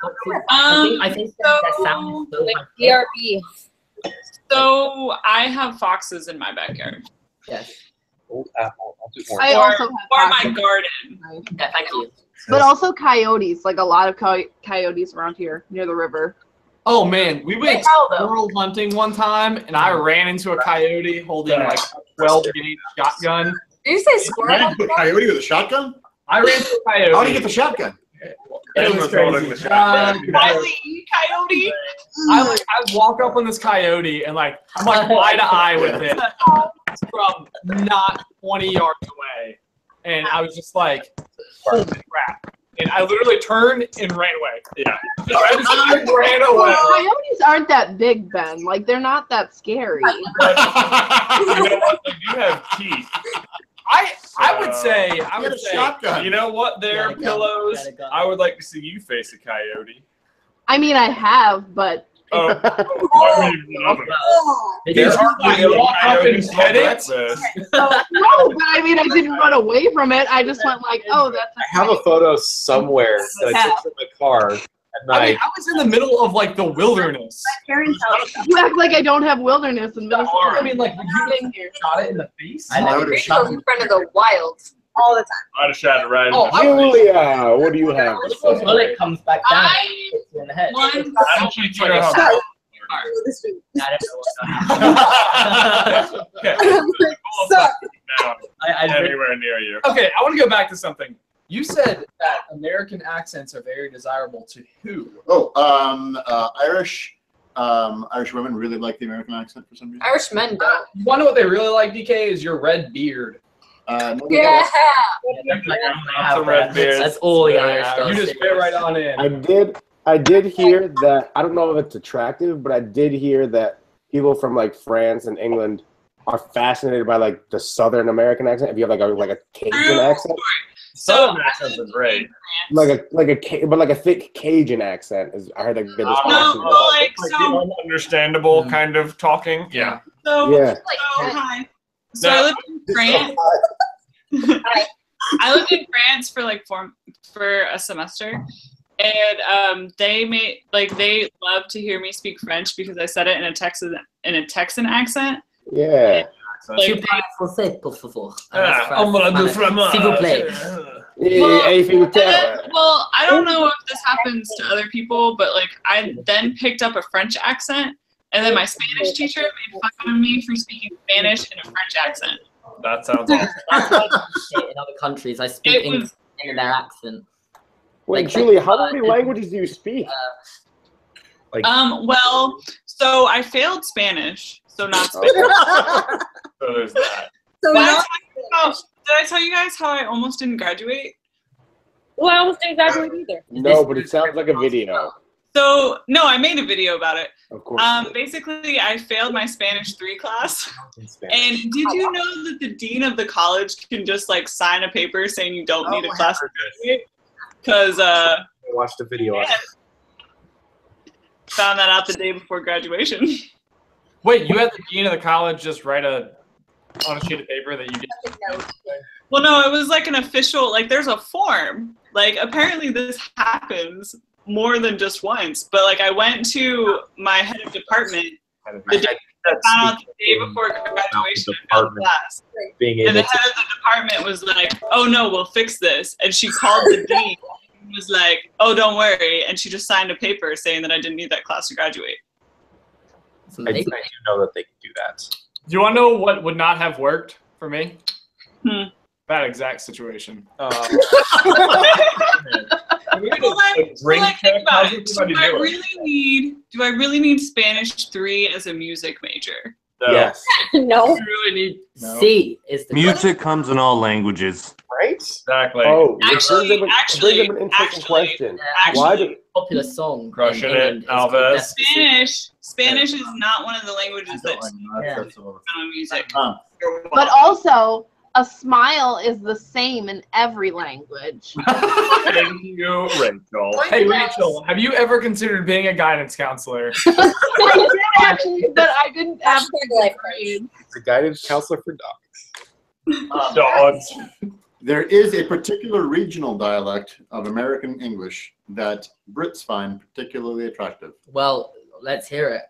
think that sound is so Like DRB. So I have foxes in my backyard. Yes. Old apple. I'll do orange. I also have or my pocket. garden. Yeah, thank you. But also coyotes, like a lot of coyotes around here near the river. Oh man, we went How, though? squirrel hunting one time, and I ran into a coyote holding like a 12-gauge shotgun. Did you say You squirrel? ran into a coyote with a shotgun? I ran into a coyote. How do you get the shotgun? It was holding crazy. the shotgun. Riley, coyote. I walk up on this coyote and like I'm like eye to eye with it from not 20 yards away, and I was just like, holy crap! And I literally turned and ran away. Yeah. I just ran away. Coyotes aren't that big, Ben. Like they're not that scary. You know what? They do have teeth. I would say I Get would a say shotgun. You know what? Their Got a gun. pillows. Got a gun. I would like to see you face a coyote. I mean, I have, but Oh, I mean, There there are are you walk up and coyotes for pet it? breakfast. no, but I mean, I didn't run away from it. I just went like, oh, that's. I have a photo somewhere that I took from my car at I mean, night. I was in the middle of like the wilderness. Parents out. You act like I don't have wilderness in Minnesota. I mean, like, would you Living here. shot it in the face? I know. Rachel's in front of the wild. All the time. I'd have shot it right. Oh, Julia, what do you have? What if the bullet comes back down and hits you in the head? One. I don't think you know how. Sorry. I don't know what Okay. Suck. Now, I anywhere near you. Okay, I want to go back to something. You said that American accents are very desirable to who? Oh, Irish women really like the American accent for some reason. Irish men don't. You want to know what they really like, DK? Is your red beard. No, Yeah. Some red beards. That's all the Irish Yeah, does. you just fit right on in. I did hear that. I don't know if it's attractive, but I did hear that people from like France and England are fascinated by like the Southern American accent. If you have like a Cajun accent, Southern accents are great. but like a thick Cajun accent is. I heard that they're just No, fascinated. but like Like so. the understandable kind of talking. Yeah. So, Yeah. so hi. So I lived in France. I lived in France for like for a semester, and they love to hear me speak French because I said it in a Texan accent. Yeah. Tu parles français, pour favor. On va la fromage. S'il vous plaît. Well, I don't know if this happens to other people, but like I then picked up a French accent, and then my Spanish teacher made fun of me for speaking Spanish in a French accent. That sounds awesome. That's like shit in other countries. I speak It English was- in their accent. Wait, Like, Julia, how many uh, languages do you speak? Well, so I failed Spanish, so not Spanish. So there's that. So Did I now, did I tell you guys how I almost didn't graduate? Well, I almost didn't graduate either. No, but it sounds like a video. So no, I made a video about it. Of course. Basically, I failed my Spanish 3 class. And did you know that the dean of the college can just like sign a paper saying you don't need a class to graduate? Because I watched a video on it. found that out the day before graduation. Wait, you had the dean of the college just write on a sheet of paper that you get. Well, no, it was like an official, like there's a form. Like apparently this happens more than just once. But like I went to my head of department the day, found out the day before graduation I failed class. Being And able the to head of the department was like, oh no, we'll fix this. And she called the dean and was like, oh, don't worry. And she just signed a paper saying that I didn't need that class to graduate. I do know that they can do that. Do you want to know what would not have worked for me? Hmm. That exact situation. Well, think about it. Do I really need Spanish 3 as a music major? Yes. No. You really need C is the Music comes in all languages. Right? Exactly. Oh, Actually, it brings up an interesting question. Why do popular song. Crushing in it, England is called Elvis. Spanish is not one of the languages that's on music. But also, a smile is the same in every language. Thank you, Rachel. Hey, Rachel, have you ever considered being a guidance counselor? I did actually, but I didn't have grades. The guidance counselor for dogs. Dogs. There is a particular regional dialect of American English that Brits find particularly attractive. Well, let's hear it.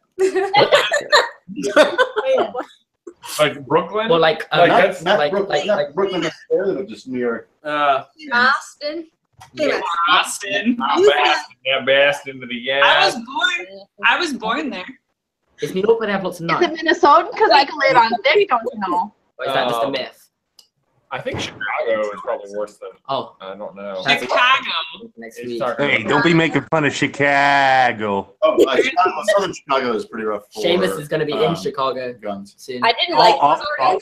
But Like Brooklyn? Well, like, Like, not, that's not like- Brooklyn, like- not like- Brooklyn necessarily, but just New York. Austin. Famous. Austin. Yeah, Bastin to the I yeah. was born there. Is New York where they have lots of Is it nuts? Minnesota? Because I can lay it on thick, don't you know? Or is that just a myth? I think Chicago is probably worse than. Oh, I don't know. That's- Chicago. next It's week. talking Hey, about- don't be making fun of Chicago. Oh, Chicago, Southern Chicago is pretty rough. For, Seamus is going to be in um, Chicago guns. soon. I didn't like oh, Sorry.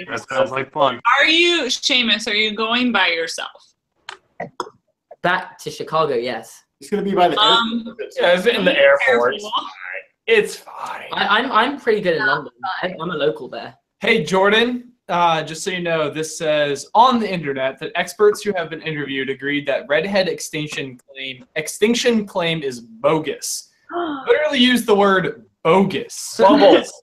That sounds like fun. Are you, Seamus, are you going by yourself? Back to Chicago, yes. It's gonna be by the airport. Yeah, it's in the airport. Careful. It's fine. I'm pretty good in London. I'm a local there. Hey, Jordan, just so you know, this says on the internet that experts who have been interviewed agreed that redhead extinction claim is bogus. Literally use the word bogus. Bubbles.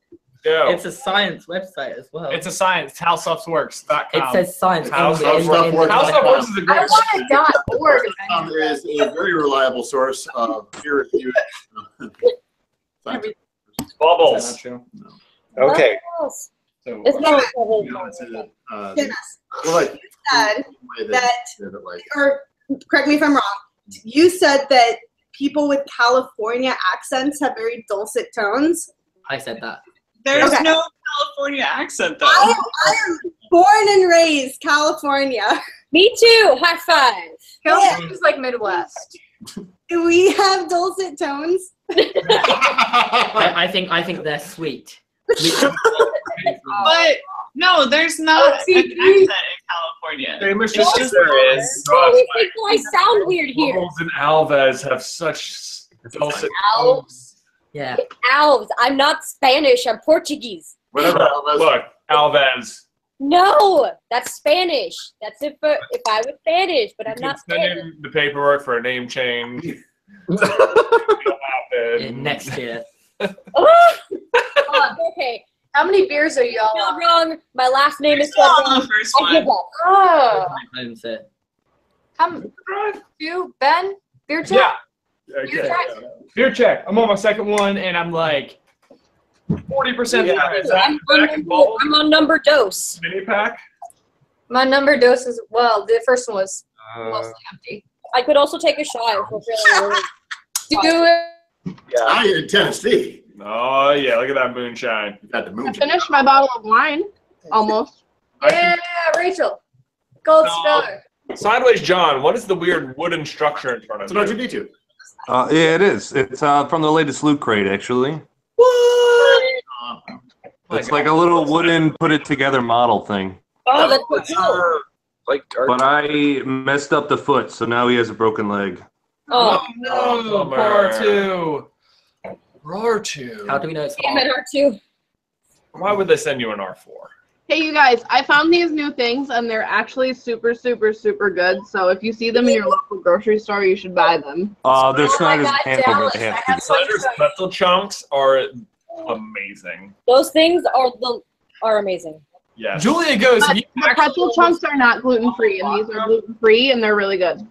Go. It's a science website as well. It's a science, howstuffsworks.com. It says science. How on the- Stuff in the- Works. in the- How Stuff Works is a I great want a .org. Is a very reliable source of peer-reviewed science. Bubbles. Okay. So, It's not You know, it's a, Dennis, well, like, said way that, that like, or correct me if I'm wrong, you said that people with California accents have very dulcet tones. I said that. There's Okay. no California accent though. I am born and raised California. Me too. High five. California's like Midwest. Do we have dulcet tones? I think they're sweet. But no, there's not an accent in California. Famous It's just just there is. Oh, we think I sound weird here. Bubbles and Alves have such dulcet Alves. Yeah. Alves. I'm not Spanish. I'm Portuguese. whatever. Alves. Look, Alves. No, that's Spanish. That's if I was Spanish, but I'm You not can send Spanish. in the paperwork for a name change. It'll happen. Next year. Okay. How many beers are y'all Not on? wrong. My last name is Still on spelled the first wrong. I give one. up. Oh. Home set. You, Ben? Beer check? Yeah. Okay. Beer check? Beer check. I'm on my second one, and I'm like 40% Yeah. there. Is that Zach and Bubbles? I'm on number dose. Mini pack? My number dose is, well, the first one was mostly empty. I could also take a shot if we're feeling really. Do it. Now you're in Tennessee. Oh, yeah. Look at that moonshine. You got the I moon. finished my bottle of wine. Almost. Yeah, Rachel. Gold No. star. Sideways John, what is the weird wooden structure in front It's of an you? R2D2. Yeah, it is. It's from the latest Loot Crate, actually. It's like a little wooden put it together model thing. Oh, that's so cool. Like But I messed up the foot, so now he has a broken leg. Oh, No, bummer. R2. R2. How do we know it's damn it, hot? R2. Why would they send you an R4? Hey, you guys, I found these new things, and they're actually super, super, super good. So if you see them in your local grocery store, you should buy them. They're Oh my Snyder's God, Camper, but Dallas, they I have have to. Snyder's pretzel chunks are amazing. Those things are amazing. Yes. Julia goes, But you the pretzel chunks are not gluten-free, and these are gluten-free, and they're really good.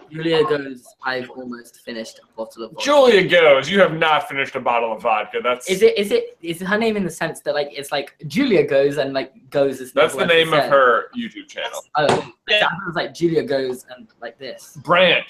Julia goes, I've almost finished a bottle of vodka. Julia goes, you have not finished a bottle of vodka. That's Is her name in the sense that like it's like Julia goes and like goes is that's the never name of said? her YouTube channel. Oh, that was like Julia goes and like this. Brand.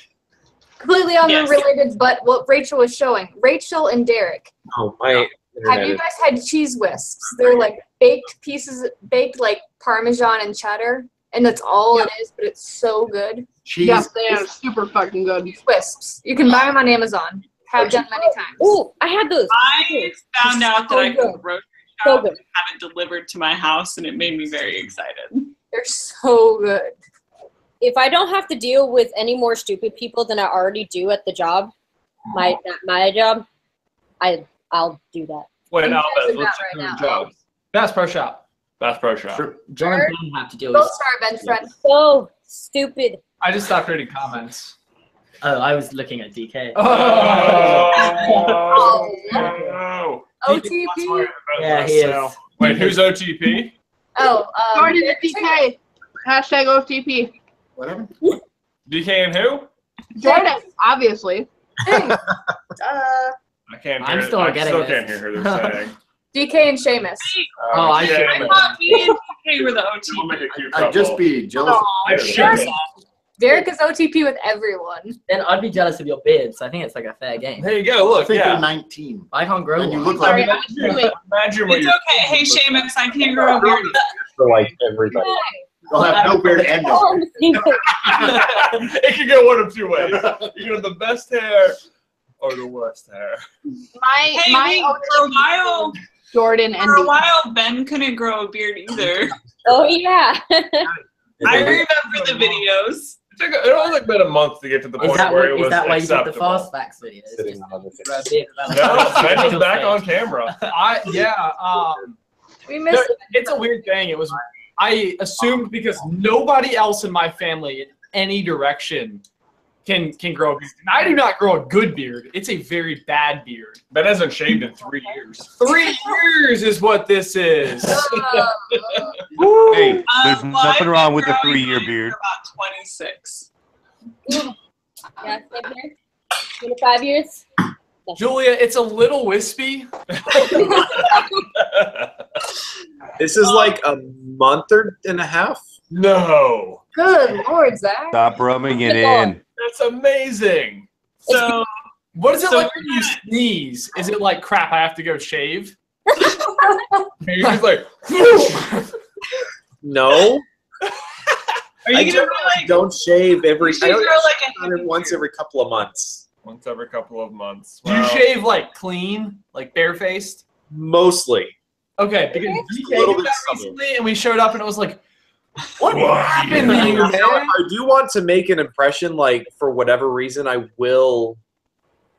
completely unrelated, but what Rachel was showing. Rachel and Derek. Oh, my Have you guys had cheese wisps? They're like baked pieces, baked like Parmesan and cheddar, and that's all it is, but it's so good. Cheese. Yes, they are super fucking good. Wisps. You can buy them on Amazon. Have done many times. Oh, I had those. I found out that I could grocery So shop good. and have it delivered to my house, and it made me very excited. They're so good. If I don't have to deal with any more stupid people than I already do at the job, my job, I'll do that. Wait, I'm Alves, doing let's that check right your now. jobs. Bass Pro Shop. Bass Pro Shop. Sure. John and Ben have to deal with. Gold star, Ben's friend. So stupid. I just stopped reading comments. Oh, I was looking at DK. Oh, no. OTP. Yeah, he is. Wait, who's OTP? Oh, Jordan at DK. Hashtag OTP. Whatever. DK and who? Jordan, obviously. Uh, I can't I'm hear still I getting still this. can't hear who they're saying. DK and Seamus. Oh, I should. I thought me and DK were the OT. I'd just be jealous. Derek is OTP with everyone. Then I'd be jealous of your beard, so I think it's like a fair game. There you go. Look, You're yeah. 19. I can't grow And you one. look like Imagine what It's you're. okay. Hey, Seamus, I can't grow a beard. For like everybody. You'll have no beard and no Oh, beard. It can go one of two ways. You have the best hair or the worst hair. Hey, wait, Jordan and for a while, Ben couldn't grow a beard either. Oh yeah. I remember the videos. It only took about a month to get to the point where it was why you did the acceptable. fast facts videos? No, Ben was back on camera. We missed It's a weird thing. It was I assumed because nobody else in my family in any direction can grow a beard. And I do not grow a good beard. It's a very bad beard. Ben hasn't shaved in 3 years. 3 years is what this is. Hey, there's nothing wrong with a 3-year beard. About 26. Yeah, same here. 25 years. Julia, it's a little wispy. This is like a month and a half. No. Good Lord, Zach. Stop rubbing it in. That's amazing. So, What is it like when you sneeze? Is it like, crap, I have to go shave? You're just like, No. are you gonna don't shave every. You should grow like a once every couple of months. once every couple of months. Do you shave like clean, like barefaced? Mostly. Okay, because a DK little did bit that subtle. recently, and we showed up, and it was like, what happened to you, Now, man? if I do want to make an impression, like for whatever reason, I will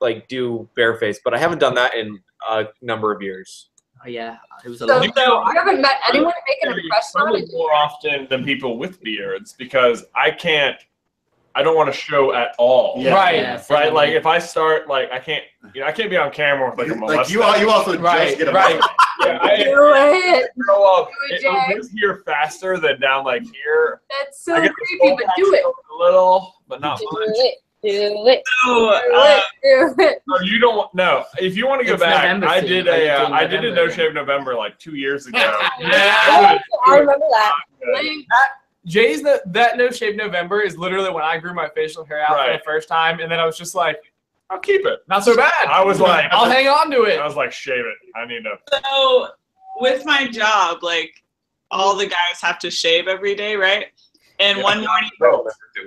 like do bareface, but I haven't done that in a number of years. Oh yeah, it was a So, lot. I haven't met anyone to make an impression on it. More often than people with beards because I don't want to show at all. Yeah. Right. Yeah, Right. Like if I start, like I can't be on camera with like a Like you mustache. also Right, just get a right. mustache. Yeah, I Do it. grow up. Do it, It Jay. was here faster than down like here. That's so I get creepy, but do it. a little, but not Do much. it. Do it. So, Do it. No, you don't want. No, if you want to go It's back, November I soon. did Are you a doing I did a November No Shave November like 2 years ago. Oh, Yeah. I remember that. Jay's that No Shave November is literally when I grew my facial hair out for Right. the first time, and then I was just like, I'll keep it. not so bad. I was like, I'll hang on to it. I was like, shave it. I need to. so with my job, like all the guys have to shave every day, right? And one morning,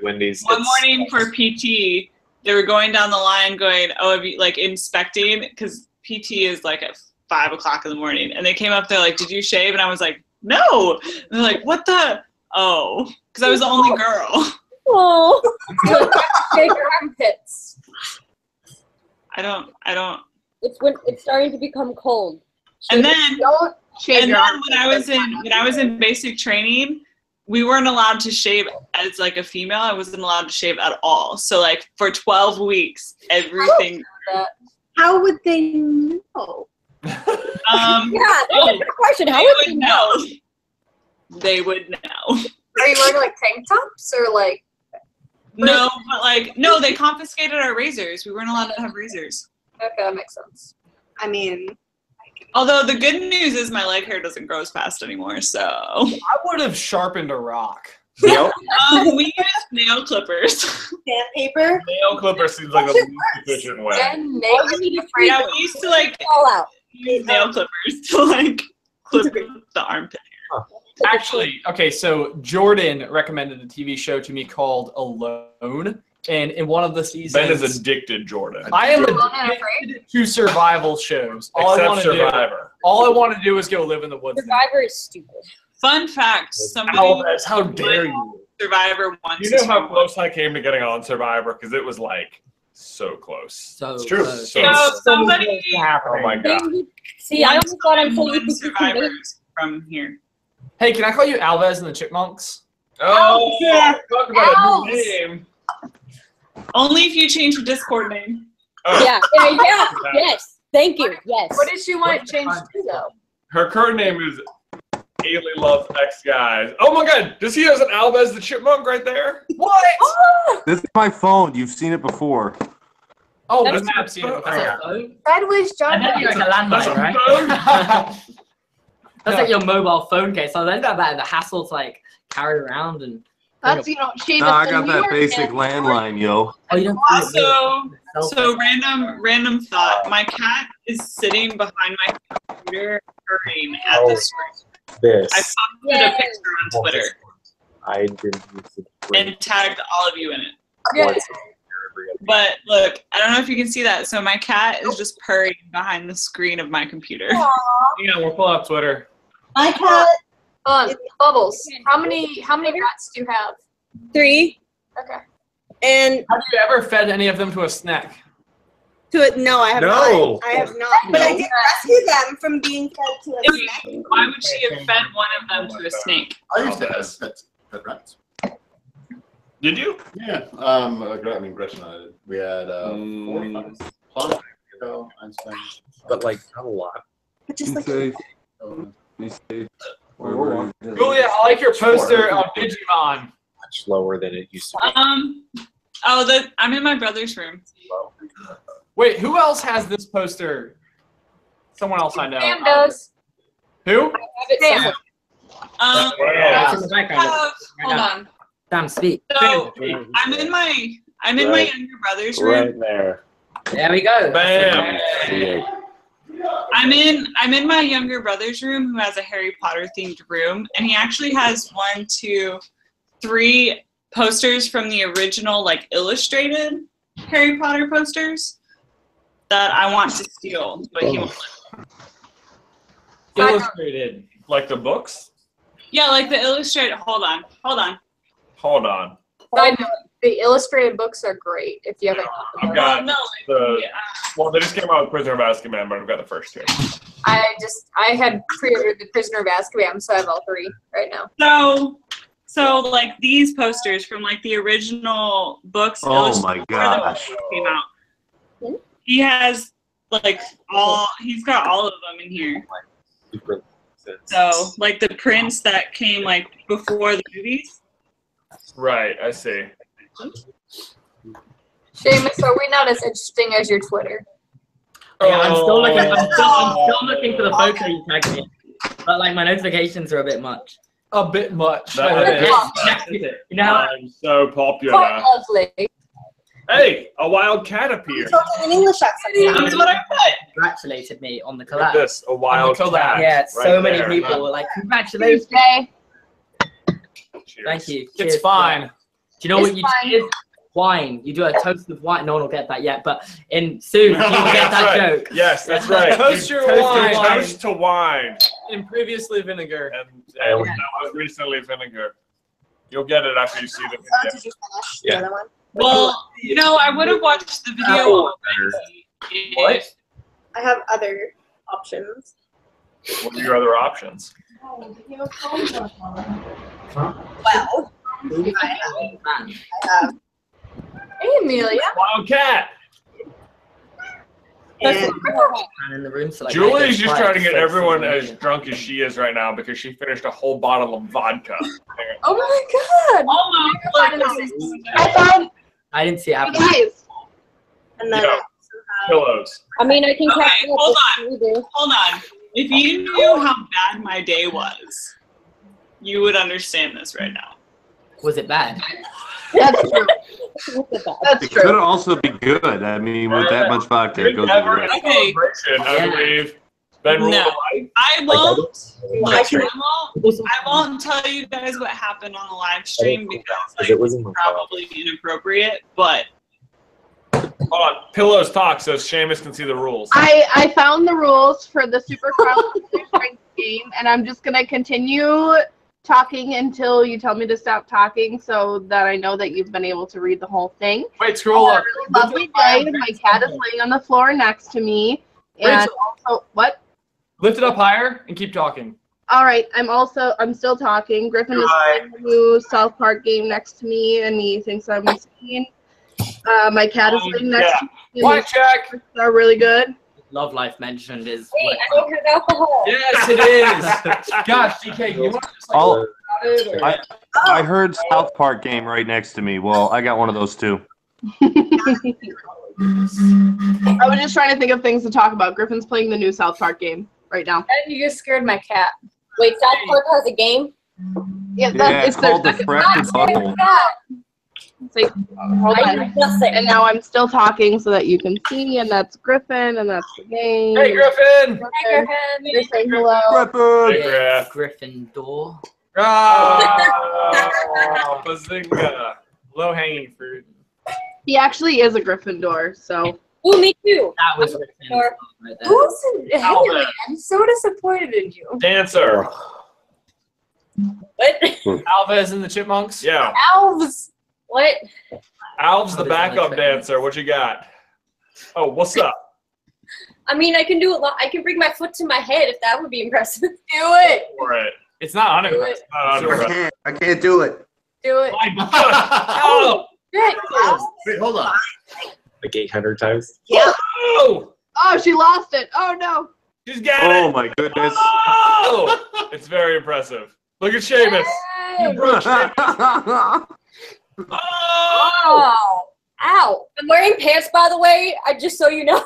Wendy's. one morning for PT, they were going down the line, going, "Oh, have you like inspecting?" Because PT is like at 5 o'clock in the morning, and they came up there like, "Did you shave?" And I was like, "No." And they're like, "What the?" Oh, because I was the only girl. Oh. Shave your armpits. I don't. It's starting to become cold. And then, Don't shave and your then armpits. when I was in basic training, we weren't allowed to shave as like a female. I wasn't allowed to shave at all. So like for 12 weeks, everything. How would they know? Yeah, that's a good question. How They would would they know? know. They would know. Are you wearing like tank tops or like? No, but like no, they confiscated our razors. We weren't allowed to have razors. Okay, that makes sense. I mean, Although the good news is my leg hair doesn't grow as fast anymore. So I would have sharpened a rock. we use nail clippers. sandpaper. Nail clipper seems like the least efficient way. Then nail Yeah, we used to like All out. use nail clippers to like clip the armpit. Actually, okay, so Jordan recommended a TV show to me called Alone, and in one of the seasons, Ben is addicted, Jordan. I am Alone and addicted to survival shows. All I Except want to do, Survivor. all I want to do is go live in the woods. now. Survivor is stupid. Fun fact: somebody Alves, how dare you? Survivor once. You know how close I came to getting on Survivor because it was like so close. So It's true. close. So No, somebody oh my god. See, I almost thought I'm so won you think you can make Survivors from here. Hey, can I call you Alves and the Chipmunks? Oh, Yeah. talk about a Elves. new name. Only if you change your Discord name. Oh, Yeah, yes. Thank you. Yes. What did she want to change to though? Her current name is Ailey Loves X Guys. Oh my god, does he have an Alves the Chipmunk right there? What? This is my phone. You've seen it before. Oh, That's the map's here. That's a phone? Sideways I jump. know you're like a landline, right? That's like your mobile phone case. I learned about that in the hassle to like carry around and. That's Seamus. No, I got when we that were basic in- landline, yo. Oh, you don't So random thought. My cat is sitting behind my computer purring at the screen. This. I posted a picture on Twitter I didn't use it. and tagged all of you in it. Yeah. But look, I don't know if you can see that. So my cat is just purring behind the screen of my computer. Yeah, we'll pull up Twitter. My cat. Bubbles. How many rats do you have? 3. Okay. And Have you ever fed any of them to a snack? to it, no, I have No. not. I have not. But I did rescue them from being fed to a snake. Why would she have fed one of them to a snake? I used to have pet rats. Did you? Yeah. I mean, Gretchen and I did. We had 4 or 5. Long time ago, Einstein. But like not a lot. But just like Be safe. Wherever it is. Julia, I like your poster of Digimon. Much lower than it used to be. I'm in my brother's room. Wait, who else has this poster? Someone else I know. Sam does. Who? Sam. It's in the background. Hold on. Damn, speak. So I'm in my younger brother's room. Right there. There we go. Bam. I'm in my younger brother's room who has a Harry Potter themed room, and he actually has 1, 2, 3 posters from the original like illustrated Harry Potter posters that I want to steal, but he won't. Illustrated, like the books. Yeah, like the illustrated. Hold on. Side note, the illustrated books are great if you haven't. I've got No, well, they just came out with Prisoner of Azkaban, but I've got the first 2. I had pre-ordered the Prisoner of Azkaban, so I have all 3 right now. So like these posters from like the original books. Oh my before the gosh. book came out. He has like he's got all of them in here. So like the prints that came like before the movies. Right, I see. Seamus, are we not as interesting as your Twitter? Yeah, I'm still looking for the photo you tagged me. But like my notifications are a bit much. A bit much. You know how I'm so popular. Quite lovely. Hey, a wild cat appeared. Talking in English accent. That's what I said. congratulated me on the Look at collab. this, a wild collab. cat. Yeah, so right many there. people were like, congratulations. Cheers. Thank you. It's Cheers. fine. Do you know what It's you fine. do? Wine. You do a toast with wine. No one will get that yet, but soon you will get That's that right. joke. Yes, that's right. Toast You your toast wine. Toast to wine. And previously vinegar. And that was recently vinegar. You'll get it after you see the Did video. you finish Yeah. the other one? Well, you know, I would have watched the video already if I have other options. What are your other options? Well, Man. I have. Hey, Amelia. Wild cat. Man in the room, so like, Julie's just trying to get quiet, everyone so- as drunk as she is right now because she finished a whole bottle of vodka. Oh my God. almost I didn't see it happen. Guys, And then Yeah. I also have. Pillows. I mean, I can Okay, catch you up hold with you do. Hold on. If you knew how bad my day was, you would understand this right now. Was it bad? that's true. That's It could true. also be good. I mean, with that much vodka, it goes Never great. a celebration, I believe. Ben rule No. of life. I won't. That's right. I won't tell you guys what happened on the live stream because like, It was in it's my probably inappropriate. But Hold on. Pillows talk so Seamus can see the rules. I found the rules for the Super Crown Strength game, and I'm just gonna continue talking until you tell me to stop talking, so that I know that you've been able to read the whole thing. Wait, scroll It's a up. really lovely day, and my cat is laying on the floor next to me. And Rachel. also, what? Lift it up higher and keep talking. All right, I'm still talking. Griffin is playing the new South Park game next to me, and he thinks I'm insane. My cat is laying next to me. Mic check. They're really good. Love Life mentioned is. Wait, I don't have alcohol. Yes, it is. Gosh, DK, you want to just like I'll- talk about it, or- I heard South Park game right next to me. Well, I got one of those too. I was just trying to think of things to talk about. Griffin's playing the new South Park game right now. And you just scared my cat. Wait, South Park has a game? Yeah, It's called the Fractured Bubble. It's like, hold on. And now I'm still talking so that you can see, and that's Griffin, and that's the game. Hey, Griffin! Hey, You're saying hello. Hey, Griff. Gryffindor. Oh, bazinga. Low-hanging fruit. He actually is a Gryffindor, so. Ooh, me too. That was Griffin. Or- Right there. Haley, I'm so disappointed in you. Dancer. What? Alves and the Chipmunks. Yeah. Elves. What? Alv's the backup dancer. What you got? Oh, what's up? I mean, I can do it. I can bring my foot to my head if that would be impressive. Do it. For it. It's not unimpressive. I can't do it. Do it. Oh! Good. Wait, hold on. Like 800 times. Yeah. Oh! Oh, she lost it. Oh, no. She's got Oh it! my goodness. Oh! It's very impressive. Look at Seamus. Hey. Oh! Ow. I'm wearing pants, by the way. Just so you know.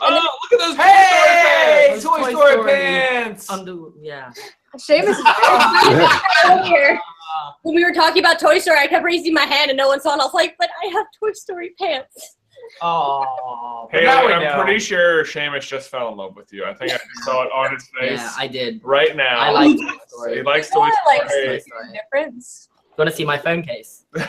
Oh, look at those Hey! Toy Toy Story Story pants! Yeah. Seamus is very Earlier, when we were talking about Toy Story, I kept raising my hand and no one saw, and I was like, "But I have Toy Story pants." Oh. Hey, now we I'm know. pretty sure Seamus just fell in love with you. I think I saw it on his face. Yeah, I did. Right now. I like Toy Story. He likes Toy I like Story. the difference. Want to see my phone case? if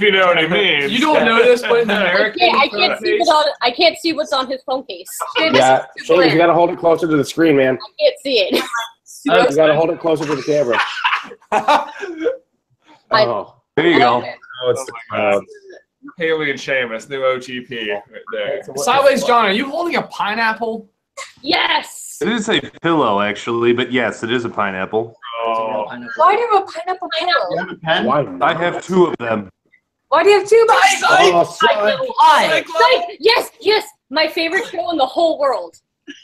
you know what I mean. You don't know this, but in America, I can't see what's on. I can't see what's on his phone case. Yeah, Seamus, you gotta hold it closer to the screen, man. I can't see it. You gotta hold it closer to the camera. Oh. There you go. Oh, it's the cloud. Haley and Seamus, new OTP right there. Sideways John, are you holding a pineapple? Yes. It is a pillow, actually, but yes, it is a pineapple. Oh. Why do you have a pineapple pillow? You have a pen? Why? I have two of them. Why do you have two buttons? Oh, son. Psych! Yes, yes. My favorite show in the whole world.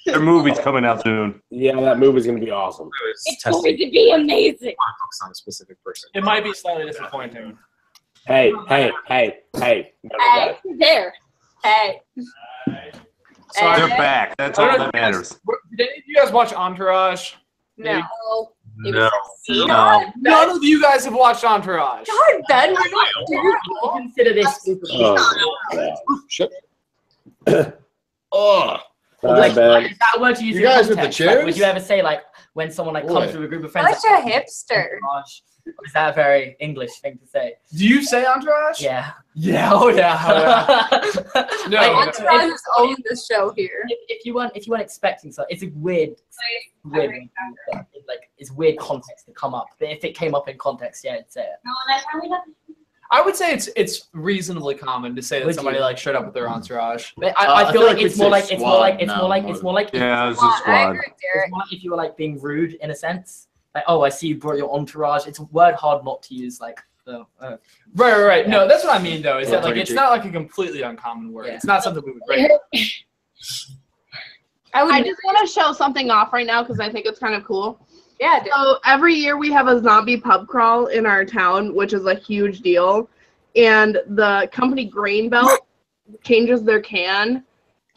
Their movie's coming out soon. Yeah, that movie's gonna be awesome. It's going to be amazing. Focus on a specific person. It might be slightly disappointing. Hey. Hey, there. Hey. They're back. That's all that matters. Did any of you guys watch Entourage? No. No. No. None of you guys have watched Entourage. God, Ben, we're not doing Consider this stupid. Shit. Oh. Like, bad. is that a word to use You in guys with the context? Like, chairs? would you ever say, like, when someone like comes Boy. with a group of friends? Such a hipster. Gosh, is that a very English thing to say? Do you say Entourage? Yeah. Yeah. Oh yeah. No. Like, Entourage has owned the show here. if you weren't expecting something, it's a weird like it's weird context to come up. But if it came up in context, yeah, I'd say it. I would say it's reasonably common to say that Would somebody you? like showed up with their entourage. But I feel like we'd it's more say like it's more like squad it's now, more like more it's more like Yeah, it was a I squad. agree with it's Derek. more like if you were like being rude in a sense. Like, oh, I see you brought your entourage. It's a word hard not to use. Like, Right. No, that's what I mean though. Is that like tongue in it's cheek. not like a completely uncommon word. Yeah. It's not something we would break. I just want to show something off right now because I think it's kind of cool. Yeah, dude. So every year we have a zombie pub crawl in our town, which is a huge deal. And the company Grain Belt changes their can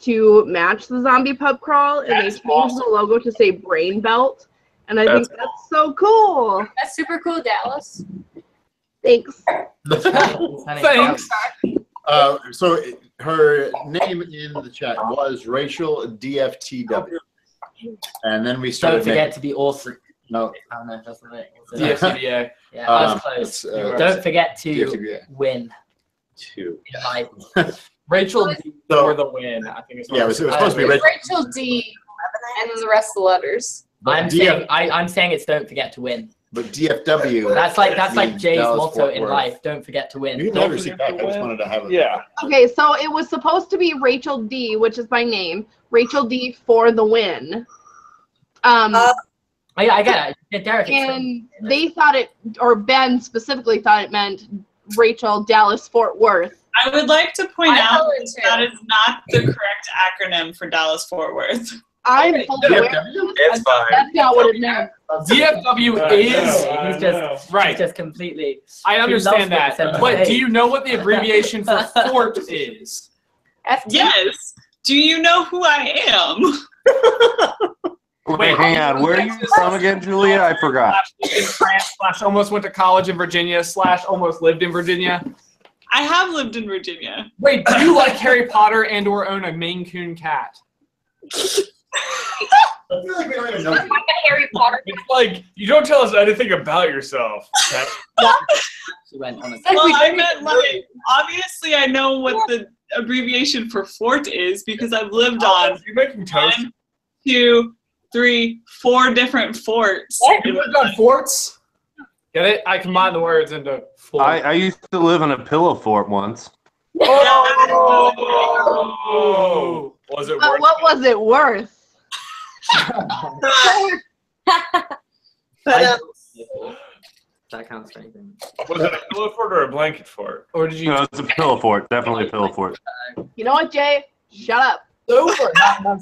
to match the zombie pub crawl, and they changed the logo to say Brain Belt. And I think that's so cool. That's super cool, Dallas. Thanks. Thanks. So her name in the chat was Rachel DFTW, and then we started. Don't forget to be awesome. No. Oh no, that's not it. DFTBA. Yeah, I was close. Don't forget to DFTBA. win. Two. Like, Rachel D for the win. I think it's Yeah, it was supposed to be Rachel. Rachel D, and then the rest of the letters. I'm saying it's don't forget to win. But DFW. That's like means Jay's Dallas motto Fort in Worth. life. Don't forget to win. You can have your seat back. I just wanted to have it. Yeah. Okay, so it was supposed to be Rachel D, which is my name. Rachel D for the win. I get it. Yeah, Derek. And they thought it, or Ben specifically thought it meant Rachel Dallas Fort Worth. I would like to point I out know it too. that is not the correct acronym for Dallas Fort Worth. I'm fully aware. It's fine. That's not what it meant. DFW is He's just right. He's just completely. I understand that. He loves But it. do you know what the abbreviation for fort is? FT? Yes. Do you know who I am? Wait, hang on. Where are you from again, Julia? I forgot. In France, / almost went to college in Virginia / almost lived in Virginia. I have lived in Virginia. Wait, do you like Harry Potter and or own a Maine Coon cat? I feel like we don't even know. Like a Harry Potter. It's like you don't tell us anything about yourself. Okay? She went on a. Well, I meant like obviously I know what the abbreviation for fort is because I've lived on You're making toast. 1, 2, 3, 4 different forts. You lived on forts? Get it? I combine the words into fort. I used to live in a pillow fort once. Oh, was it But worth what was it worth? But That counts for anything. Was it a pillow fort or a blanket fort? Or did you? No, it's a pillow fort. Definitely a pillow fort. You know what, Jay? Shut up. Over. It's not like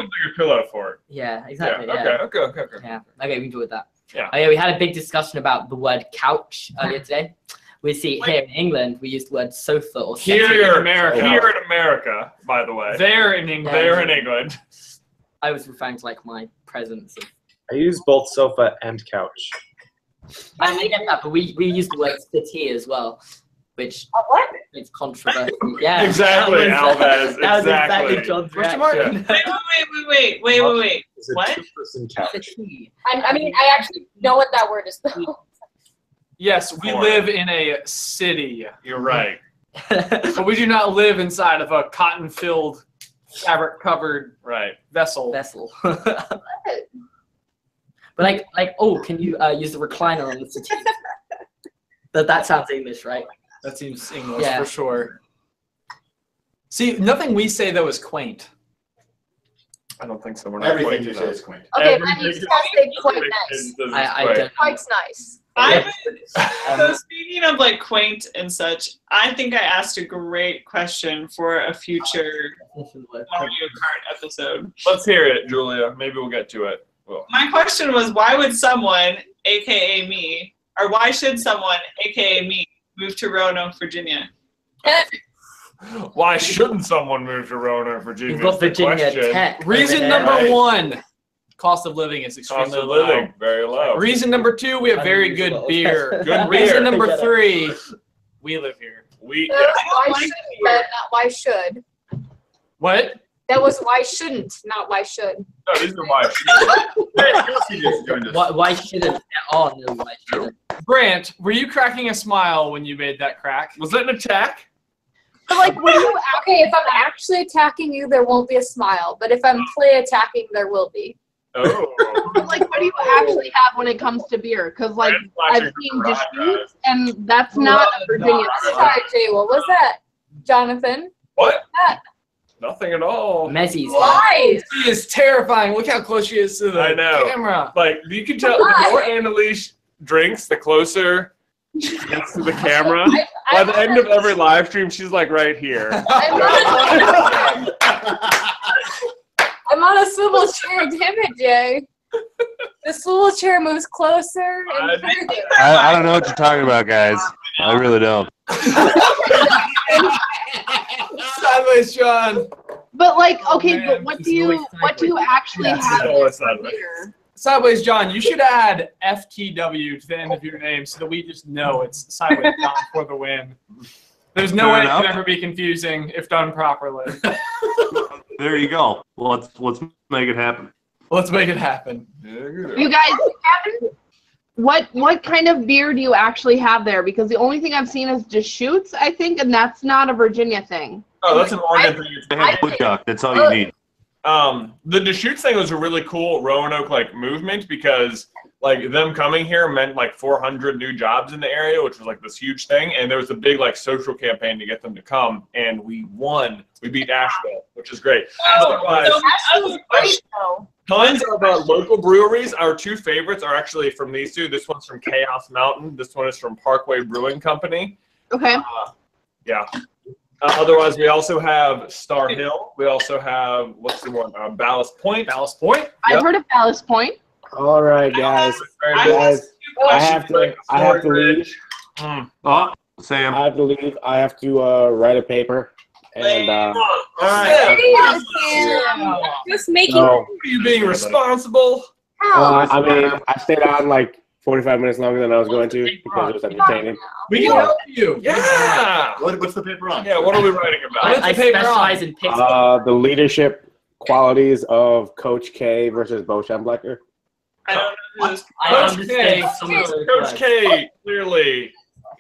a pillow fort. Yeah, exactly. Yeah. Yeah. Okay. Yeah. Okay, we can do with that. Yeah. Oh, yeah, we had a big discussion about the word couch earlier today. We see here in England, we use the word sofa or Here settee. in America, by the way. There in England. There in England. I was referring to like my presence. I use both sofa and couch. I get that, but we use the word settee as well, which What? it's controversial. Yeah, Exactly, that Alvez. was Exactly. exactly John's Question mark? reaction. Wait. It's a What? two-person couch. Settee. I mean, I actually know what that word is though. Yes, we live in a city, You're right. but we do not live inside of a cotton-filled, fabric-covered Right. vessel. Vessel. But oh, can you use the recliner on the settee? That sounds English, right? That seems English Yeah. for sure. See, nothing we say though is quaint. I don't think so. We're not Everything quaint you say enough. is quaint. Okay, then you just gotta say quite nice. I don't. Quite's nice. So speaking of like quaint and such, I think I asked a great question for a future Mario Kart episode. Let's hear it, Julia. Maybe we'll get to it. Well, My question was, why would someone, aka me, or why should someone, aka me, move to Roanoke, Virginia? why shouldn't someone move to Roanoke, Virginia? You've got is the Virginia question. Tech. Reason over there. number Right. 1, cost of living is extremely Cost of low. living, very low. Reason number 2, we have very good Unusual. beer. Good Reason beer. number 3, we live here. We Why should, but not why should. What? That was why shouldn't, not why should. no, these are why. Kelsey just joined us. Why shouldn't? Oh no, why shouldn't? Brant, were you cracking a smile when you made that crack? Was that an attack? But like, when you okay, if I'm actually attacking you, there won't be a smile. But if I'm play attacking, there will be. Oh. But like, what do you actually have when it comes to beer? Because like, I've seen Deschutes, and that's not a Virginia thing. Sorry, Jay. What was that, Jonathan? What? That Nothing at all. Mezzi's. lies. She is terrifying. Look how close she is to the I know. camera. Like, you can tell the more Annalise drinks, the closer she gets to the camera. By the end of every live stream, she's like right here. I'm on a swivel chair. Damn it, Jay. The swivel chair moves closer and further. I don't know what you're talking about, guys. I really don't. Sideways, John. But like, okay, man. but what do you actually Yes, have it's there always for sideways. beer? Sideways, John. You should add FTW to the end of your name so that we just know it's Sideways John for the win. There's no Fair way enough. it can ever be confusing if done properly. There you go. Well, let's make it happen. Let's make it happen. You guys, what kind of beer do you actually have there? Because the only thing I've seen is Deschutes, I think, and that's not a Virginia thing. Oh, that's an Oregon thing. They have wood duck. That's all you need. The Deschutes thing was a really cool Roanoke like movement because like them coming here meant like 400 new jobs in the area, which was like this huge thing. And there was a big like social campaign to get them to come, and we won. We beat Asheville, which is great. Otherwise, Asheville's great though. tons of local breweries. Our two favorites are actually from these two. This one's from Chaos Mountain. This one is from Parkway Brewing Company. Okay. Yeah. Otherwise, we also have Star Hill. We also have, what's the one? Ballast Point. Ballast Point. I've heard of Ballast Point. All right, guys. I have to leave. Oh, Sam. I have to leave. I have to write a paper. And Just making. So- Are you being responsible? I mean, I stayed on like 45 minutes longer than I was going to because it was entertaining. We can help you. Yeah. What's the paper on? Yeah, what are we writing about? I specialize in picks. The leadership qualities of Coach K versus Bo Schembechler. I don't know who this. Coach K. Coach K, clearly,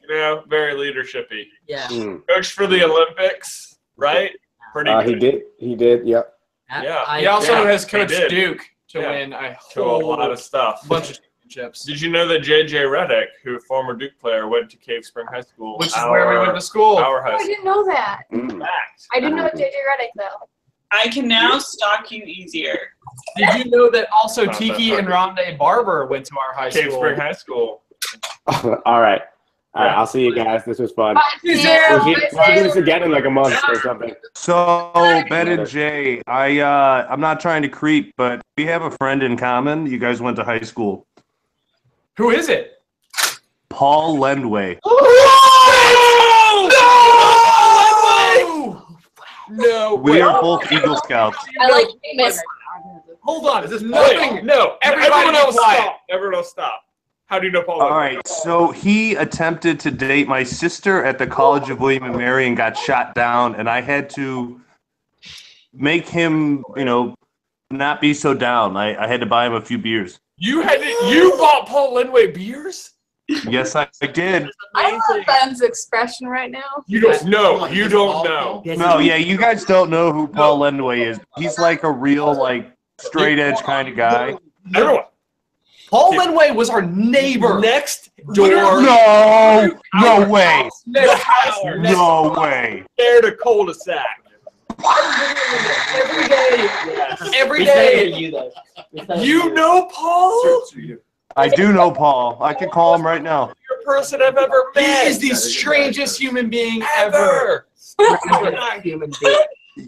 very leadershipy. Yeah. Coach for the Olympics, right? Pretty good. He did, yep. Yeah. He also has he coached did. Duke to Yeah. win a To a whole lot of stuff. bunch of championships. Did you know that J.J. Redick, who a former Duke player, went to Cave Spring High School? Which is where we went to school. Our Oh, high I school. didn't know that. Fact. I didn't know JJ Redick though. I can now stalk you easier. Did you know that also Not that Tiki hard. and Rondé Barber went to our high Cave school? Spring High School. All right. I'll see you guys. This was fun. Bye, We Sam. should do this again in like a month or something. So, Ben and Jay, I'm not trying to creep, but we have a friend in common. You guys went to high school. Who is it? Paul Lendway. No. We are both Eagle Scouts. I like famous. Hold on. This is Nothing. No. Everybody Everyone else be quiet. stop. Everyone else stop. How do you know Paul? All right, so he attempted to date my sister at the College of William and Mary and got shot down, and I had to make him, not be so down. I had to buy him a few beers. You bought Paul Lendway beers? Yes, I did. I love Ben's expression right now. You don't know. You don't know. No, yeah, you guys don't know who Paul Lendway is. He's like a real, straight edge kind of guy. Everyone. Paul Lendway was our neighbor. Next door. No way. Next house. No way. There to cul-de-sac. Every day. Every We say day. you though. You know Paul? I do know Paul. I could call him right now. Your person I've ever He met. is the strangest human being ever. ever. Human being.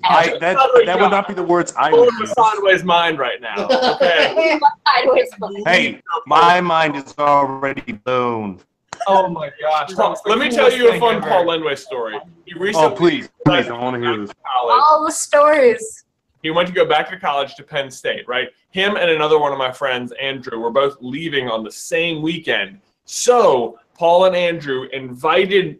That would not be the words I would Pulling use. a sideways mind right now. Okay. Sideways. Hey, my mind is already blown. Oh my gosh. Let me tell you a fun Paul Lendway story. He recently Oh, please, I want to hear this. college. All the stories. He went to go back to college to Penn State, right? Him and another one of my friends, Andrew, were both leaving on the same weekend. So Paul and Andrew invited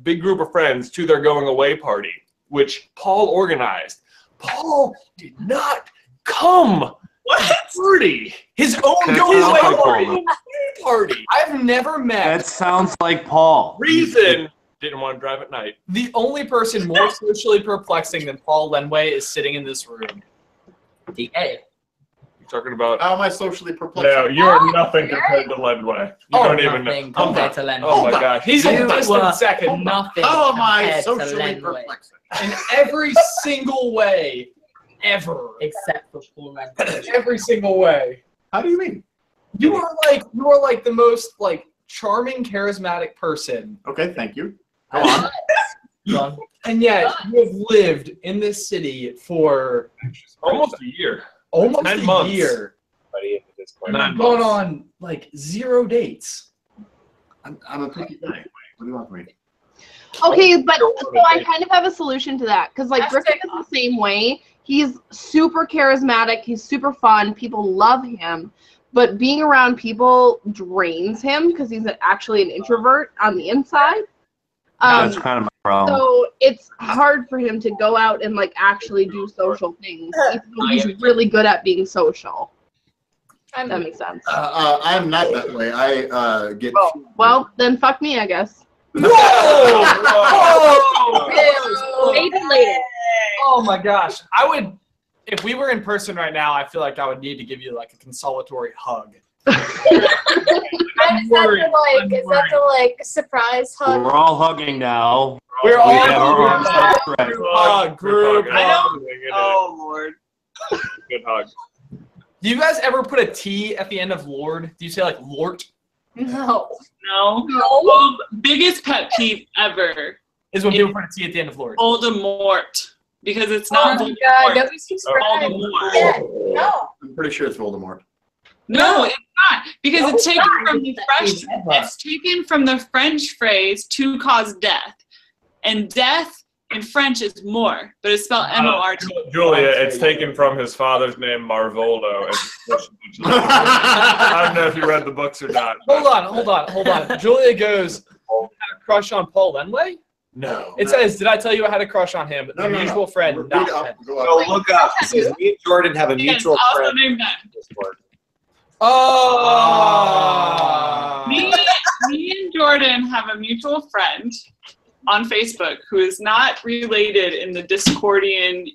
big group of friends to their going away party, which Paul organized. Paul did not come. What? Party. His own That going sounds away like Paul. party. I've never met That sounds like Paul. Reason didn't want to drive at night. the only person more socially perplexing than Paul Lendway is sitting in this room. DA. You're talking about. How am I socially perplexed? No, you are nothing compared to Lendway. You don't even know. Nothing compared to Lendway. Oh my gosh. He's You a distant second. Nothing. How am I compared to socially Lendway. perplexed? In every single way, ever. Except for Paul Lendway. Every single way. How do you mean? You are like the most charming, charismatic person, Okay, thank you. Go on. John. and yet you have lived in this city for Almost a year. almost 9 a months. year. Buddy, at this point. 9 You've gone months. on 0 dates. I'm a picky guy. What do you want from me? Okay, but so I kind of have a solution to that because Griffin is the same way. He's super charismatic. He's super fun. People love him, but being around people drains him because he's actually an introvert on the inside. That's kind of my problem. So it's hard for him to go out and actually do social things. Even though he's really good at being social. That makes sense. I'm not that way. I get. Oh, well, then fuck me, I guess. Maybe later. Oh my gosh. I would, if we were in person right now, I feel like I would need to give you a consolatory hug. Is that the surprise hug? We're all hugging now. We're We all have our arms hugging. stretched. Group I hug. know. Oh Lord. Good hug. Do you guys ever put a T at the end of Lord? Do you say Lort? No. No. Biggest pet peeve ever. is when people try to see at the end of Lord. Voldemort. Because it's Oh not my Voldemort. God, don't be It's subscribed. Voldemort. Yeah, no. I'm pretty sure it's Voldemort. No, it's not. Because it's taken from the French. Ever. It's taken from the French phrase "to cause death," and death in French is mort, but it's spelled M-O-R-T. Julia, it's taken from his father's name, Marvolo. I don't know if you read the books or not. Hold on. Julia goes, had a crush on Paul Lenway? No. It says, did I tell you I had a crush on him? No, no, Mutual friend, Read not up, Ben. go up. So look up. It says, me and Jordan have a Yes, mutual also friend. named Ben. Discord. Oh. Me and Jordan have a mutual friend on Facebook who is not related in the Discordian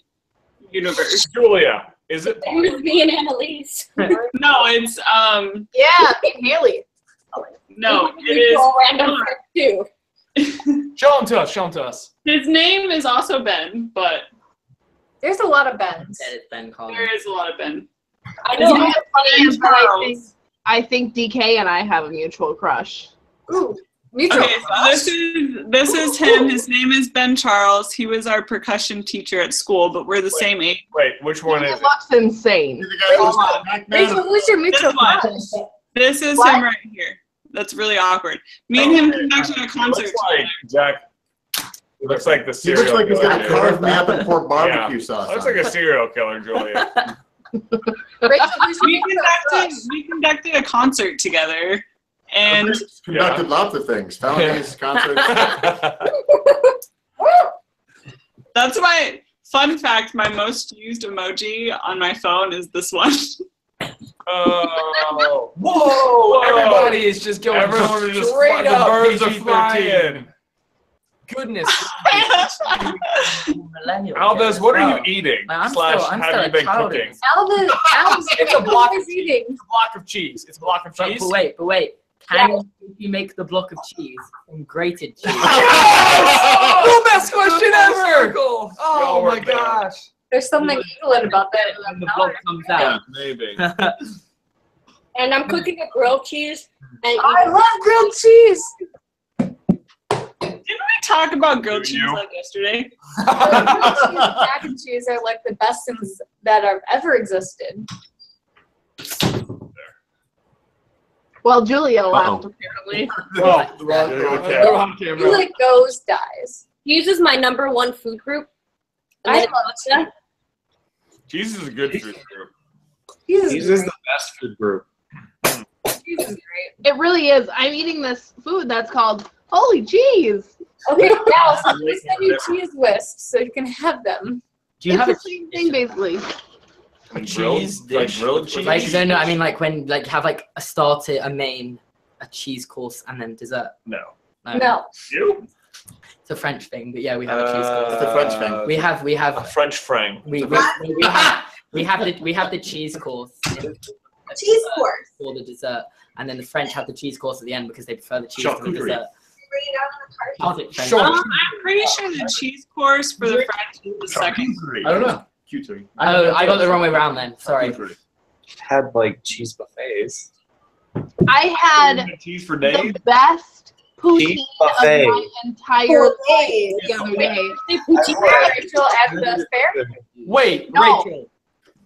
universe. Julia, is it? It was me and Annalise. No, it's Yeah, me and Haley. no, We it all is. random friends too. Show him to us. His name is also Ben, but There's a lot of Bens. That is Ben Collins. there is a lot of Ben. I You know know. what's funny is that Charles. I think DK and I have a mutual crush. Ooh, mutual. Okay, so this is him. His name is Ben Charles. He was our percussion teacher at school, but we're the same age. Wait, which one is It it? looks insane. The guy who's Hold on. Mac Man. Rachel, who's your mutual This one. crush? This is What? him right here. That's really awkward. Me and him conducted a concert. Looks like Jack. It looks like the He serial looks like he's killer. gonna carve me up in pork barbecue Yeah. sauce. Looks like a serial killer, Julia. Rachel, who's your We mutual crush? conducted a concert together, and Conducted lots of things. Felonies, concerts. that's my fun fact. My most used emoji on my phone is this one. Oh. Whoa! Everybody is just going Everyone is just straight the up birds are PG-13. flying. Goodness. Millennial Albus, kid what as are well. you eating? Like, I'm Slash, still have you a been child in cooking? this. Albus, It's a block of is eating. It's a block of cheese. It's a block of cheese. But wait. Can you make the block of cheese from grated cheese? Oh, best question ever! Oh Y'all my were there. gosh. There's something England about that. When the block comes Yeah, out. maybe. And I'm cooking a grilled cheese. And I love grilled cheese. Didn't we talk about grilled cheese You? like yesterday? Grilled cheese and mac and cheese are like the best things that have ever existed. Well, Julia laughed apparently. Oh, Okay. okay. On camera. Julia goes, dies. cheese is my number 1 food group. And I then love pasta. Cheese is a good food group. Cheese is Cheese is great. the best food group. Cheese is great. It really is. I'm eating this food that's called holy cheese. Okay, now so let me send you cheese whisks so you can have them. Do you It's have the a same thing basically. Cheese dish. Grilled cheese. like no, I mean like when like have like a starter, a main, a cheese course, and then dessert. No. No. You? It's a French thing, but yeah, we have a cheese course. It's a French thing. We have A French frang. we have the cheese course Cheese course. for the dessert, and then the French have the cheese course at the end because they prefer the cheese to the Charcuterie. dessert. Bring it out on the card. How's it, French? Sure. I'm pretty sure the cheese course for the French is the second. I don't know. Q3. Oh, I got the wrong way around then. Sorry. Had like cheese buffets. I had Cheese for days. the best poutine Cheese of buffet. my entire life Hey. the other day. Rachel at the fair. Wait, No. Rachel.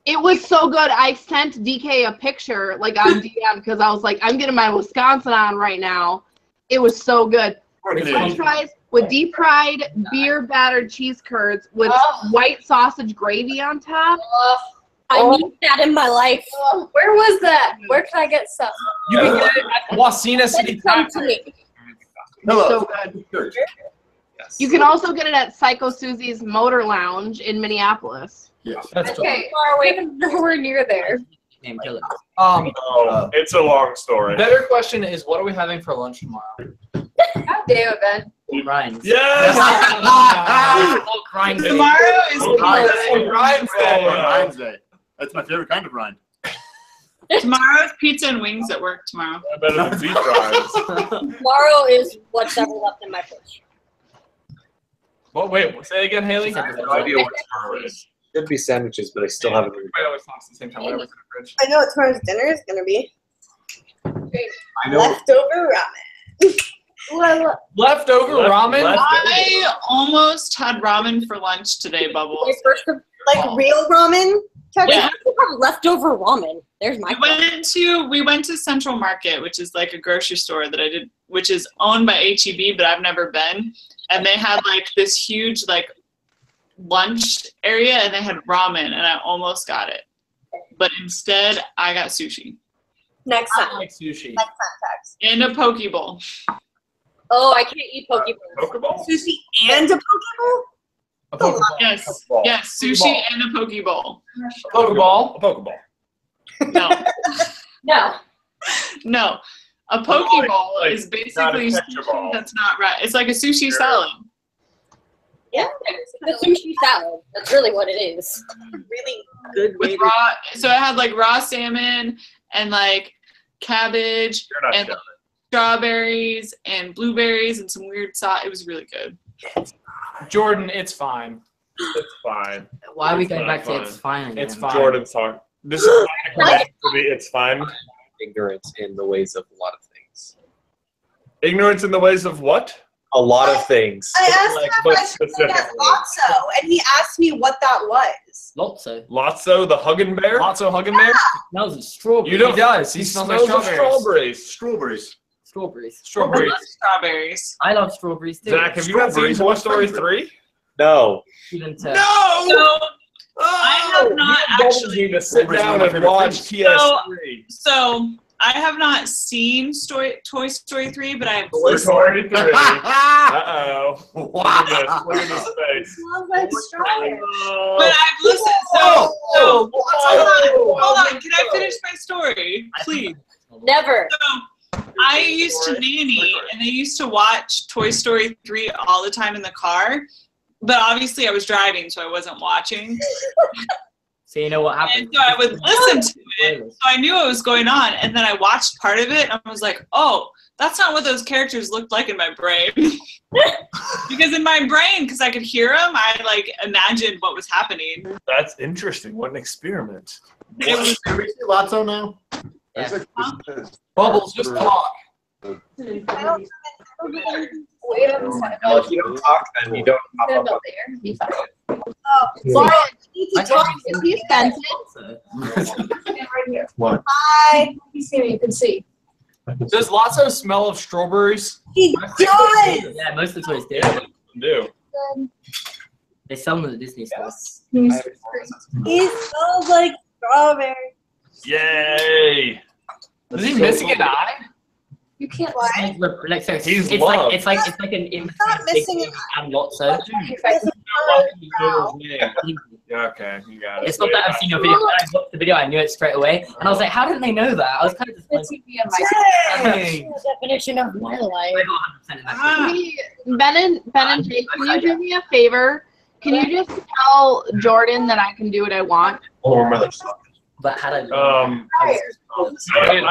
It was so good. I sent DK a picture like on DM because I was like, I'm getting my Wisconsin on right now. It was so good. French fries with deep fried beer battered cheese curds with Oh. white sausage gravy on top. I need that in my life. Where was that? Where can I get some? You can get it at Wasina Let City it come to Cafe. me. Hello. So good. You can also get it at Psycho Susie's Motor Lounge in Minneapolis. Yes. That's cool. Okay, far away from nowhere near there. Name killer. Oh, it's a long story. Better question is, what are we having for lunch tomorrow? God damn it, Ben. Ryan's. Yes! Ryan's. Tomorrow is Ryan's Day. Ryan's Day. That's my favorite kind of rind. tomorrow's pizza and wings at work tomorrow. Better than beef fries. Tomorrow is what's ever left in my fridge. Well, wait, say it again, Haley. I have no idea what tomorrow is. Should be sandwiches, but I still haven't. Everybody always talks at the same time. Whatever's in the fridge. I know what tomorrow's dinner is gonna be. I know. Leftover ramen. Leftover ramen? I almost had ramen for lunch today, Bubbles. Like real ramen? Yeah. Leftover ramen. There's my We went to Central Market, which is like a grocery store which is owned by H-E-B, but I've never been. And they had like this huge like lunch area, and they had ramen, and I almost got it, but instead I got sushi. Next time. I like sushi. Next time, Tex. And a poke bowl. Oh, I can't eat poke bowls. Pokeball? Sushi and a poke bowl? A Pokeball. Yes, yes, sushi and a poke bowl. A Pokeball. A Pokeball. No, No. no. A poke bowl like, is not a basically texture sushi ball. that's not right. It's like a sushi salad. Yeah, the sushi salad. That's really what it is. Really good way With raw, so it had like raw salmon and like cabbage You're not and sure. strawberries and blueberries and some weird sauce. It was really good. Jordan, it's fine. It's fine. Why are we It's going not back to fine. it's fine? It's again? fine. Jordan's talk. This is not it's fine. Ignorance in the ways of a lot of things. Ignorance in the ways of what? A lot of things. I asked Like, him but if I should get specifically. Lotso, and he asked me what that was. Lotso. Lotso, the Huggin' Bear? Lotso Huggin' Bear? Smells of strawberries. You don't- He does. He smells like of strawberries. Strawberries. Strawberries. I Strawberries. love strawberries. I love strawberries too. Zach, have you not seen Toy Story 3? No. Even to So No! I have not Bubbles actually. need to sit down and watch TS3. So I have not seen Toy Story 3, but I have Toy listened. Story 3. Uh-oh. Look at this. Look at this face. Smells like strawberry. But I've listened. So hold on. Can I finish my story, please? Never. So I used to nanny, and they used to watch Toy Story 3 all the time in the car. But obviously, I was driving, so I wasn't watching. So you know what And happened? so I would listen to it, so I knew what was going on. And then I watched part of it, and I was like, oh, that's not what those characters looked like in my brain. Because in my brain, because I could hear them, I like imagined what was happening. That's interesting. What an experiment. It was Can we see Lotso now? Yeah. Bubbles, just talk. Wait a second. No, if you don't talk, then you don't pop Stand up. up there. Be fine. Lauren, you need to talk. Is he offended? Stand right here. What? Hi. You see me, you can see. Does Lotso smell of strawberries? He does. Yeah, most of the toys do. Do. They sell them at the Disney store. He smells like strawberry. Yay! Is he missing an eye? You can't Why? lie. Like, so He's it's loved. like an in not missing an and Lotso. Yeah, okay, you got it. It's not that I've seen your video. When I watched the video, I knew it straight away, and I was like, "How didn't they know that?" I was kind of disappointed. The definition of my life. I got 100% in that. Ah. Ben and Jake, can you do me a favor? Can you just tell Jordan that I can do what I want? But had I, I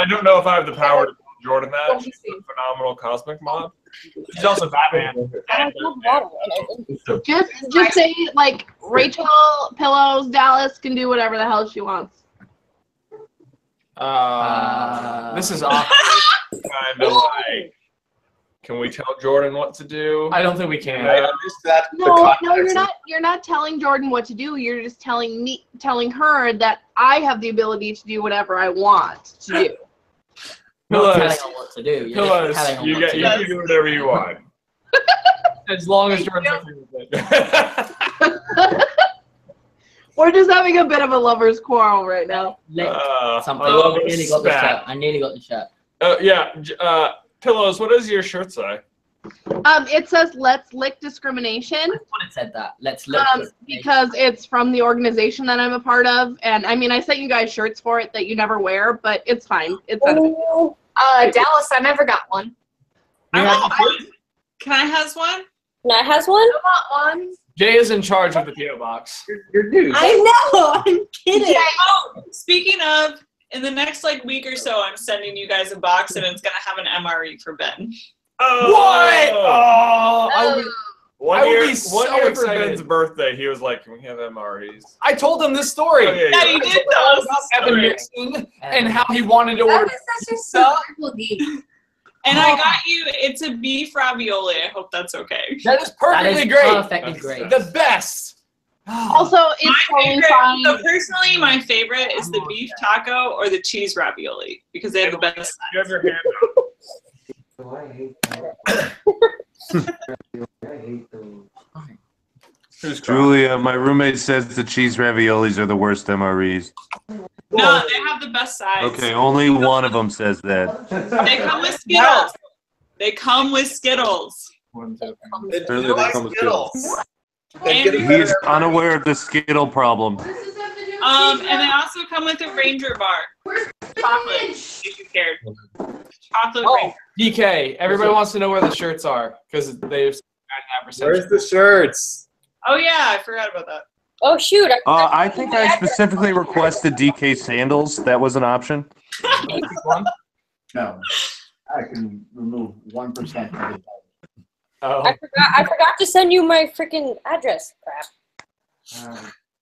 don't know if I have the power to tell Jordan that. She's a phenomenal cosmic mob. She's also Batman. Just say like Rachel Pillows Dallas can do whatever the hell she wants. This is awkward. Kind of like, can we tell Jordan what to do? I don't think we can. No, you're not telling Jordan what to do. You're just telling her that I have the ability to do whatever I want to do. not telling Pillows. her what to do. You're Pillows. just telling her You what get. to You do. can do whatever you want. As long as Jordan's okay with it. We're just having a bit of a lovers' quarrel right now. Something. I I nearly got the spat. shirt. I nearly got the shirt. Yeah. Pillows. What does your shirt say? It says "Let's Lick Discrimination." I thought it said that. Let's look. Because it's from the organization that I'm a part of, and I mean, I sent you guys shirts for it that you never wear, but it's fine. It's Dallas, I never got one. I want one. Can I has one? Can I has one? I want one. Jay is in charge of the PO box. You're dude. I know. I'm kidding. Oh, speaking of, in the next like week or so, I'm sending you guys a box, and it's gonna have an MRE for Ben. Oh, What? Oh, I would- One I would year, be so one year for excited. Ben's birthday, he was like, "Can we have MREs?" I told him this story. Oh, Yeah, you did tell us the Evan story. Nixon and how he wanted to order That's just pizza. so geek. And I got you. It's a beef ravioli. I hope that's okay. That is perfectly great. Perfectly great. The best. Also, it's totally fine. So personally, my favorite is the beef taco or the cheese ravioli because they have the best. You have your hand Julia, my roommate says the cheese raviolis are the worst MREs. No, they have the best size. Okay, only one of them says that. They come with Skittles. They come with Skittles. Apparently they come with Skittles. And, He's unaware of the Skittle problem. and they also come with a Ranger bar. Chocolate, if you cared. Chocolate Ranger. DK, everybody wants to know where the shirts are because they've Where's the shirts? Oh yeah, I forgot about that. Oh shoot! I think I specifically requested DK sandals. That was an option. No, I can remove 1% of the Oh. I forgot to send you my freaking address. Crap.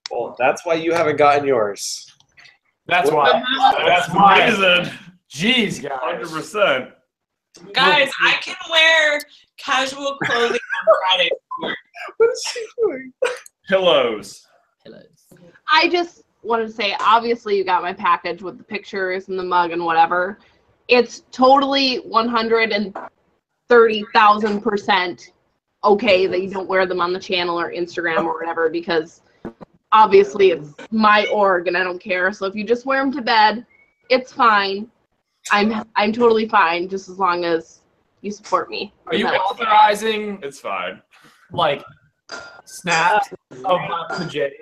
Well, that's why you haven't gotten yours. That's why. That's the reason. Jeez, guys. 100%. Guys, I can wear casual clothing on Friday. What is she doing? Pillows. I just wanted to say, obviously, you got my package with the pictures and the mug and whatever. It's totally 130,000% okay that you don't wear them on the channel or Instagram or whatever because obviously it's my org and I don't care. So if you just wear them to bed, it's fine. I'm totally fine just as long as you support me. Are you authorizing? It's fine. Like snaps of pajamas.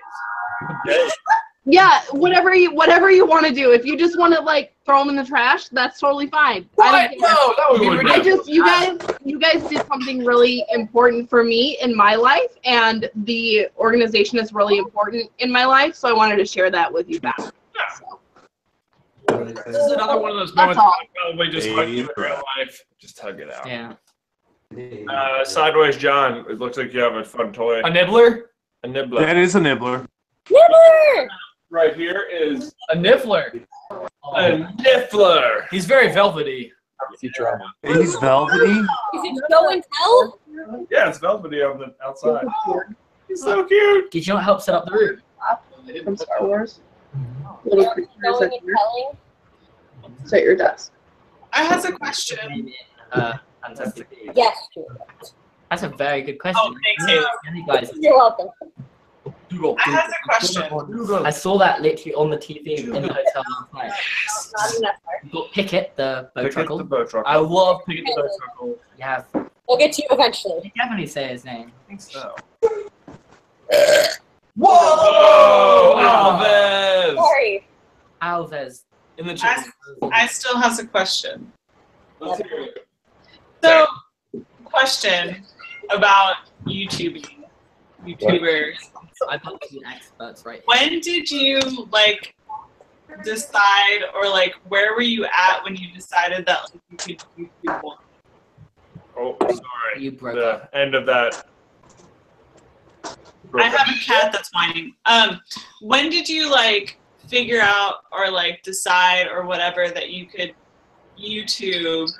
Yeah, whatever you want to do. If you just want to like throw them in the trash, that's totally fine. What? No, that would be ridiculous. you guys did something really important for me in my life, and the organization is really important in my life. So I wanted to share that with you back. So. This is another one of those moments I probably just hug you in real life. Just hug it out. Yeah. Sideways John, it looks like you have a fun toy. A nibbler? A nibbler. That is a nibbler. Nibbler! Right here is a niffler. A niffler. He's very velvety. Futurama. He's velvety? Is it show and tell? Yeah, it's velvety on the outside. He's so cute. Did you not help set up the room? From Star Wars. Little creatures Showing and telling? It's at your desk. I have a question. Fantastic Beasts. Yes, true. That's a very good question. Oh, thanks, Taylor. Guys. You're welcome. Google. I have a question. I saw that literally on the TV in the hotel last night. Not enough. You got Pickett, the bow truckle. The boat truck. I love Pickett the bow truckle. You have. We'll get to you eventually. Did you definitely say his name? I think so. Whoa! Alves! Sorry. Alves. In the chat. I still have a question. Let's hear it. So, question about YouTubers. I've got two experts right here. When did you like decide, or like where were you at when you decided that like, you could YouTube one? Oh, sorry. You broke the up. end of that. I have a cat that's whining. When did you like figure out or like decide or whatever that you could YouTube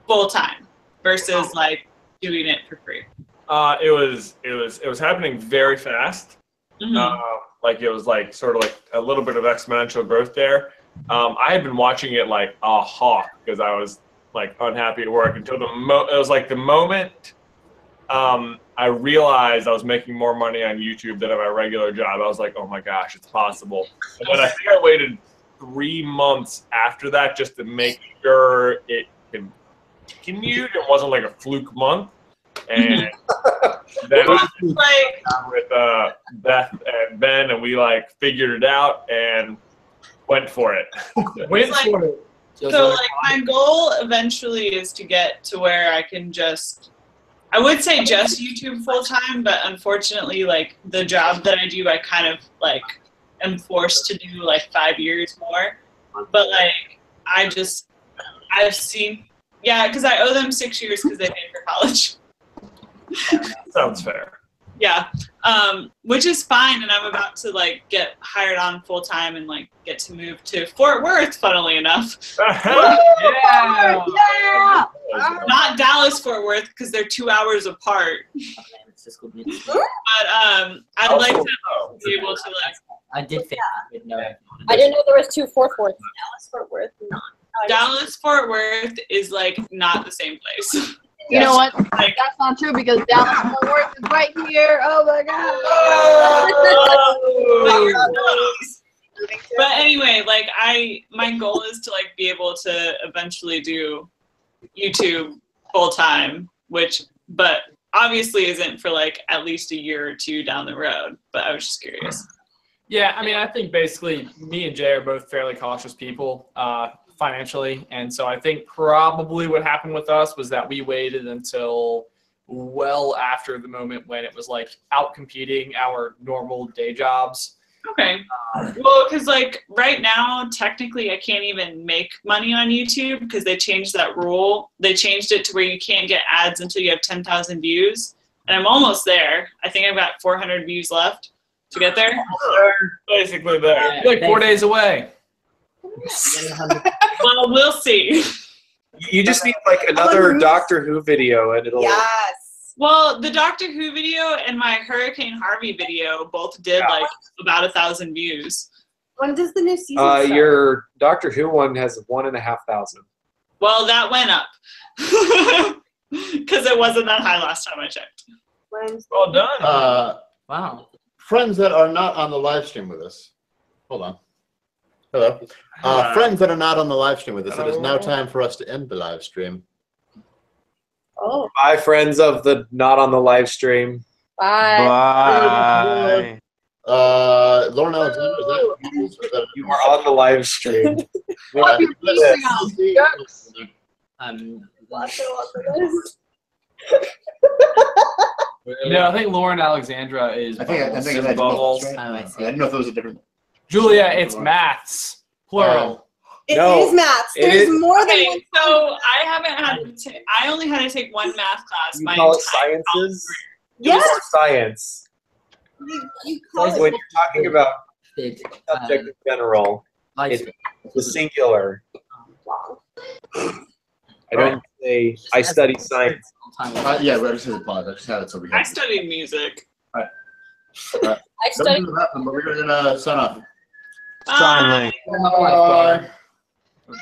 full time versus like doing it for free? It was happening very fast. Mhm. Like it was like sort of like a little bit of exponential growth there. I had been watching it like a hawk because I was like unhappy at work until it was like the moment I realized I was making more money on YouTube than at my regular job. I was like, oh my gosh, it's possible. And then I think I waited 3 months after that just to make sure it continued. It wasn't like a fluke month. And then I was with Beth and Ben, and we like figured it out and went for it. Wait for it. So like my goal eventually is to get to where I can just, I would say just YouTube full time, but unfortunately like the job that I do, I kind of like am forced to do like 5 years more. But like I've seen, yeah, because I owe them 6 years because they paid for college. Sounds fair. Yeah, which is fine, and I'm about to like get hired on full time and like get to move to Fort Worth. Funnily enough, Yeah. not Dallas Fort Worth because they're 2 hours apart. But I'd like to be able to like. I did think you would know. I didn't know there was two Fort Worth. Dallas Fort Worth, not. Dallas Fort Worth is like not the same place. You know what? That's not true because Dallas Fort Worth is right here. Oh my god. But anyway, like my goal is to like be able to eventually do YouTube full time, but obviously isn't for like at least a year or two down the road. But I was just curious. Yeah, I mean, I think basically me and Jay are both fairly cautious people financially. And so I think probably what happened with us was that we waited until well after the moment when it was like out competing our normal day jobs. Okay. Well, because like right now, technically I can't even make money on YouTube because they changed that rule. They changed it to where you can't get ads until you have 10,000 views. And I'm almost there. I think I've got 400 views left to get there. Basically there. Like 4 days away. Well, we'll see. You just need like another Doctor Who video, and it'll. Yes. Well, the Doctor Who video and my Hurricane Harvey video both did like about 1,000 views. When does the new season start? Your Doctor Who one has 1,500. Well, that went up because it wasn't that high last time I checked. Well done. Wow. Friends that are not on the live stream with us. Hold on. Hello. Friends that are not on the live stream with us, it is now time for us to end the live stream. Oh. Bye, friends of the not on the live stream. Bye. Bye. Lauren Alexander, is that You are on the live stream. What you're missing out. Yes. No, I think Lauren Alexandra is. I think Bubbles. that's Bubbles. right? Oh, I I see. didn't know if those were different. Julia, it's maths, plural. It No, is maths. it There's is- more than Okay, one. so I haven't had to I only had to take one math class You my call it entire sciences? Yes. Or science. You call When it. you're talking about Did, subject in general, live it's the singular. I don't say I study science. Yeah, we just had to pause. I just had it so we I had. studied music. Right. I studied. Don't do that, but we're gonna sign off. Sign Bye. language. Bye. Bye.